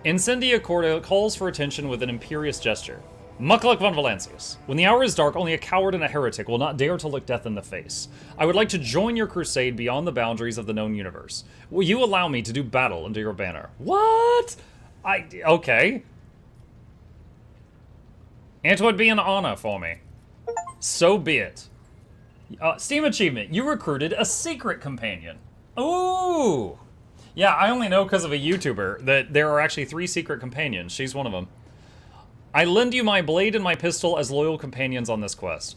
Incendia Corda calls for attention with an imperious gesture. Mukluk von Valancius. When the hour is dark, only a coward and a heretic will not dare to look death in the face. I would like to join your crusade beyond the boundaries of the known universe. Will you allow me to do battle under your banner? What? Okay. It would be an honor for me. So be it. Steam achievement. You recruited a secret companion. Ooh. Yeah, I only know because of a YouTuber that there are actually 3 secret companions. She's one of them. I lend you my blade and my pistol as loyal companions on this quest.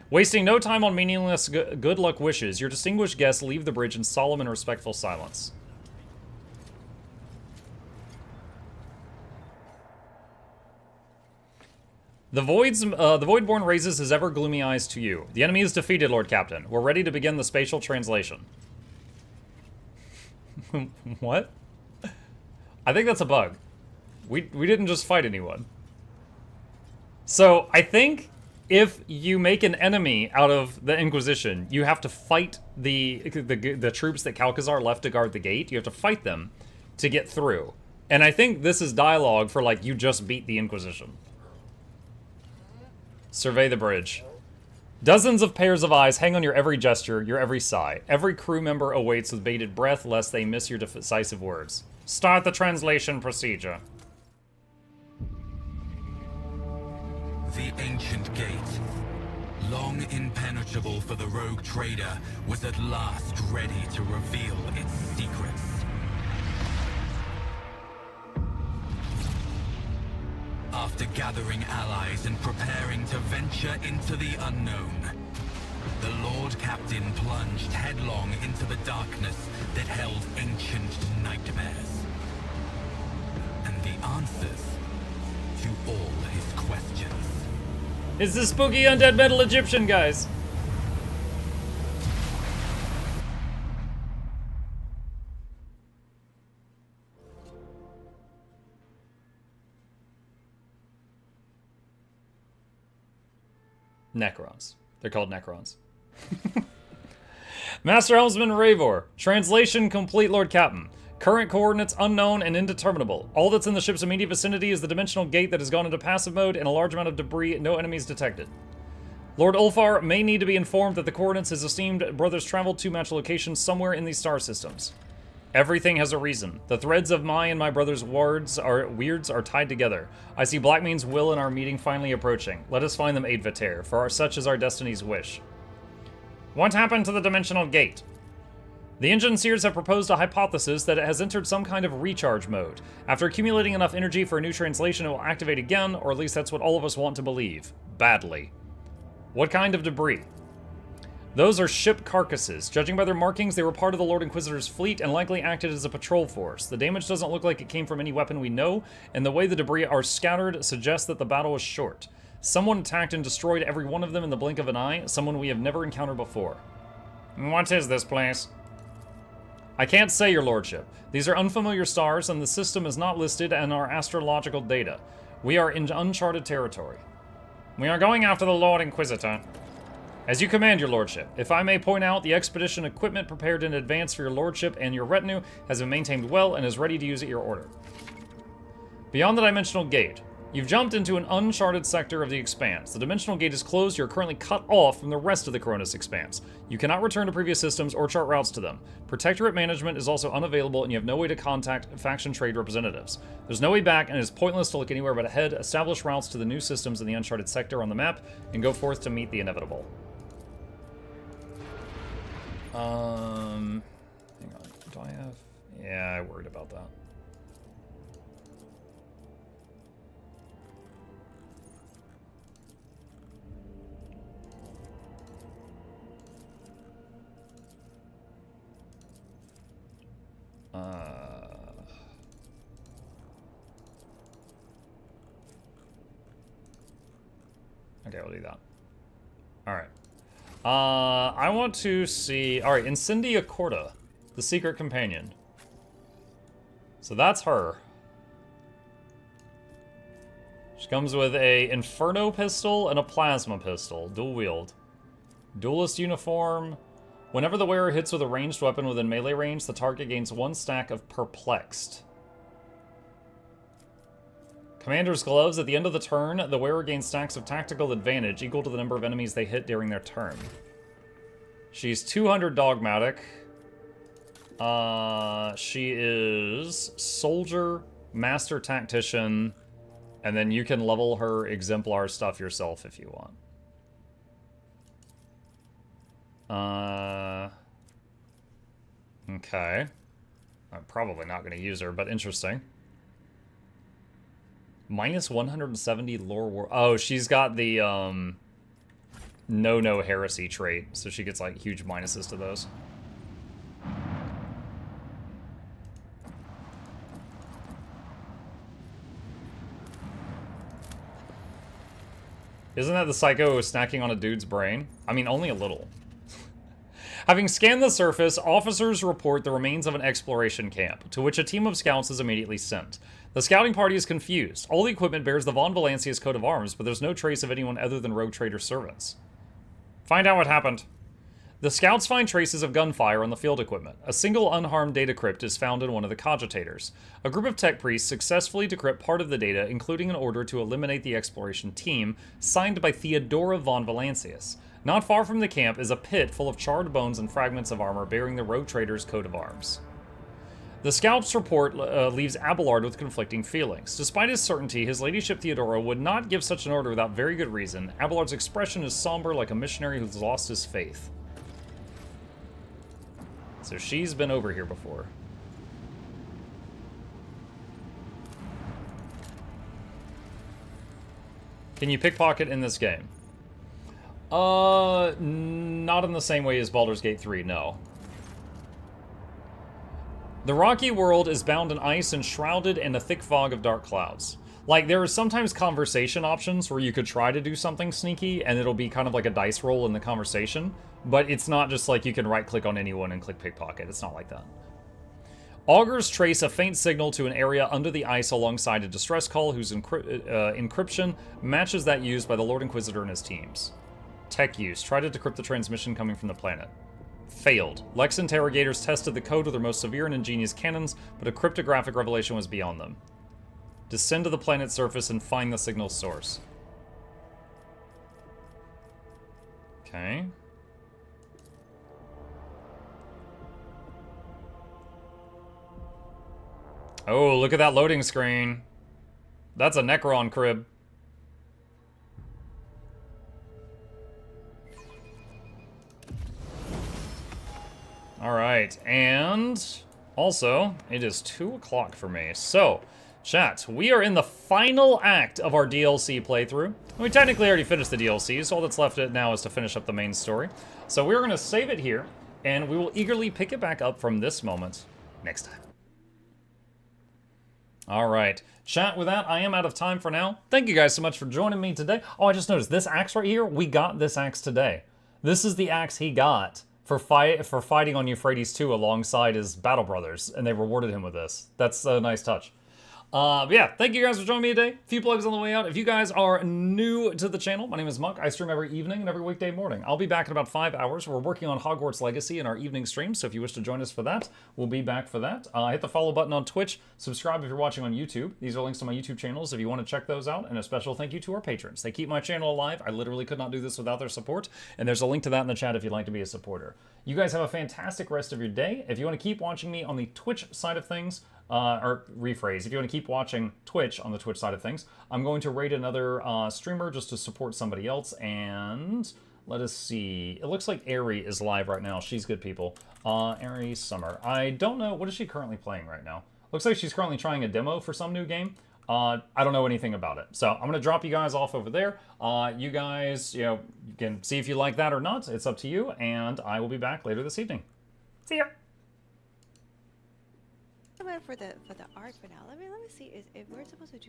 Wasting no time on meaningless good luck wishes, your distinguished guests leave the bridge in solemn and respectful silence. The Voidborn raises his ever gloomy eyes to you. The enemy is defeated, Lord Captain. We're ready to begin the spatial translation. What? I think that's a bug. We didn't just fight anyone. So, I think if you make an enemy out of the Inquisition, you have to fight the troops that Calcazar left to guard the gate. You have to fight them to get through. And I think this is dialogue for, like, you just beat the Inquisition. Survey the bridge. Dozens of pairs of eyes hang on your every gesture, your every sigh. Every crew member awaits with bated breath lest they miss your decisive words. Start the translation procedure. The ancient gate, long impenetrable for the rogue trader, was at last ready to reveal its secrets. After gathering allies and preparing to venture into the unknown, the Lord Captain plunged headlong into the darkness that held ancient nightmares. And the answers to all his questions. It's the spooky undead metal Egyptian, guys. Necrons. They're called Necrons. Master Helmsman Ravor. Translation complete, Lord Captain. Current coordinates unknown and indeterminable. All that's in the ship's immediate vicinity is the dimensional gate that has gone into passive mode and a large amount of debris. No enemies detected. Lord Ulfar may need to be informed that the coordinates his esteemed brothers traveled to match locations somewhere in these star systems. Everything has a reason. The threads of my and my brother's weirds are tied together. I see Blackmane's will in our meeting finally approaching. Let us find them, Aidvater, for such is our destiny's wish. What happened to the dimensional gate? The Engine Seers have proposed a hypothesis that it has entered some kind of recharge mode. After accumulating enough energy for a new translation, it will activate again, or at least that's what all of us want to believe. Badly. What kind of debris? Those are ship carcasses. Judging by their markings, they were part of the Lord Inquisitor's fleet and likely acted as a patrol force. The damage doesn't look like it came from any weapon we know, and the way the debris are scattered suggests that the battle was short. Someone attacked and destroyed every one of them in the blink of an eye, someone we have never encountered before. What is this place? I can't say, your lordship. These are unfamiliar stars, and the system is not listed in our astrological data. We are in uncharted territory. We are going after the Lord Inquisitor. As you command, your lordship. If I may point out, the expedition equipment prepared in advance for your lordship and your retinue has been maintained well and is ready to use at your order. Beyond the dimensional gate, you've jumped into an uncharted sector of the expanse. The dimensional gate is closed. You're currently cut off from the rest of the Cronus expanse. You cannot return to previous systems or chart routes to them. Protectorate management is also unavailable, and you have no way to contact faction trade representatives. There's no way back, and it is pointless to look anywhere but ahead. Establish routes to the new systems in the uncharted sector on the map, and go forth to meet the inevitable. Hang on. Do I have... Yeah, I worried about that. Okay, we'll do that. Alright. I want to see... Alright, Incendia Corda, the secret companion. So that's her. She comes with a Inferno pistol and a Plasma pistol, dual wield. Duelist uniform. Whenever the wearer hits with a ranged weapon within melee range, the target gains 1 stack of Perplexed. Commander's Gloves. At the end of the turn, the wearer gains stacks of tactical advantage equal to the number of enemies they hit during their turn. She's 200 dogmatic. She is Soldier, Master Tactician, and then you can level her Exemplar stuff yourself if you want. Okay. I'm probably not going to use her, but interesting. Minus 170 lore war. Oh, she's got the no heresy trait, so she gets like huge minuses to those. Isn't that the psycho who was snacking on a dude's brain? I mean, only a little. Having scanned the surface, officers report the remains of an exploration camp, to which a team of scouts is immediately sent. The scouting party is confused. All the equipment bears the Von Valancius coat of arms, but there's no trace of anyone other than rogue trader servants. Find out what happened. The scouts find traces of gunfire on the field equipment. A single unharmed data crypt is found in one of the cogitators. A group of tech priests successfully decrypt part of the data, including an order to eliminate the exploration team, signed by Theodora Von Valancius. Not far from the camp is a pit full of charred bones and fragments of armor bearing the rogue trader's coat of arms. The scout's report leaves Abelard with conflicting feelings. Despite his certainty his ladyship Theodora would not give such an order without very good reason, Abelard's expression is somber like a missionary who's lost his faith. So she's been over here before. Can you pickpocket in this game? Not in the same way as Baldur's Gate 3, no. The rocky world is bound in ice and shrouded in a thick fog of dark clouds. Like, there are sometimes conversation options where you could try to do something sneaky, and it'll be kind of like a dice roll in the conversation, but it's not just like you can right-click on anyone and click pickpocket. It's not like that. Augurs trace a faint signal to an area under the ice alongside a distress call whose encryption matches that used by the Lord Inquisitor and his teams. Tech use. Try to decrypt the transmission coming from the planet. Failed. Lex interrogators tested the code with their most severe and ingenious cannons, but a cryptographic revelation was beyond them. Descend to the planet's surface and find the signal source. Okay. Oh, look at that loading screen. That's a Necron crib. Alright, and also, it is 2 o'clock for me. So, chat, we are in the final act of our DLC playthrough. We technically already finished the DLC, so all that's left now is to finish up the main story. So we're going to save it here, and we will eagerly pick it back up from this moment next time. Alright, chat, with that, I am out of time for now. Thank you guys so much for joining me today. Oh, I just noticed, this axe right here, we got this axe today. This is the axe he got for fighting on Euphrates 2 alongside his battle brothers, and they rewarded him with this. That's a nice touch. But yeah, thank you guys for joining me today. A few plugs on the way out. If you guys are new to the channel, my name is Muk. I stream every evening and every weekday morning. I'll be back in about 5 hours. We're working on Hogwarts Legacy in our evening stream, so if you wish to join us for that, we'll be back for that. Hit the follow button on Twitch. Subscribe if you're watching on YouTube. These are links to my YouTube channels if you want to check those out. And a special thank you to our patrons. They keep my channel alive. I literally could not do this without their support. And there's a link to that in the chat if you'd like to be a supporter. You guys have a fantastic rest of your day. If you want to keep watching me on the Twitch side of things, or rephrase, if you want to keep watching Twitch on the Twitch side of things, I'm going to raid another streamer just to support somebody else, and let us see. It looks like Aerie is live right now. She's good, people. Aerie Summer. I don't know, what is she currently playing right now? Looks like she's currently trying a demo for some new game. I don't know anything about it. So I'm going to drop you guys off over there. You guys, you can see if you like that or not. It's up to you, and I will be back later this evening. See ya! For the art, but now let me see. If we're supposed to do